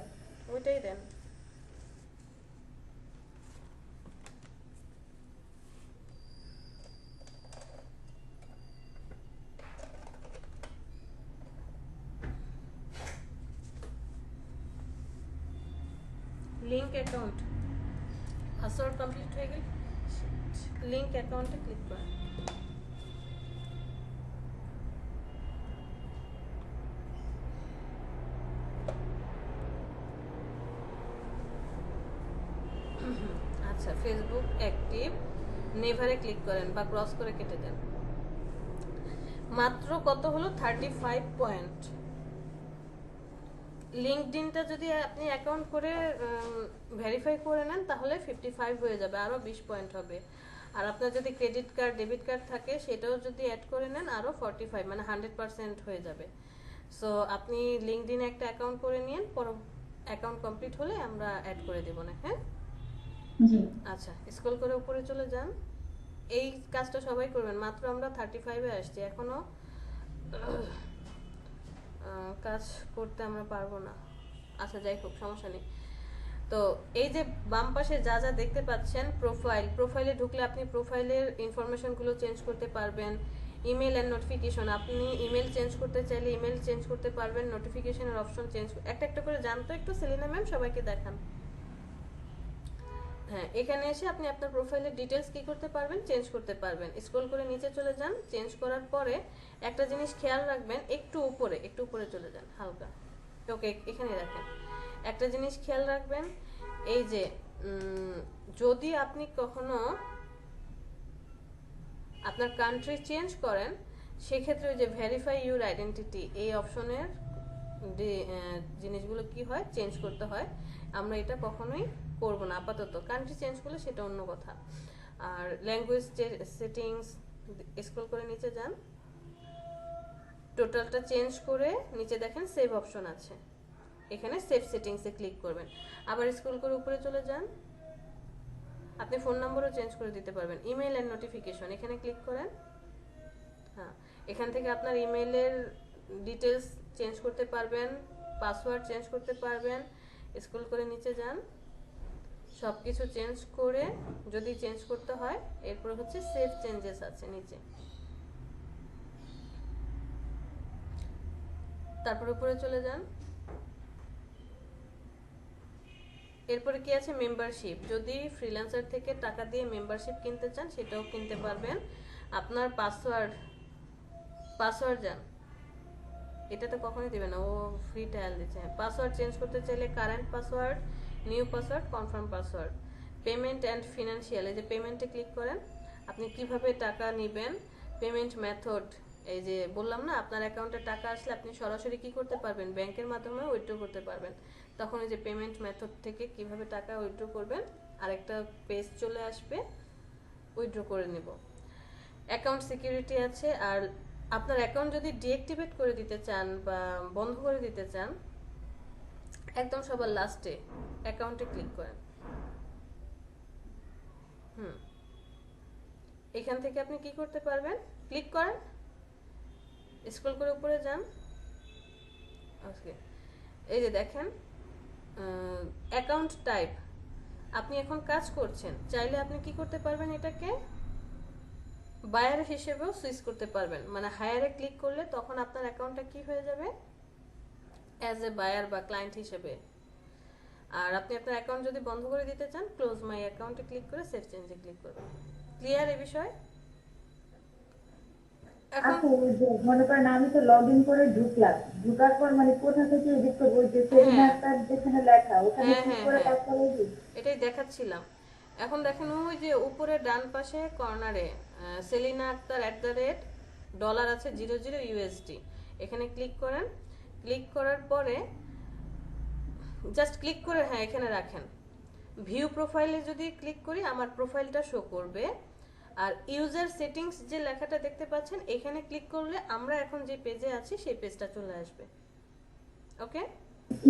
ওইটাই দেন। লিংক অ্যাকাউন্ট, পাসওয়ার্ড কমপ্লিট হয়ে গেল, লিংক অ্যাকাউন্টে ক্লিক করেন। আচ্ছা, ফেসবুক অ্যাক্টিভ, নেভারে ক্লিক করেন বা ক্রস করে কেটে দেন। মাত্র কত হলো? 35 পয়েন্ট। লিঙ্কডইনটা যদি আপনি অ্যাকাউন্ট করে ভেরিফাই করে নেন তাহলে 55 হয়ে যাবে, আরও 20 পয়েন্ট হবে। আর আপনার যদি ক্রেডিট কার্ড ডেবিট কার্ড থাকে সেটাও যদি অ্যাড করে নেন আরও 45 মানে 100% হয়ে যাবে। সো আপনি লিঙ্কডইনে একটা অ্যাকাউন্ট করে নিন, পর অ্যাকাউন্ট কমপ্লিট হলে আমরা অ্যাড করে দেবো না। হ্যাঁ জি আচ্ছা, স্ক্রল করে উপরে চলে যান। এই কাজটা সবাই করবেন, মাত্র আমরা 35-এ আসছি, এখনো কাজ করতে আমরা পারবো না। আচ্ছা যাই হোক, সমস্যা নেই। তো এই যে বাম পাশে যা যা দেখতে পাচ্ছেন, প্রোফাইলে ঢুকলে আপনি প্রোফাইলের ইনফরমেশনগুলো চেঞ্জ করতে পারবেন। ইমেল অ্যান্ড নোটিফিকেশন, আপনি ইমেল চেঞ্জ করতে চাইলে ইমেল চেঞ্জ করতে পারবেন, নোটিফিকেশনের অপশন চেঞ্জ, একটা একটা করে জানতো একটু সেলিনা ম্যাম সবাইকে দেখান। হ্যাঁ, এখানে এসে আপনি আপনার প্রোফাইলের ডিটেলস কি করতে পারবেন, চেঞ্জ করতে পারবেন। স্ক্রল করে নিচে চলে যান, চেঞ্জ করার পরে একটা জিনিস খেয়াল রাখবেন, একটু উপরে চলে যান হালকা, ওকে এখানে রাখেন। একটা জিনিস খেয়াল রাখবেন, এই যে যদি আপনি কখনো আপনার কান্ট্রি চেঞ্জ করেন সেক্ষেত্রে ওই যে ভেরিফাই ইউর আইডেন্টিটি এই অপশনের জিনিসগুলো কি হয়, চেঞ্জ করতে হয়। আমরা এটা কখনোই করব না আপাতত। কান্ট্রি চেঞ্জ করলে সেটা অন্য কথা। আর ল্যাঙ্গুয়েজ সেটিংস, স্ক্রল করে নিচে যান, টোটালটা চেঞ্জ করে নিচে দেখেন সেভ অপশন আছে, এখানে সেভ সেটিংসে ক্লিক করবেন। আবার স্ক্রল করে উপরে চলে যান, আপনি ফোন নম্বরও চেঞ্জ করে দিতে পারবেন। ইমেল অ্যান্ড নোটিফিকেশন, এখানে ক্লিক করেন। হ্যাঁ, এখান থেকে আপনার ইমেলের ডিটেলস চেঞ্জ করতে পারবেন, পাসওয়ার্ড চেঞ্জ করতে পারবেন। স্ক্রল করে নিচে যান, সব কিছু চেঞ্জ করে যদি চেঞ্জ করতে হয় এরপর হচ্ছে সেভ চেঞ্জেস আছে নিচে, তারপর উপরে চলে যান। এরপরে কি আছে, মেম্বারশিপ। যদি ফ্রিল্যান্সার থেকে টাকা দিয়ে মেম্বারশিপ কিনতে চান সেটাও কিনতে পারবেন। আপনার পাসওয়ার্ড যান, এটা তো কখনোই দিবে না, ও ফ্রি ট্রায়াল দিচ্ছে। পাসওয়ার্ড চেঞ্জ করতে চাইলে current password, new password, confirm password. Payment and financial, এই যে পেমেন্টে ক্লিক করেন, আপনি কিভাবে টাকা নেবেন, পেমেন্ট মেথড, এই যে বললাম না আপনার অ্যাকাউন্টে টাকা আসলে আপনি সরাসরি কি করতে পারবেন, ব্যাংকের মাধ্যমে উইথড্র করতে পারবেন। তখন এই যে পেমেন্ট মেথড থেকে কিভাবে টাকা উইথড্র করবেন আরেকটা পেজ চলে আসবে, উইথড্র করে নেব। অ্যাকাউন্ট সিকিউরিটি আছে। আর আপনার অ্যাকাউন্ট যদি ডিঅ্যাক্টিভেট করে দিতে চান বা বন্ধ করে দিতে চান, একদম সবার লাস্টে অ্যাকাউন্টে ক্লিক করেন। এখান থেকে আপনি কি করতে পারবেন, ক্লিক করেন, স্ক্রল করে উপরে যান। ওকে, এই যে দেখেন অ্যাকাউন্ট টাইপ, আপনি এখন কাজ করছেন, চাইলে আপনি কি করতে পারবেন, এটাকে বায়ার হিসেবেও সুইচ করতে পারবেন। মানে হায়ারে ক্লিক করলে তখন আপনার অ্যাকাউন্টটা কি হয়ে যাবে, অ্যাজ এ বায়ার বা ক্লায়েন্ট হিসেবে। আর আপনি আপনার অ্যাকাউন্ট যদি বন্ধ করে দিতে চান, ক্লোজ মাই অ্যাকাউন্টে ক্লিক করে সেভ চেঞ্জে ক্লিক করবেন। ক্লিয়ার এই বিষয়? এখন আপু ওই যে মনে করেন আমি তো লগ ইন করে ঢুকলাম, ঢুকার পর মানে কোথা থেকে এডিট করবো, ওই যে সেমিনারটার যেখানে লেখা ওখানে ক্লিক করে কাজ করে দিই। এটাই দেখাচ্ছিলাম। এখন দেখেন ওই যে উপরে ডান পাশে কর্নারে সেলিনা আক্তার $, আছে 00 USD। এখানে ক্লিক করেন। ক্লিক করার পরে জাস্ট ক্লিক করে হ্যাঁ এখানে রাখেন। ভিউ প্রোফাইলে যদি ক্লিক করি আমার প্রোফাইলটা শো করবে। আর ইউজার সেটিংস যে লেখাটা দেখতে পাচ্ছেন এখানে ক্লিক করলে আমরা এখন যে পেজে আছি সেই পেজটা চলে আসবে। ওকে,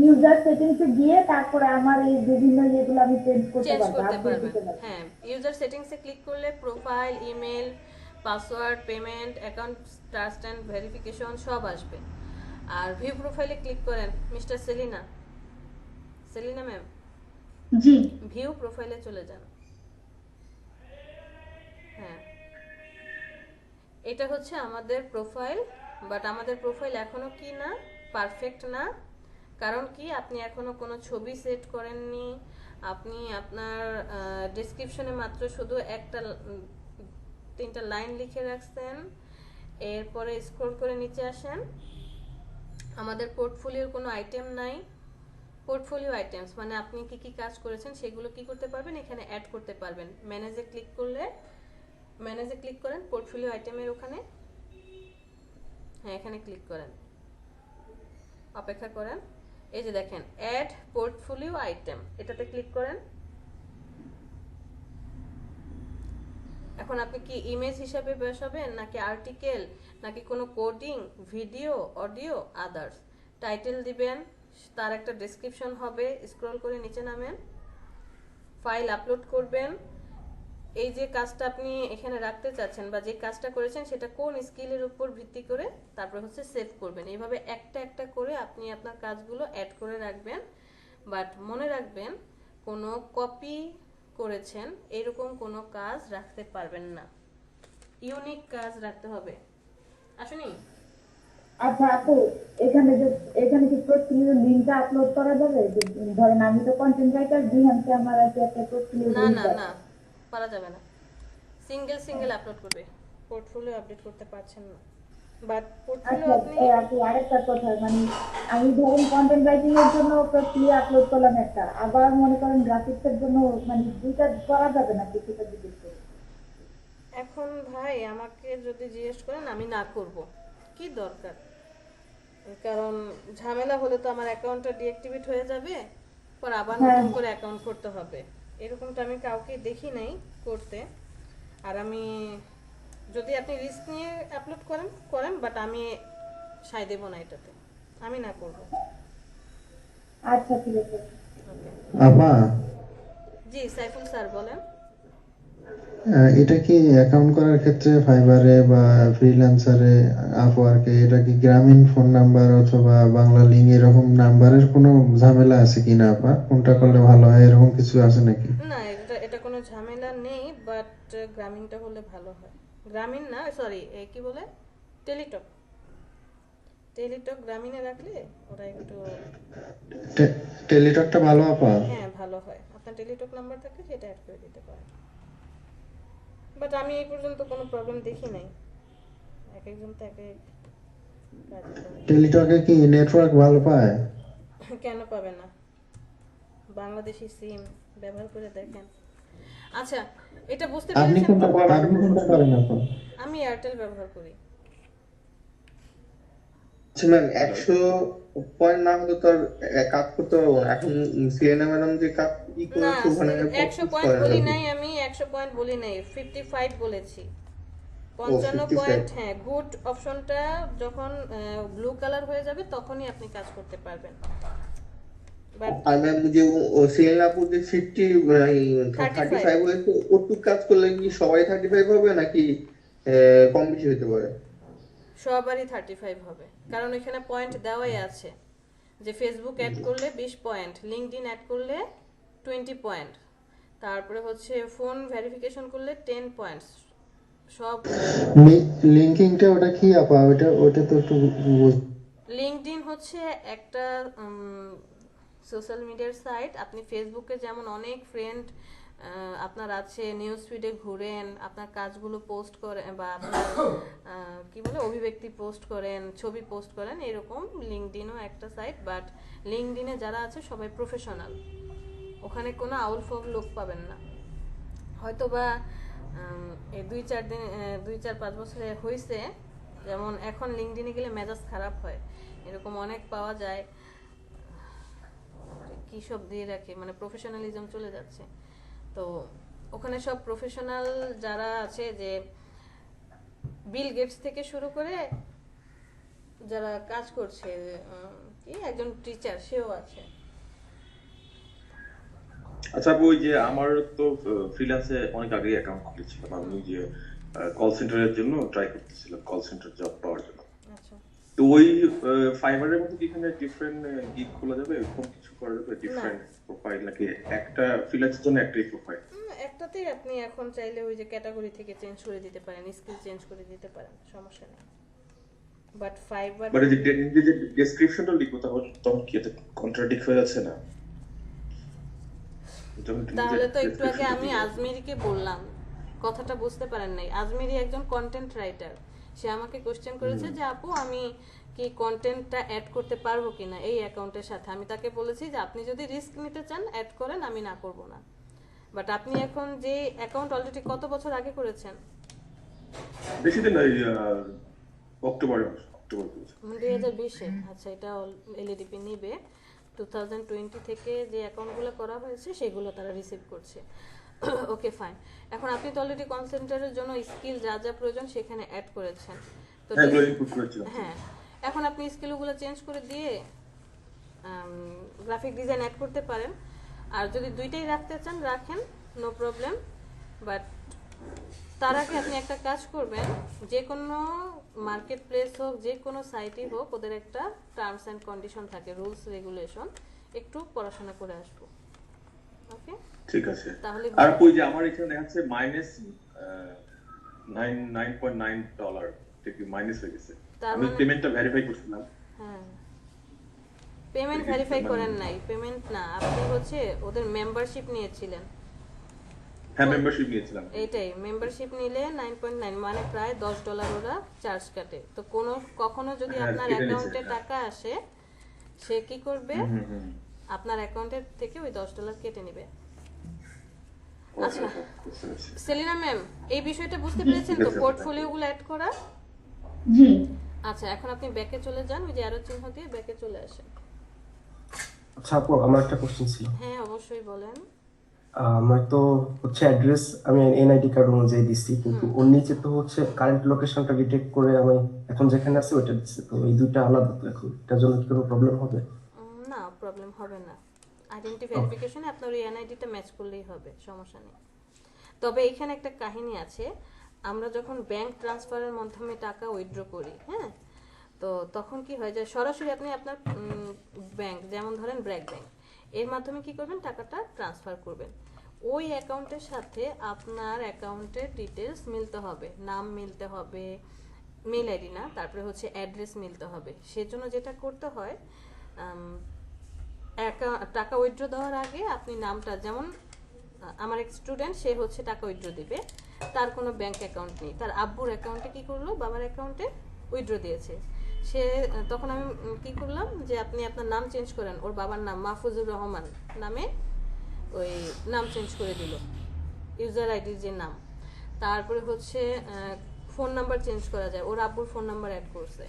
ইউজার সেটিংসে গিয়ে তারপরে আমার এই বিভিন্ন যেগুলো আমি চেঞ্জ করতে চেঞ্জ পারবো, করতে আপডেট পারবেন। দিতে পারবো। হ্যাঁ, ইউজার সেটিংসে ক্লিক করলে profile, email, password, payment, account trust and verification সব আসবে। আর ভিউ প্রোফাইলে ক্লিক করেন মিস্টার সেলিনা ম্যাম, জি ভিউ প্রোফাইলে চলে যান। হ্যাঁ, এটা হচ্ছে আমাদের প্রোফাইল, বাট আমাদের প্রোফাইল এখনো কি না, পারফেক্ট না। কারণ কি, আপনি এখনো কোনো ছবি সেট করেননি, আপনি আপনার ডেসক্রিপশনে মাত্র শুধু 3টা লাইন লিখে রাখছেন। এরপরে স্ক্রল করে নিচে আসেন, আমাদের পোর্টফোলিওর কোনো আইটেম নাই। পোর্টফোলিও আইটেমস মানে আপনি কি কি কাজ করেছেন সেগুলো কি করতে পারবেন, এখানে অ্যাড করতে পারবেন। ম্যানেজে ক্লিক করেন পোর্টফোলিও আইটেমের ওখানে, হ্যাঁ এখানে ক্লিক করেন, অপেক্ষা করেন। এই যে দেখেন অ্যাড পোর্টফোলিও আইটেম, এটাতে ক্লিক করেন। এখন আপনি কি ইমেজ হিসাবে বসাবেন, নাকি আর্টিকেল, নাকি কোনো coding, video, audio, others. Title দিবেন, তার একটা ডেসক্রিপশন হবে। স্ক্রল করে নিচে নামেন, ফাইল আপলোড করবেন। এই যে কাজটা আপনি এখানে রাখতে চাচ্ছেন বা যে কাজটা করেছেন সেটা কোন স্কিলের উপর ভিত্তি করে তারপর হচ্ছে সেভ করবেন। এইভাবে একটা একটা করে আপনি আপনার কাজগুলো অ্যাড করে রাখবেন। বাট মনে রাখবেন, কোনো কপি করেছেন এরকম কোনো কাজ রাখতে পারবেন না, ইউনিক কাজ রাখতে হবে। আসুনি আচ্ছা আপু, এখানে কি পোর্টফোলিও লিংকটা আপলোড করা যাবে? যে ধরেন আমি তো কন্টেন্ট রাইটার, দিহানকে আমার আছে একটা পোর্টফোলিও না লিংক না আছে। না, পারা যাবে না। সিঙ্গেল আপলোড করবে, পোর্টফোলিও আপডেট করতে পারছেন না। বাট পোর্টফোলিও আচ্ছা আপনি আপু, আরেকটা কথা, মানে আমি ধরেন কন্টেন্ট রাইটিং এর জন্য পোর্টফোলিও আপলোড করলাম একটা, আবার মনে করেন গ্রাফিক্স এর জন্য, মানে দুইটা করা যাবে না কিছুটা জিজ্ঞেস করি। এখন ভাই আমাকে যদি জিজ্ঞেস করেন আমি না করব, কি দরকার? কারণ ঝামেলা হলে তো আমার অ্যাকাউন্টটা ডিঅ্যাক্টিভেট হয়ে যাবে, পর আবার নতুন করে অ্যাকাউন্ট করতে হবে। এরকমটা আমি কাউকে দেখি নাই করতে। আর আমি যদি আপনি রিস্ক নিয়ে আপলোড করেন বাট আমি সায় দেব না, এটাতে আমি না করব। আচ্ছা ঠিক আছে। আপা, জি সাইফুল স্যার বলেন। এটা কি অ্যাকাউন্ট করার ক্ষেত্রে ফাইবারে বা ফ্রিল্যান্সারে, আপওয়ার্কে, এটা কি গ্রামীণ ফোন নাম্বার অথবা বাংলা লিঙ্ক এরকম নাম্বারের কোনো ঝামেলা আছে কিনা আপা? কোনটা করলে ভালো হয়, এরকম কিছু আছে নাকি? না, এটা কোনো ঝামেলা নেই, বাট গ্রামীণটা হলে ভালো হয়। গ্রামীণ না, সরি কি বলে, টেলিটক গ্রামীণে রাখলে ওরা একটু টেলিটকটা ভালো আপা? হ্যাঁ ভালো হয়। আপনার টেলিটক নাম্বার থাকলে সেটা অ্যাড করে দিতে পারেন। বাট আমি এই পর্যন্ত কোনো প্রবলেম দেখি নাই, এক একজন তো এক এক কাজ করে। টেলিটকে কি নেটওয়ার্ক ভালো পায়? কেন পাবে না, বাংলাদেশি সিম ব্যবহার করে দেখেন। আচ্ছা, এটা বুঝতে আপনি পেরেছেন তো? কোনটা করেন আপা? আমি এয়ারটেল ব্যবহার করি। আচ্ছা ম্যাম, 100 পয়েন্ট না হলে তো আর কাজ করতে পারবো না। এখন সিলেনা ম্যাডাম যে কাজ কি না, করেছে ওখানে 100 পয়েন্ট বলি নাই, আমি 100 পয়েন্ট বলি নাই, 55 বলেছি। 55 পয়েন্ট, হ্যাঁ। গুড অপশনটা যখন ব্লু কালার হয়ে যাবে তখনই আপনি কাজ করতে পারবেন। বাট আর ম্যাম যে সিলেনা আপু যে 35 হয়েছে, ওটুক কাজ করলে কি সবাই 35 হবে নাকি কম বেশি হতে পারে? সবারই 35 হবে, কারণ এখানে পয়েন্ট দেওয়াই আছে যে ফেসবুক অ্যাড করলে 20 পয়েন্ট, লিঙ্কডইন অ্যাড করলে 20 পয়েন্ট, তারপরে হচ্ছে ফোন ভেরিফিকেশন করলে 10 পয়েন্টস। সব লিংকিংটা ওটা কি আপা? ওটা তো একটু লিঙ্কডইন হচ্ছে একটা সোশ্যাল মিডিয়ার সাইট। আপনি ফেসবুকে যেমন অনেক ফ্রেন্ড আপনার আছে, নিউজ ফিডে ঘুরেন, আপনার কাজগুলো পোস্ট করেন বা আপনার কি বলে অভিব্যক্তি পোস্ট করেন, ছবি পোস্ট করেন, এরকম লিঙ্কডইনও একটা সাইট। বাট লিঙ্কডইনে যারা আছে সবাই প্রফেশনাল, ওখানে কোনো আউল ফোক লোক পাবেন না। হয়তো বা এই 2-4 বছরে হয়েছে, যেমন এখন লিঙ্কডিনে গেলে মেজাজ খারাপ হয়, এরকম অনেক পাওয়া যায় কি সব দিয়ে রাখে, মানে প্রফেশনালিজম চলে যাচ্ছে। তো ওখানে সব প্রফেশনাল যারা আছে, যে বিল গেটস থেকে শুরু করে যারা কাজ করছে, কি একজন টিচার সেও আছে। আচ্ছা আপু, ওই যে আমার তো ফ্রিল্যান্সে অনেক আগে অ্যাকাউন্ট খুলেছিলাম, আমি যে কল সেন্টারের জন্য ট্রাই করতেছিলাম, কল সেন্টার জব পাওয়ার জন্য। আচ্ছা, তো ওই ফাইবারের মতো কি এখানে ডিফারেন্ট গিগ খোলা যাবে, এরকম কিছু করা যাবে, ডিফারেন্ট প্রোফাইল, নাকি একটা ফ্রিল্যান্সের জন্য একটাই প্রোফাইল? একটাতেই আপনি এখন চাইলে ওই যে ক্যাটাগরি থেকে চেঞ্জ করে দিতে পারেন, স্কিল চেঞ্জ করে দিতে পারেন, সমস্যা নেই। বাট ফাইবার মানে যে ডেসক্রিপশনটা লিখবো তখন কি এটা কন্ট্রাডিক্ট হয়ে যাচ্ছে না? তাহলে তো একটু আগে আমি আজমিরিকে বললাম, কথাটা বুঝতে পারেন নাই। আজমিরি একজন কন্টেন্ট রাইটার, সে আমাকে কোশ্চেন করেছে যে আপু আমি কি কন্টেন্টটা অ্যাড করতে পারবো কিনা এই অ্যাকাউন্টের সাথে। আমি তাকে বলেছি যে আপনি যদি রিস্ক নিতে চান অ্যাড করেন, আমি না করব না। বাট আপনি এখন যে অ্যাকাউন্ট অলরেডি কত বছর আগে করেছেন? বেশি দিন নাই, অক্টোবর 2020-এ। আচ্ছা, এটা এলএডিপি নিবে 2020 থেকে যে অ্যাকাউন্টগুলো করা হয়েছে সেগুলো তারা রিসিভ করছে। Okay fine. এখন আপনি তো অলরেডি কল সেন্টারের জন্য স্কিল যা যা প্রয়োজন সেখানে অ্যাড করেছেন। তো হ্যাঁ, এখন আপনি স্কিলগুলো চেঞ্জ করে দিয়ে গ্রাফিক ডিজাইন অ্যাড করতে পারেন। আর যদি দুইটাই রাখতে চান রাখেন, নো প্রবলেম। বাট তার আগে আপনি একটা কাজ করবেন, যে কোনো মার্কেট প্লেস হোক, যে কোনো সাইটই হোক, ওদের একটা টার্মস অ্যান্ড কন্ডিশন থাকে, রুলস রেগুলেশন, একটু পড়াশোনা করে আসবো। ওকে, ঠিক আছে। তাহলে আর কই যে আমার এখানে দেখাচ্ছে $9.9 থেকে মাইনাস হয়ে গেছে। আমি পেমেন্টটা ভেরিফাই করছিলাম। হ্যাঁ, পেমেন্ট ভেরিফাই করেন নাই, পেমেন্ট না, আপনি হচ্ছে ওদের মেম্বারশিপ নিয়েছিলেন। হ্যাঁ, মেম্বারশিপ নিয়েছিলাম। এইটাই, মেম্বারশিপ নিলে 9.9 মানে প্রায় $10 ওরা চার্জ কাটে। তো কখনো যদি আপনার অ্যাকাউন্টে টাকা আসে, সে কি করবে, আপনার অ্যাকাউন্টের থেকে ওই $10 কেটে নেবে। আচ্ছা সেলিনা ম্যাম, এই বিষয়টা বুঝতে পেরেছেন তো, পোর্টফোলিওগুলো অ্যাড করা? জি। আচ্ছা, এখন আপনি ব্যাকে চলে যান, ওই যে অ্যারো চিহ্ন দিয়ে ব্যাকে চলে আসেন। আচ্ছা আপু, আমার একটা কোশ্চেন ছিল। হ্যাঁ অবশ্যই বলেন। আমার তো হচ্ছে অ্যাড্রেস আমি এনআইডি কার্ড অনুযায়ী দিচ্ছি, কিন্তু ওর নিচে তো হচ্ছে কারেন্ট লোকেশনটা ডিটেক্ট করে আমি এখন যেখানে আছি ওইটা দিচ্ছি। তো এই দুইটা আলাদা, তো এখন এটার জন্য কি কোনো প্রবলেম হবে? না, প্রবলেম হবে না। আইডেন্টি ভেরিফিকেশনে আপনার ওই এনআইডিটা ম্যাচ করলেই হবে, সমস্যা নেই। তবে এখানে একটা কাহিনী আছে, আমরা যখন ব্যাংক ট্রান্সফারের মাধ্যমে টাকা উইথড্র করি, হ্যাঁ, তো তখন কি হয় যে সরাসরি আপনি আপনার ব্যাংক, যেমন ধরেন ব্র্যাক ব্যাংক, এর মাধ্যমে কি করবেন, টাকাটা ট্রান্সফার করবেন। ওই অ্যাকাউন্টের সাথে আপনার অ্যাকাউন্টের ডিটেলস মিলতে হবে, নাম মিলতে হবে, মেল আইডি না, তারপরে হচ্ছে অ্যাড্রেস মিলতে হবে। সেজন্য যেটা করতে হয়, টাকা উইথড্র দেওয়ার আগে আপনি নামটা, যেমন আমার এক স্টুডেন্ট, সে হচ্ছে টাকা উইথড্র দিবে, তার কোনো ব্যাংক অ্যাকাউন্ট নেই, তার আব্বুর অ্যাকাউন্টে কি করলো, বাবার অ্যাকাউন্টে উইথড্র দিয়েছে সে। তখন আমি কি করলাম যে আপনি আপনার নাম চেঞ্জ করেন, ওর বাবার নাম মাহফুজুর রহমান নামে ওই নাম চেঞ্জ করে দিল, ইউজার আইডির যে নাম। তারপরে হচ্ছে ফোন নাম্বার চেঞ্জ করা যায়, ওর আব্বুর ফোন নাম্বার অ্যাড করছে।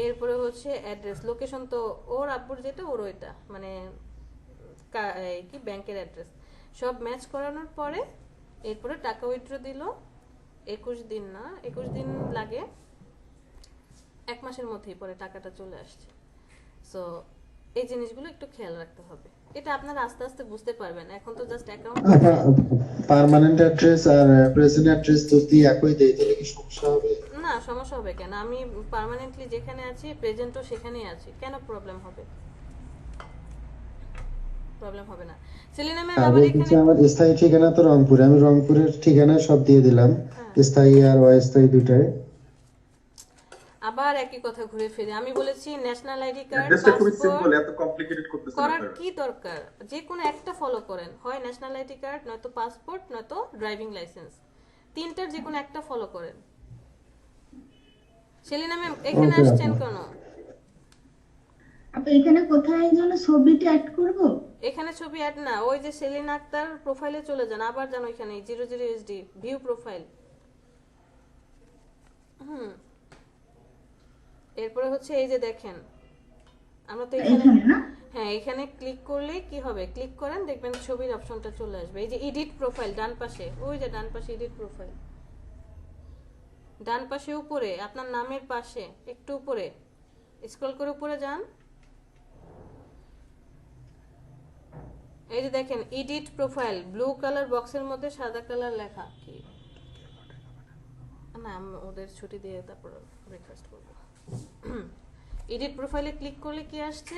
এরপরে হচ্ছে অ্যাড্রেস, লোকেশন তো ওর আব্বুর যেটা ওর ওইটা, মানে কি ব্যাংকের অ্যাড্রেস সব ম্যাচ করানোর পরে এরপরে টাকা উইথড্র দিল। 21 দিন না, 21 দিন লাগে, 1 মাসের মধ্যেই পরে টাকাটা চলে আসছে। সো এই জিনিসগুলো একটু খেয়াল রাখতে হবে, এটা আপনারা আস্তে আস্তে বুঝতে পারবেন। এখন তো জাস্ট অ্যাকাউন্ট, পার্মানেন্ট অ্যাড্রেস আর প্রেজেন্ট অ্যাড্রেস যদি একই দেই তাহলে কি সমস্যা হবে? না, সমস্যা হবে কেন? আমি পার্মানেন্টলি যেখানে আছি প্রেজেন্টও সেখানেই আছি, কেন প্রবলেম হবে? প্রবলেম হবে না। সেলিনা ম্যাম, আবার এখানে আমার স্থায়ী ঠিকানা তো রংপুরে, আমি রংপুরের ঠিকানা সব দিয়ে দিলাম, স্থায়ী আর অস্থায়ী দুটাই। আবার একই কথা ঘুরে ফিরে আমি বলেছি ন্যাশনাল আইডি কার্ড, সিম্পল, এত কমপ্লিকেটেড করতেছেন করার কি দরকার? যে কোনো একটা ফলো করেন, হয় ন্যাশনাল আইডি কার্ড, নয়তো পাসপোর্ট, নয়তো ড্রাইভিং লাইসেন্স, তিনটার যে কোনো একটা ফলো করেন। সেলিনা ম্যাম, এখানে আসছেন কেন? আপু এখানে কোথায় যেন ছবিটা অ্যাড করব? এখানে ছবি অ্যাড না, ওই যে সেলিনা আক্তার প্রোফাইলে চলে যান, আবার যান ওইখানে 00 USD ভিউ প্রোফাইল। এরপরে হচ্ছে এই যে দেখেন, আমরা তো এখানে, হ্যাঁ এখানে ক্লিক করলে কি হবে, ক্লিক করেন দেখবেন ছবির অপশনটা চলে আসবে। এই যে এডিট প্রোফাইল ডান পাশে, ওই যে ডান পাশে এডিট প্রোফাইল, ডান পাশে উপরে আপনার নামের পাশে একটু উপরে স্ক্রল করে উপরে যান। এই যে দেখেন এডিট প্রোফাইল, ব্লু কালার বক্সের মধ্যে সাদা কালার লেখা। কি না, আমি ওদের ছুটি দিয়ে তারপর ব্রেকফাস্ট করব। এডিট প্রোফাইলে ক্লিক করলে কি আসছে,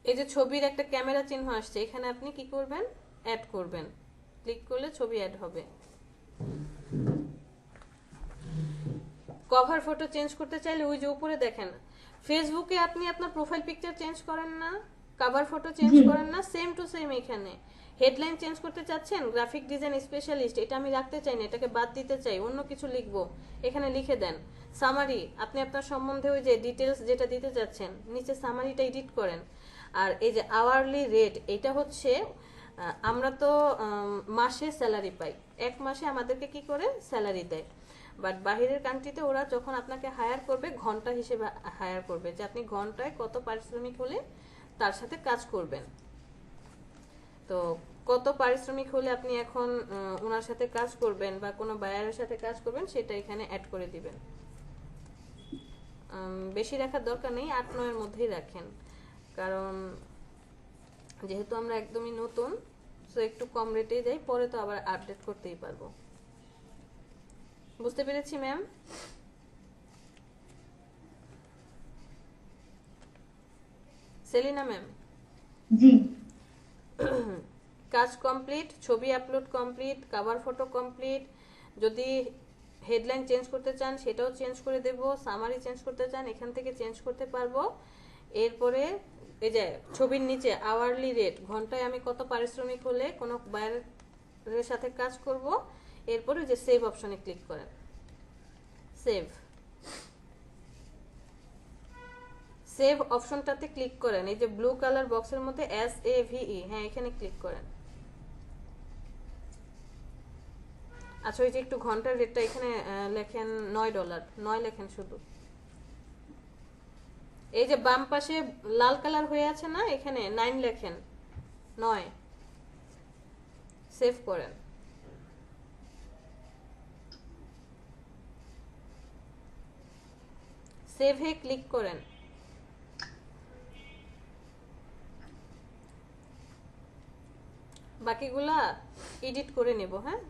এই যে ছবির একটা ক্যামেরা চিহ্ন আসছে, এখানে আপনি কি করবেন, অ্যাড করবেন। ক্লিক করলে ছবি অ্যাড হবে। কভার ফটো চেঞ্জ করতে চাইলে ওই যে উপরে দেখেন, ফেসবুকে আপনি আপনার প্রোফাইল পিকচার চেঞ্জ করেন না, কভার ফটো চেঞ্জ করেন না, সেম টু সেম এখানে হেডলাইন চেঞ্জ করতে চাচ্ছেন, গ্রাফিক ডিজাইন স্পেশালিস্ট, এটা আমি রাখতে চাই না, এটাকে বাদ দিতে চাই, অন্য কিছু লিখবো, এখানে লিখে দেন। সামারি, আপনি আপনার সম্বন্ধে ওই যে ডিটেলস যেটা দিতে চাচ্ছেন, নিচে সামারিটা এডিট করেন। আর এই যে আওয়ারলি রেট, এটা হচ্ছে আমরা তো মাসে স্যালারি পাই, এক মাসে আমাদেরকে কি করে স্যালারি দেয়, বাট বাহিরের কান্ট্রিতে ওরা যখন আপনাকে হায়ার করবে ঘন্টা হিসেবে হায়ার করবে, যে আপনি ঘন্টায় কত পারিশ্রমিক হলে তার সাথে কাজ করবেন। তো কত পারিশ্রমিক হলে আপনি এখন ওনার সাথে কাজ করবেন বা কোনো বায়ারের সাথে কাজ করবেন, সেটা এখানে অ্যাড করে দিবেন। বেশি রাখার দরকার নেই, 8-9 মধ্যেই রাখেন, কারণ যেহেতু আমরা একদমই নতুন, তো একটু কম রেটেই যাই, পরে তো আবার আপডেট করতেই পারবো। বুঝতে পেরেছি ম্যাম? সেলিনা ম্যাম? জি। কাজ কমপ্লিট, ছবি upload complete, cover photo complete. যদি হেডলাইন চেঞ্জ করতে চান সেটাও চেঞ্জ করে দেব, সামারি চেঞ্জ করতে চান এখান থেকে চেঞ্জ করতে পারবো। এরপরে এই যে ছবির নিচে আওয়ারলি রেট, ঘন্টায় আমি কত পারিশ্রমিক হলে কোনো বায়ারের সাথে কাজ করব, এরপরে যে সেভ অপশনে ক্লিক করেন, সেভ, সেভ অপশনটাতে ক্লিক করেন, এই যে ব্লু কালার বক্সের মধ্যে SAVE, হ্যাঁ এখানে ক্লিক করেন। আচ্ছা ওই যে একটু ঘন্টার রেটটা এখানে লেখেন $9, 9 লেখেন শুধু। এই যে বাম পাশে লাল কালার হয়ে আছে না, এখানে 9 লেখেন, 9, সেভ করেন। সেভে ক্লিক করেন। বাকিগুলা এডিট করে নেব। হ্যাঁ,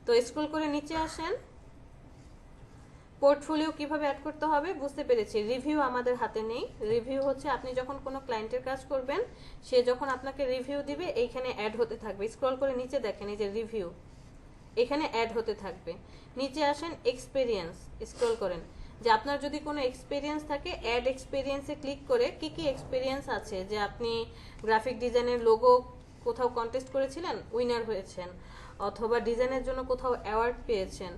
তো স্ক্রল করে নিচে আসেন, পোর্টফোলিও কিভাবে অ্যাড করতে হবে বুঝতে পেরেছি। রিভিউ আমাদের হাতে নেই, রিভিউ হচ্ছে আপনি যখন কোনো ক্লায়েন্টের কাজ করবেন, সে যখন আপনাকে রিভিউ দিবে এইখানে অ্যাড হতে থাকবে। স্ক্রল করে নিচে দেখেন এই যে রিভিউ, এখানে অ্যাড হতে থাকবে। নিচে আসেন এক্সপেরিয়েন্স, স্ক্রল করেন, যে আপনার যদি কোনো এক্সপেরিয়েন্স থাকে অ্যাড এক্সপেরিয়েন্সে ক্লিক করে কি কি এক্সপেরিয়েন্স আছে, যে আপনি গ্রাফিক ডিজাইনের লোগো কোথাও কন্টেস্ট করেছিলেন, উইনার হয়েছেন, অথবা ডিজাইনের জন্য কোথাও অ্যাওয়ার্ড পেয়েছেন,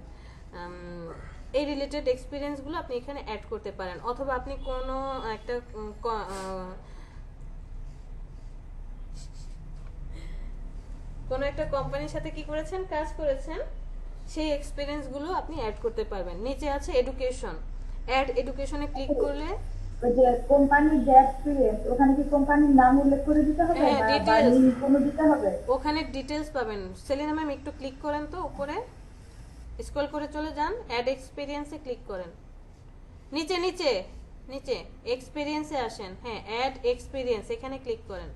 এই রিলেটেড এক্সপিরিয়েন্সগুলো আপনি এখানে অ্যাড করতে পারেন। অথবা আপনি কোনো একটা কোম্পানির সাথে কি করেছেন, কাজ করেছেন, সেই এক্সপিরিয়েন্সগুলো আপনি অ্যাড করতে পারবেন। নিচে আছে এডুকেশন, অ্যাড এডুকেশনে ক্লিক করলে ওই যে কোম্পানির যে এক্সপেরিয়েন্স, ওখানে কি কোম্পানির নাম উল্লেখ করে দিতে হবে বা লিংক কোনো দিতে হবে? ওখানে ডিটেইলস পাবেন। সেলিনা ম্যাম একটু ক্লিক করেন তো উপরে, স্ক্রল করে চলে যান, অ্যাড এক্সপেরিয়েন্সে ক্লিক করেন, নিচে নিচে নিচে এক্সপেরিয়েন্সে আসেন, হ্যাঁ অ্যাড এক্সপেরিয়েন্স, এখানে ক্লিক করেন।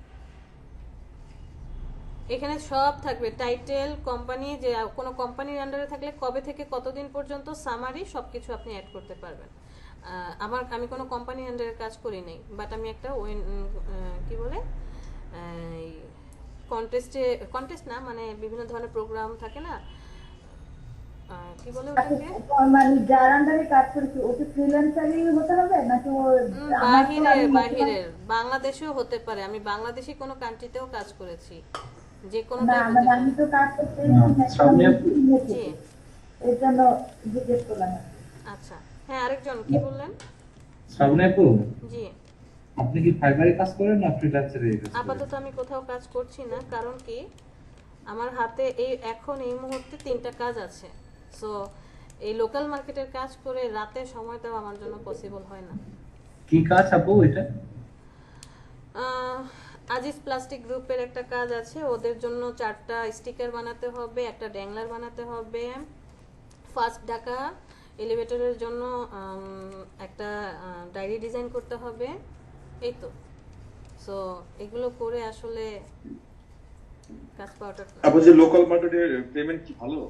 এখানে সব থাকবে, টাইটেল, কোম্পানি, যে কোনো কোম্পানির আন্ডারে থাকলে কবে থেকে কতদিন পর্যন্ত, সামারি, সবকিছু আপনি অ্যাড করতে পারবেন। আমি কোনো কোম্পানির আন্ডারে কাজ করি নাই, বাট আমি একটা কি বলে কন্টেস্ট না, মানে বিভিন্ন ধরনের প্রোগ্রাম থাকে না, কি বলে ওটাকে, মানে যার আন্ডারে কাজ করেছি ওকে ফ্রিল্যান্সারই হতে হবে নাকি বাহিরের বাংলাদেশেও হতে পারে। আমি বাংলাদেশি কোনো কান্ট্রিতেও কাজ করেছি, যে কোনো আমি তো কাজ করতে এর জন্য জিজ্ঞেস করলাম। আচ্ছা, হ্যাঁ আরেকজন কি বললেন? শ্রাবণী আপু, জি, আপনি কি ফাইবারে কাজ করেন না ফ্রিল্যান্সারে কাজ করেন? আপাতত আমি কোথাও কাজ করছি না, কারণ কি আমার হাতে এখন এই মুহূর্তে 3টা কাজ আছে। সো এই লোকাল মার্কেটের কাজ করে রাতে সময় দেওয়া আমার জন্য পসিবল হয় না। কি কাজ আপু এটা? আজিজ প্লাস্টিক গ্রুপের একটা কাজ আছে, ওদের জন্য 4টা স্টিকার বানাতে হবে, একটা ড্যাংলার বানাতে হবে, ফার্স্ট ঢাকা এলিভেটরের জন্য একটা ডায়েরি ডিজাইন করতে হবে, এই তো। সো এগুলো করে আসলে কাজ পাওয়াটা আপু যে লোকাল মার্কেটের পেমেন্ট কি ভালো?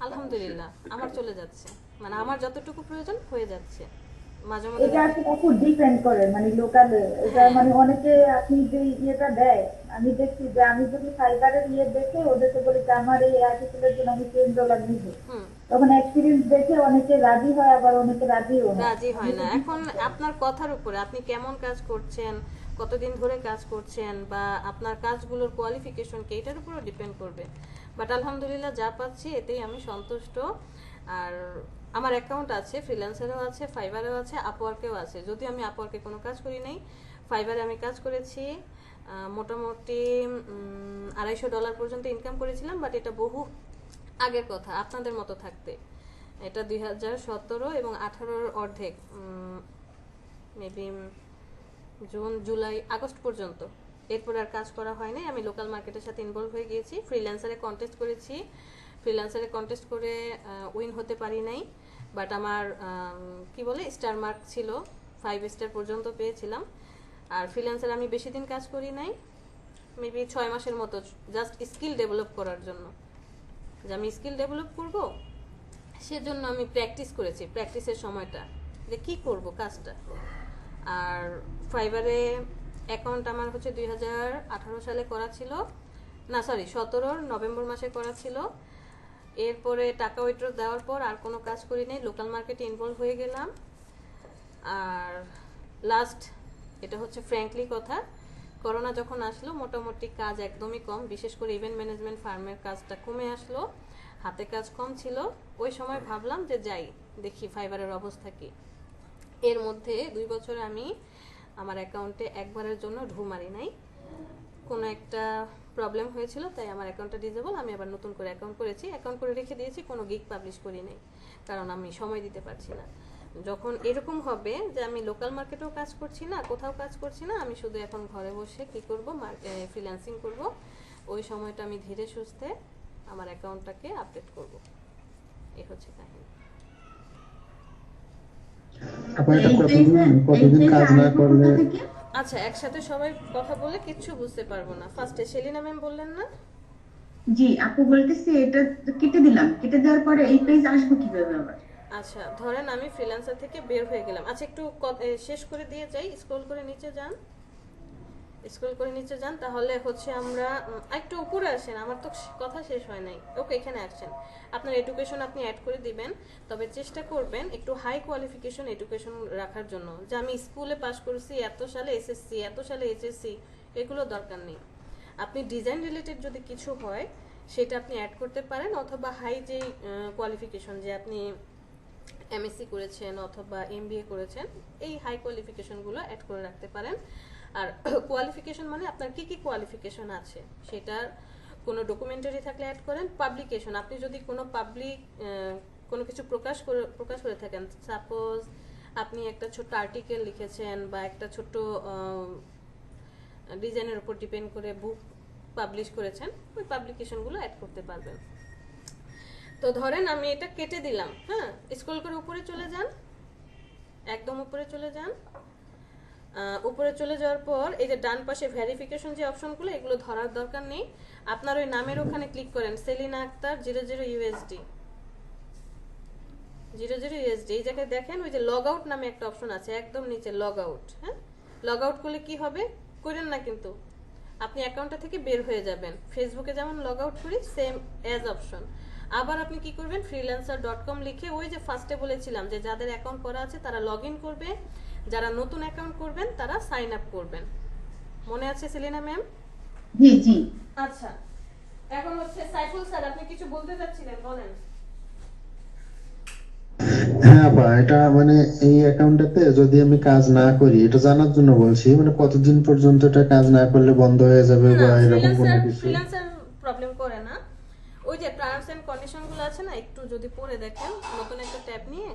আলহামদুলিল্লাহ আমার চলে যাচ্ছে, মানে আমার যতটুকু প্রয়োজন হয়ে যাচ্ছে। মাঝে এটা মাঝে আসলে খুব ডিপেন্ড করে মানে লোকাল এটা মানে অনেকে আপনি যে ইয়েটা দেয় আমি দেখছি যে আমি যদি ফাইবারের দেখে ওদেরকে বলি যে আমার এই আর্টিকেলের জন্য আমি $10 নিব, তখন এক্সপিরিয়েন্স দেখে অনেকে রাজি হয় আবার অনেকে রাজিও হয়। রাজি হয় না। এখন আপনার কথার উপরে আপনি কেমন কাজ করছেন, কতদিন ধরে কাজ করছেন, বা আপনার কাজগুলোর কোয়ালিফিকেশন কি, এটার উপরও ডিপেন্ড করবে। বাট আলহামদুলিল্লাহ যা পাচ্ছি এতেই আমি সন্তুষ্ট। আর আমার অ্যাকাউন্ট আছে, ফ্রিল্যান্সারেও আছে, ফাইবারেও আছে, আপওয়ার্কেও আছে। যদি আমি আপওয়ার্কে কোনো কাজ করি নাই, ফাইবারে আমি কাজ করেছি, মোটামুটি $250 পর্যন্ত ইনকাম করেছিলাম। বাট এটা বহু আগের কথা, আপনাদের মতো থাকতে। এটা 2017 এবং 18-র অর্ধেক, মেবি জুন, জুলাই, আগস্ট পর্যন্ত। এরপর আর কাজ করা হয়নি। আমি লোকাল মার্কেটের সাথে ইনভলভ হয়ে গিয়েছি। ফ্রিল্যান্সারে কন্টেস্ট করেছি, ফ্রিল্যান্সারে কন্টেস্ট করে উইন হতে পারি নাই। বাট আমার কি বলে স্টার মার্ক ছিল, 5 স্টার পর্যন্ত পেয়েছিলাম। আর ফ্রিল্যান্সারে আমি বেশি দিন কাজ করি নাই, মেবি 6 মাসের মতো, জাস্ট স্কিল ডেভেলপ করার জন্য। যে আমি স্কিল ডেভেলপ করব সেজন্য আমি প্র্যাকটিস করেছি, প্র্যাকটিসের সময়টা যে কি করব কাজটা। আর ফাইবারে অ্যাকাউন্ট আমার হচ্ছে 2018 সালে করা ছিল, না সরি 17-র নভেম্বর মাসে করা ছিল। এরপরে টাকা উইথড্র দেওয়ার পর আর কোনো কাজ করি নাই, লোকাল মার্কেটে ইনভলভ হয়ে গেলাম। আর লাস্ট, এটা হচ্ছে ফ্র্যাঙ্কলি কথা, করোনা যখন আসলো মোটামুটি কাজ একদমই কম, বিশেষ করে ইভেন্ট ম্যানেজমেন্ট ফার্মের কাজটা কমে আসলো, হাতে কাজ কম ছিল। ওই সময় ভাবলাম যে যাই দেখি ফাইবারের অবস্থা কি। এর মধ্যে 2 বছর আমি আমার অ্যাকাউন্টে একবারের জন্য ঢু মারি নাই, কোনো একটা প্রবলেম হয়েছিল তাই আমার অ্যাকাউন্টটা ডিসেবল। আমি আবার নতুন করে অ্যাকাউন্ট করেছি, অ্যাকাউন্ট করে রেখে দিয়েছি, কোনো গিগ পাবলিশ করি নাই, কারণ আমি সময় দিতে পারছি না। যখন এরকম হবে যে আমি লোকাল মার্কেটেও কাজ করছি না, কোথাও কাজ করছি না, আমি শুধু এখন ঘরে বসে কি করব, ফ্রিল্যান্সিং করব, ওই সময়টা আমি ধীরে সুস্থে আমার অ্যাকাউন্টটাকে আপডেট করব। এই হচ্ছে কাহিনী। কতদিন কাজ না করলে? আচ্ছা, একসাথে সবাই কথা বলে কিচ্ছু বুঝতে পারবো না। ফার্স্টে সেলিনা ম্যাম বললেন না? জি আপু বলতেছি এটা কেটে দিলাম, কেটে দেওয়ার পরে এই পেজ আসবে কিভাবে আবার? আচ্ছা, ধরেন আমি ফ্রিল্যান্সার থেকে বের হয়ে গেলাম। আচ্ছা, একটু শেষ করে দিয়ে যাই, স্ক্রল করে নিচে যান, স্ক্রল করে নিচে যান, তাহলে হচ্ছে আমরা একটু উপরে আসেন, আমার তো কথা শেষ হয় নাই। ওকে, এখানে আসছেন, আপনার এডুকেশন আপনি অ্যাড করে দিবেন, তবে চেষ্টা করবেন একটু হাই কোয়ালিফিকেশন এডুকেশন রাখার জন্য। যে আমি স্কুলে পাস করেছি এত সালে, এসএসসি এত সালে, এইচএসসি, এগুলো দরকার নেই। আপনি ডিজাইন রিলেটেড যদি কিছু হয় সেটা আপনি অ্যাড করতে পারেন, অথবা হাই যে কোয়ালিফিকেশন, যে আপনি এমএসসি করেছেন অথবা এমবিএ করেছেন, এই হাই কোয়ালিফিকেশনগুলো অ্যাড করে রাখতে পারেন। আর কোয়ালিফিকেশন মানে আপনার কি কি কোয়ালিফিকেশন আছে সেটার কোনো ডকুমেন্টারি থাকলে অ্যাড করেন। পাবলিকেশন, আপনি যদি কোনো কোনো কিছু প্রকাশ করে থাকেন, সাপোজ আপনি একটা ছোট্ট আর্টিকেল লিখেছেন বা একটা ছোট্ট ডিজাইনের উপর ডিপেন্ড করে বুক পাবলিশ করেছেন, ওই পাবলিকেশনগুলো অ্যাড করতে পারবেন। তো ধরেন আমি এটা কেটে দিলাম, হ্যাঁ, স্ক্রল করে উপরে চলে যান, একদম উপরে চলে যান। উপরে চলে যাওয়ার পর এই যে ডান পাশে ভেরিফিকেশন যে অপশনগুলো, এগুলো ধরার দরকার নেই। আপনার ওই নামের ওখানে ক্লিক করেন, সেলিনা আক্তার 00 USD, 00 USD। এই জায়গায় দেখেন ওই যে লগ আউট নামে একটা অপশন আছে একদম নিচে, লগ আউট। হ্যাঁ, লগ আউট করলে কি হবে, করেন না কিন্তু, আপনি অ্যাকাউন্টটা থেকে বের হয়ে যাবেন। ফেসবুকে যেমন লগ আউট করি সেম অ্যাজ অপশন। আবার আপনি কি করবেন, freelancer.com লিখে ওই যে ফার্স্টে বলেছিলাম যে যাদের অ্যাকাউন্ট করা আছে তারা লগ ইন করবে, যারা নতুন অ্যাকাউন্ট করবেন তারা সাইন আপ করবেন। মনে আছে সেলিনা ম্যাম? জি জি। আচ্ছা, এখন হচ্ছে সাইফুল স্যার, আপনি কিছু বলতে চাচ্ছিলেন, বলেন। হ্যাঁ আপা, এটা মানে এই অ্যাকাউন্টটাতে যদি আমি কাজ না করি, এটা জানার জন্য বলছি, মানে কতদিন পর্যন্ত এটা কাজ না করলে বন্ধ হয়ে যাবে বা এরকম কোনো কিছু? ফ্রিল্যান্সার প্রবলেম করে না। ওই যে টার্মস এন্ড কন্ডিশন গুলো আছে না, একটু যদি পড়ে দেখেন, নতুন একটা ট্যাব নিয়ে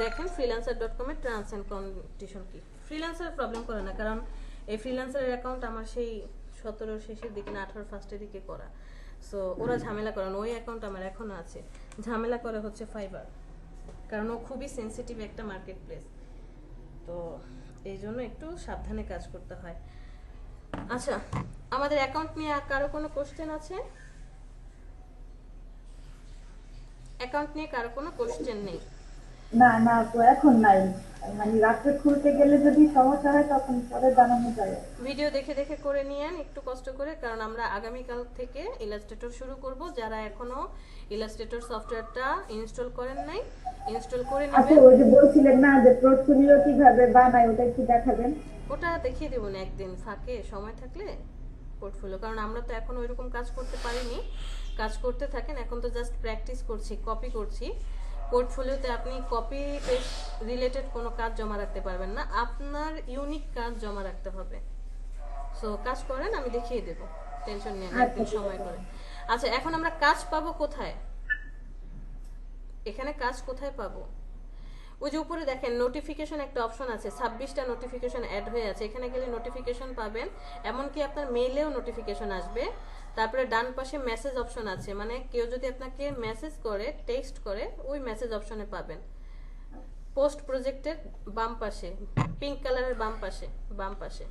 দেখেন freelancer.com এর টার্মস এন্ড কন্ডিশন কি। ফ্রিল্যান্সার প্রবলেম করে না, কারণ এই ফ্রিল্যান্সারের অ্যাকাউন্ট আমার সেই 17 শেষের দিকে না 18 ফার্স্টের দিকে করা। সো ওরা ঝামেলা করে না, ওই অ্যাকাউন্ট আমার এখনো আছে। ঝামেলা করে হচ্ছে ফাইবার, কারণ ও খুবই সেনসিটিভ একটা মার্কেট প্লেস, তো এই জন্য একটু সাবধানে কাজ করতে হয়। আচ্ছা, আমাদের অ্যাকাউন্ট নিয়ে আর কারো কোনো কোশ্চেন আছে? অ্যাকাউন্ট নিয়ে কারো কোনো কোশ্চেন নেই? না না তো এখন নাই, মানে রাত্রে খুলতে গেলে যদি সমস্যা হয় তখন পরে জানানো যায়। ভিডিও দেখে দেখে করে নিয়েন একটু কষ্ট করে, কারণ আমরা আগামীকাল থেকে ইলাস্ট্রেটর শুরু করব। যারা এখনো ইলাস্ট্রেটর সফটওয়্যারটা ইনস্টল করেন নাই, ইনস্টল করে আচ্ছা, নেবেন। ওই যে বলছিলেন না যে পোর্টফোলিও কিভাবে বানায়, ওটা একটু দেখাবেন। ওটা দেখিয়ে দেবো না একদিন ফাঁকে সময় থাকলে পোর্টফোলিও, কারণ আমরা তো এখন ওইরকম কাজ করতে পারিনি। কাজ করতে থাকেন, এখন তো জাস্ট প্র্যাকটিস করছি, কপি করছি। পোর্টফোলিওতে আপনি কপি পেস্ট রিলেটেড কোনো কাজ জমা রাখতে পারবেন না, আপনার ইউনিক কাজ জমা রাখতে হবে। সো কাজ করেন, আমি দেখিয়ে দেব, টেনশন নেই না, একদিন সময় করে। আচ্ছা, এখন আমরা কাজ পাবো কোথায়? এখানে কাজ কোথায় পাবো? ওই যে উপরে দেখেন নোটিফিকেশন একটা অপশন আছে, 26টা নোটিফিকেশন অ্যাড হয়ে আছে, এখানে গেলে নোটিফিকেশন পাবেন, এমনকি আপনার মেইলেও নোটিফিকেশন আসবে। তারপরে ডান পাশে মেসেজ অপশন আছে, মানে কেউ যদি আপনাকে মেসেজ করে, টেক্সট করে, ওই মেসেজ অপশনে পাবেন। পোস্ট প্রজেক্টের বাম পাশে, পিঙ্ক কালারের বাম পাশে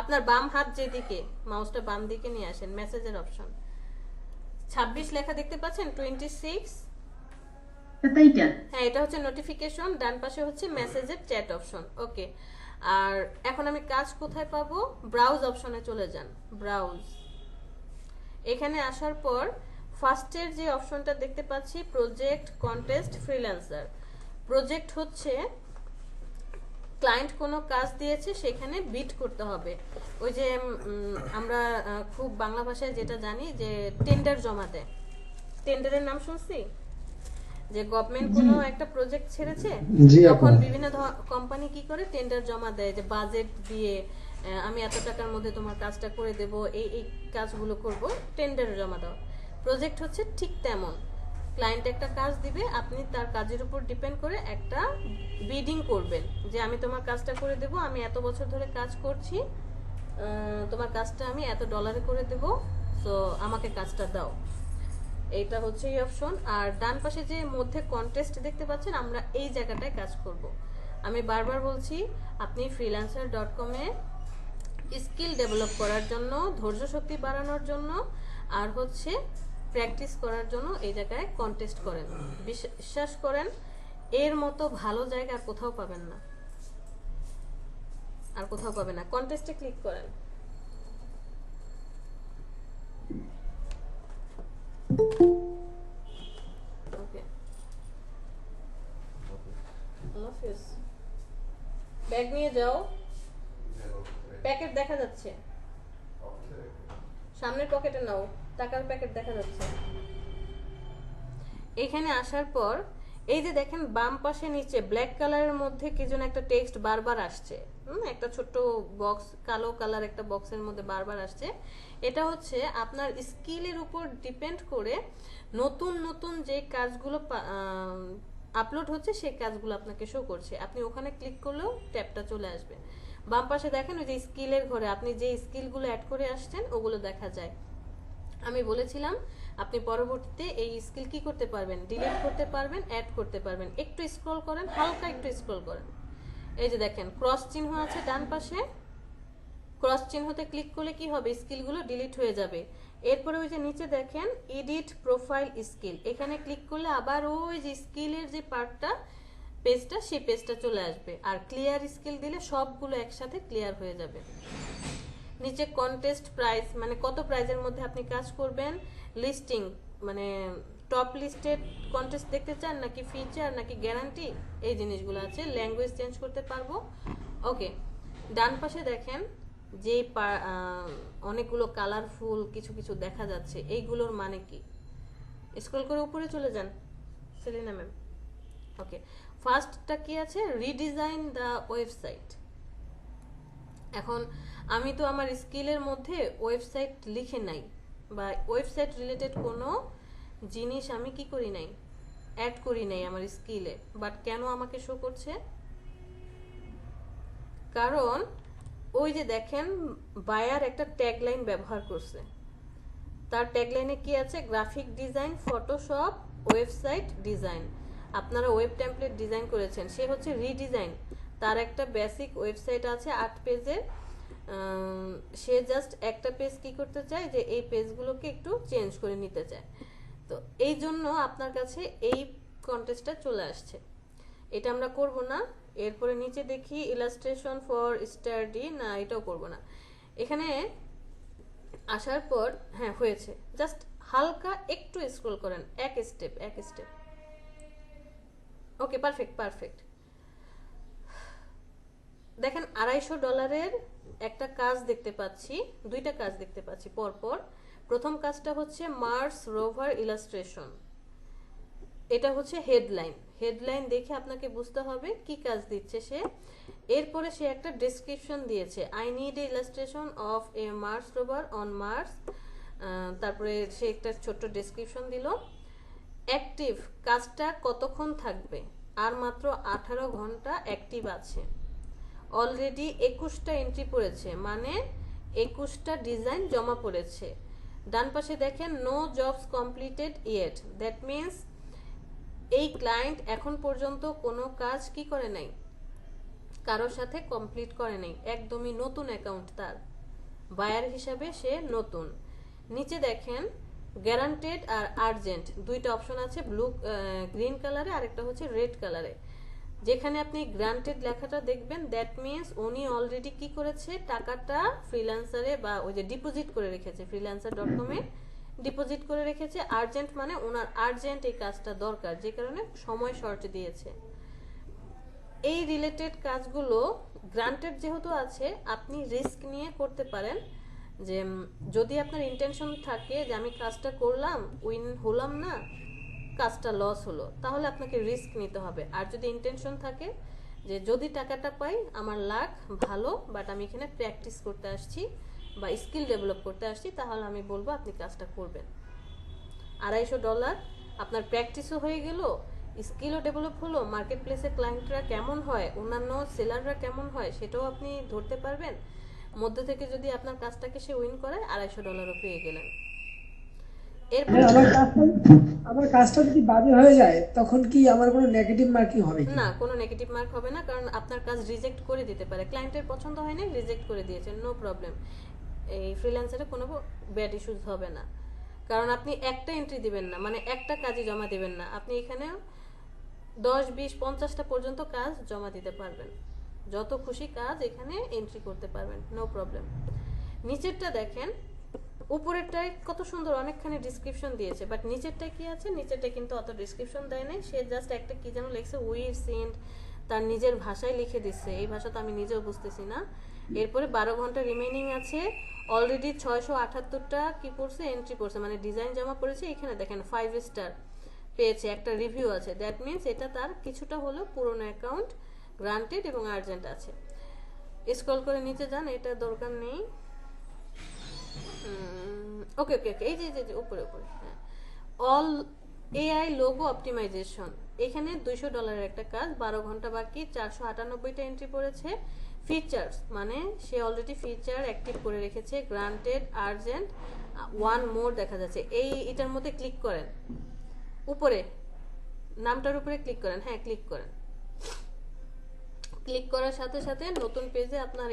আপনার বাম হাত যেদিকে, মাউসটা বাম দিকে নিয়ে আসেন, মেসেজের অপশন 26 লেখা দেখতে পাচ্ছেন, 26। হ্যাঁ, এটা হচ্ছে নোটিফিকেশন, ডান পাশে হচ্ছে মেসেজের চ্যাট অপশন। ওকে, আর এখন আমি কাজ কোথায় পাবো? ব্রাউজ অপশনে চলে যান, ব্রাউজ। এখানে আসার পর ফার্স্টের যে অপশনটা দেখতে পাচ্ছি, প্রজেক্ট, কন্টেস্ট, ফ্রিল্যান্সার। প্রজেক্ট হচ্ছে ক্লায়েন্ট কোনো কাজ দিয়েছে, সেখানে বিট করতে হবে। ওই যে আমরা খুব বাংলা ভাষায় যেটা জানি যে টেন্ডার জমা দেয়, টেন্ডারের নাম শুনছি, যে গভর্নমেন্ট কোনো একটা প্রজেক্ট ছেড়েছে, তখন বিভিন্ন কোম্পানি কি করে টেন্ডার জমা দেয়, যে বাজেট দিয়ে আমি এত টাকার মধ্যে তোমার কাজটা করে দেব, এই কাজগুলো করব, টেন্ডার জমা দাও। প্রজেক্ট হচ্ছে ঠিক তেমন, ক্লায়েন্ট একটা কাজ দিবে, আপনি তার কাজের উপর ডিপেন্ড করে একটা বিডিং করবেন, যে আমি তোমার কাজটা করে দেব, আমি এত বছর ধরে কাজ করছি, তোমার কাজটা আমি এত ডলারে করে দেব, সো আমাকে কাজটা দাও। এইটা হচ্ছে এই অপশন। আর ডান পাশে যে মধ্যে কন্টেস্ট দেখতে পাচ্ছেন, আমরা এই জায়গাটায় কাজ করব। আমি বারবার বলছি, আপনি freelancer.com এ স্কিল ডেভেলপ করার জন্য, ধৈর্য শক্তি বাড়ানোর জন্য, আর হচ্ছে প্র্যাকটিস করার জন্য এই জায়গায় কন্টেস্ট করেন। বিশ্বাস করেন, এর মতো ভালো জায়গা আর কোথাও পাবেন না, আর কোথাও পাবেন না। কন্টেস্টে ক্লিক করেন। ওকে, আল্লাহ হাফেজ। ব্যাগ নিয়ে যাও, প্যাকেট দেখা যাচ্ছে, সামনের পকেটে নাও, টাকার প্যাকেট দেখা যাচ্ছে। এখানে আসার পর এই যে দেখেন বাম পাশে নিচে ব্ল্যাক কালারের মধ্যে কি যেন একটা টেক্সট বারবার আসছে, একটা ছোট্ট বক্স, কালো কালার একটা বক্সের মধ্যে বারবার আসছে। এটা হচ্ছে আপনার স্কিলের উপর ডিপেন্ড করে নতুন নতুন যে কাজগুলো আপলোড হচ্ছে, সেই কাজগুলো আপনাকে শো করছে। আপনি ওখানে ক্লিক করলেও ট্যাবটা চলে আসবে। বাম পাশে দেখেন ওই যে স্কিলের ঘরে আপনি যে স্কিলগুলো অ্যাড করে আসছেন, ওগুলো দেখা যায়। আমি বলেছিলাম আপনি পরবর্তীতে এই স্কিল কি করতে পারবেন, ডিলিট করতে পারবেন, অ্যাড করতে পারবেন। একটু স্ক্রল করেন, হালকা একটু স্ক্রল করেন, এই যে দেখেন ক্রস চিহ্ন আছে ডান পাশে, ক্রস চিহ্নতে ক্লিক করলে কি হবে, স্কিলগুলো ডিলিট হয়ে যাবে। এরপরে ওই যে নিচে দেখেন এডিট প্রোফাইল স্কিল, এখানে ক্লিক করলে আবার ওই যে স্কিলের যে পার্টটা, পেজটা, সেই পেজটা চলে আসবে। আর ক্লিয়ার স্কিল দিলে সবগুলো একসাথে ক্লিয়ার হয়ে যাবে। নিচে কন্টেস্ট প্রাইস, মানে কত প্রাইজের মধ্যে আপনি কাজ করবেন, লিস্টিং, মানে টপ লিস্টেড কন্টেস্ট দেখতে চান নাকি ফিচার নাকি গ্যারান্টি, এই জিনিসগুলো আছে। ল্যাঙ্গুয়েজ চেঞ্জ করতে পারবো। ওকে, ডান পাশে দেখেন যে অনেকগুলো কালারফুল কিছু কিছু দেখা যাচ্ছে, এইগুলোর মানে কি? স্ক্রল করে উপরে চলে যান, সেলিনা ম্যাম। ওকে, ফার্স্টটা কি আছে, রিডিজাইন দ্য ওয়েবসাইট। এখন আমি তো আমার স্কিলের মধ্যে ওয়েবসাইট লিখে নাই বা ওয়েবসাইট রিলেটেড কোনো জিনিস আমি কি করি নাই, অ্যাড করি নাই আমার স্কিলে, বাট কেন আমাকে শো করছে, কারণ ওই যে দেখেন বায়ার একটা ট্যাগলাইন ব্যবহার করছে, তার ট্যাগলাইনে কি আছে, graphic design, Photoshop, website design. আপনারা ওয়েব টেমপ্লেট ডিজাইন করেছেন, সে হচ্ছে রিডিজাইন, তার একটা বেসিক ওয়েবসাইট আছে 8 পেজের, সে জাস্ট একটা পেজ কি করতে চায় যে এই পেজগুলোকে একটু চেঞ্জ করে নিতে চায়, তো এই জন্য আপনার কাছে এই কন্টেস্টটা চলে আসছে। এটা আমরা করব না। এরপরে নিচে দেখি ইলাস্ট্রেশন ফর স্টাডি, না এটাও করব না। এখানে আসার পর হ্যাঁ হয়েছে, জাস্ট হালকা একটু স্ক্রল করেন, এক স্টেপ। ওকে, পারফেক্ট। দেখেন $250 একটা কাজ দেখতে পাচ্ছি, দুইটা কাজ দেখতে পাচ্ছি পরপর। প্রথম কাজটা হচ্ছে মার্স রোভার ইলাস্ট্রেশন, এটা হচ্ছে হেডলাইন দেখে আপনাকে বুঝতে হবে কি কাজ দিচ্ছে সে। এরপরে সে একটা ডেসক্রিপশন দিয়েছে, I need a illustration of a Mars rover on Mars, তারপরে সে একটা ছোট্ট ডেসক্রিপশন দিল। অ্যাক্টিভ, কাজটা কতক্ষণ থাকবে, আর মাত্র 18 ঘন্টা অ্যাক্টিভ আছে। অলরেডি 21টা এন্ট্রি পড়েছে, মানে 21টা ডিজাইন জমা পড়েছে। ডান পাশে দেখেন no jobs completed yet, that means এই ক্লায়েন্ট এখন পর্যন্ত কোনো কাজ কি করে নাই, কারোর সাথে কমপ্লিট করে নাই, একদমই নতুন অ্যাকাউন্ট তার, বায়ার হিসাবে সে নতুন। নিচে দেখেন গ্যারান্টেড আর আর্জেন্ট দুইটা অপশন আছে, গ্রিন কালারে আর একটা হচ্ছে রেড কালারে। যেখানে আপনি গ্রান্টেড লেখাটা দেখবেন, দ্যাট মিনস উনি অলরেডি কি করেছে, টাকাটা ফ্রিল্যান্সারে বা ওই যে ডিপোজিট করে রেখেছে, freelancer.com এ ডিপোজিট করে রেখেছে। আর্জেন্ট মানে ওনার আর্জেন্ট এই কাজটা দরকার, যে কারণে সময় শর্ট দিয়েছে। এই রিলেটেড কাজগুলো গ্রান্টেড যেহেতু আছে, আপনি রিস্ক নিয়ে করতে পারেন। যে যদি আপনার ইন্টেনশন থাকে যে আমি কাজটা করলাম, উইন হলাম না, কাজটা লস হলো, তাহলে আপনাকে রিস্ক নিতে হবে। আর যদি ইন্টেনশন থাকে যে যদি টাকাটা পাই আমার লাক ভালো, বাট আমি এখানে প্র্যাকটিস করতে আসছি বা স্কিল ডেভেলপ করতে আসছি, তাহলে আমি বলবো আপনি কাজটা করবেন। $250 আপনার প্র্যাকটিসও হয়ে গেল, স্কিলও ডেভেলপ হলো, মার্কেট প্লেসে ক্লায়েন্টরা কেমন হয়, অন্যান্য সেলাররা কেমন হয় সেটাও আপনি ধরতে পারবেন। মধ্যে থেকে যদি আপনার কাজটাকে সে উইন করে $250 পেয়ে গেলেন। আমার কাজটা যদি বাজে হয়ে যায় তখন কি আমার কোনো নেগেটিভ মার্কিং হবে কি? না, কোনো নেগেটিভ মার্ক হবে না, কারণ আপনার কাজ রিজেক্ট করে দিতে পারে। ক্লায়েন্টের পছন্দ হয় না, রিজেক্ট করে দিয়েছেন, নো প্রবলেম। এই ফ্রিল্যান্সারে কোনো ব্যাড ইস্যুস হবে না, কারণ আপনি একটা এন্ট্রি দিবেন না, মানে একটা কাজই জমা দিবেন না, আপনি এখানে 10, 20, 50টা পর্যন্ত কাজ জমা দিতে পারবেন, যত খুশি কাজ এখানে এন্ট্রি করতে পারবেন, নো প্রবলেম। নিচেরটা দেখেন, উপরেরটায় কত সুন্দর অনেকখানি ডিসক্রিপশন দিয়েছে, বাট নিচেরটায় কি আছে, নিচেরটা কিন্তু অত ডিসক্রিপশন দেয় নাই, সে জাস্ট একটা কি যেন লিখছে উই সেন্ড, তার নিজের ভাষায় লিখে দিচ্ছে, এই ভাষা তো আমি নিজেও বুঝতেছি না। এরপরে 12 ঘন্টা রিমেইনিং আছে, অলরেডি 678টা কি পড়ছে, এন্ট্রি পড়ছে, মানে ডিজাইন জমা পড়েছে। এখানে দেখেন 5 স্টার পেয়েছে, একটা রিভিউ আছে, দ্যাট মিনস এটা তার কিছুটা হলেও পুরনো অ্যাকাউন্ট, গ্রান্টেড এবং আর্জেন্ট আছে। স্ক্রল করে নিচে যান, এটা দরকার নেই। ওকে, এই যে উপরে হ্যাঁ, অল এআই লোগো অপটিমাইজেশন, এখানে $200 একটা কাজ, 12 ঘন্টা বাকি, 498টা এন্ট্রি পড়েছে। ফিচার্স মানে সে অলরেডি ফিচার অ্যাক্টিভ করে রেখেছে, গ্রান্টেড, আর্জেন্ট, ওয়ান মোর দেখা যাচ্ছে। এটার মধ্যে ক্লিক করেন, উপরে নামটার উপরে ক্লিক করেন, হ্যাঁ ক্লিক করেন। ক্লিক করার সাথে সাথে নতুন পেজে আপনার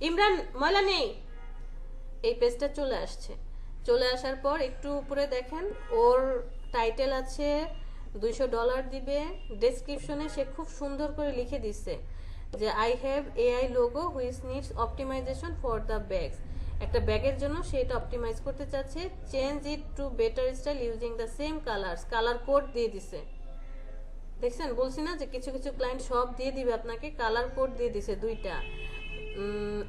ইমরান ময়লা নেই, এই পেজটা চলে আসছে। চলে আসার পর একটু উপরে দেখেন ওর টাইটেল আছে, $200 দিবে। ডেসক্রিপশনে সে খুব সুন্দর করে লিখে দিচ্ছে যে I have AI logo which needs optimization for the bags, একটা ব্যাগের জন্য সে এটা অপটিমাইজ করতে চাচ্ছে। Change it to better style using the same colours, colour code দিয়ে দিছে। দেখছেন, বলছি না যে কিছু কিছু ক্লায়েন্ট সব দিয়ে দিবে আপনাকে, কালার কোড দিয়ে দিছে 2টা।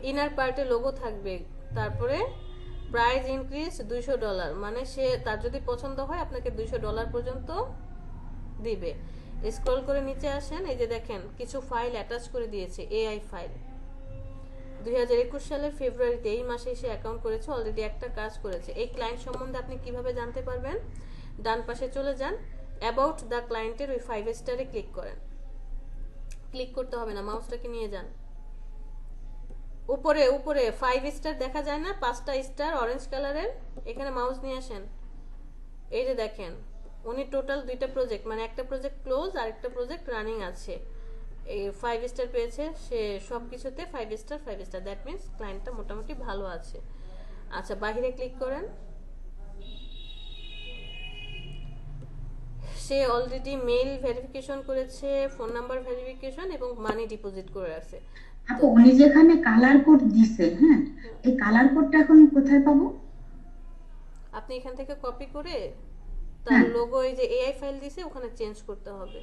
ইনার পার্টে লোগো থাকবে, তারপরে প্রাইস ইনক্রিজ $200, মানে সে তার যদি পছন্দ হয় আপনাকে $200 পর্যন্ত দিবে। স্ক্রল করে নিচে আসেন, এই যে দেখেন কিছু ফাইল অ্যাটাচ করে দিয়েছে, এআই ফাইল। 2021 সালের ফেব্রুয়ারিতে, এই মাসে এসে অ্যাকাউন্ট করেছে, অলরেডি একটা কাজ করেছে। এই ক্লায়েন্ট সম্বন্ধে আপনি কিভাবে জানতে পারবেন? ডান পাশে চলে যান, অ্যাবাউট দ্য ক্লায়েন্টের ওই 5 স্টারে ক্লিক করেন। ক্লিক করতে হবে না, মাউসটাকে নিয়ে যান উপরে উপরে 5 স্টার দেখা যায় না, 5টা স্টার অরেঞ্জ কালারের, এখানে মাউস নিয়ে আসেন। এই যে দেখেন উনি টোটাল 2টা প্রজেক্ট, মানে একটা প্রজেক্ট ক্লোজ আর একটা প্রজেক্ট রানিং আছে, এই 5 স্টার পেয়েছে সে, সব কিছুতে 5 স্টার 5 স্টার, দ্যাট মিন্স ক্লায়েন্টটা মোটামুটি ভালো আছে। আচ্ছা বাহিরে ক্লিক করেন। সে অলরেডি মেইল ভেরিফিকেশন করেছে, ফোন নাম্বার ভেরিফিকেশন এবং মানি ডিপোজিট করে রাখছে। আপু উনি যেখানে কালার কোড দিছে, হ্যাঁ, এই কালার কোডটা এখন কোথায় পাবো? আপনি এখান থেকে কপি করে তার লোগো, এই যে এআই ফাইল দিছে ওখানে চেঞ্জ করতে হবে।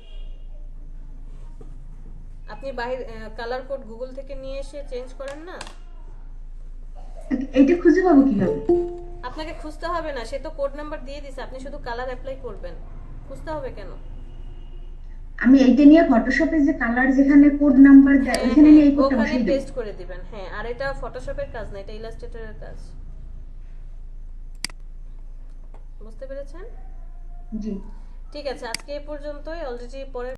আপনি বাইরে কালার কোড গুগল থেকে নিয়ে এসে চেঞ্জ করেন না, এটা খুঁজে পাবো কিভাবে? আপনাকে খুঁজতে হবে না, সে তো কোড নাম্বার দিয়ে দিছে, আপনি শুধু কালার অ্যাপ্লাই করবেন, খুঁজতে হবে কেন? আমি এইটা নিয়ে ফটোশপে যে কালার যেখানে কোড নাম্বার দেয় ওখানে নিয়ে এই কোডটা ওখানে বসিয়ে দেব। পেস্ট করে দিবেন। হ্যাঁ, আর এটা ফটোশপের কাজ না, এটা ইলাস্ট্রেটরের কাজ। বুঝতে পেরেছেন? জি ঠিক আছে, আজকে এই পর্যন্তই। অলরেডি পরের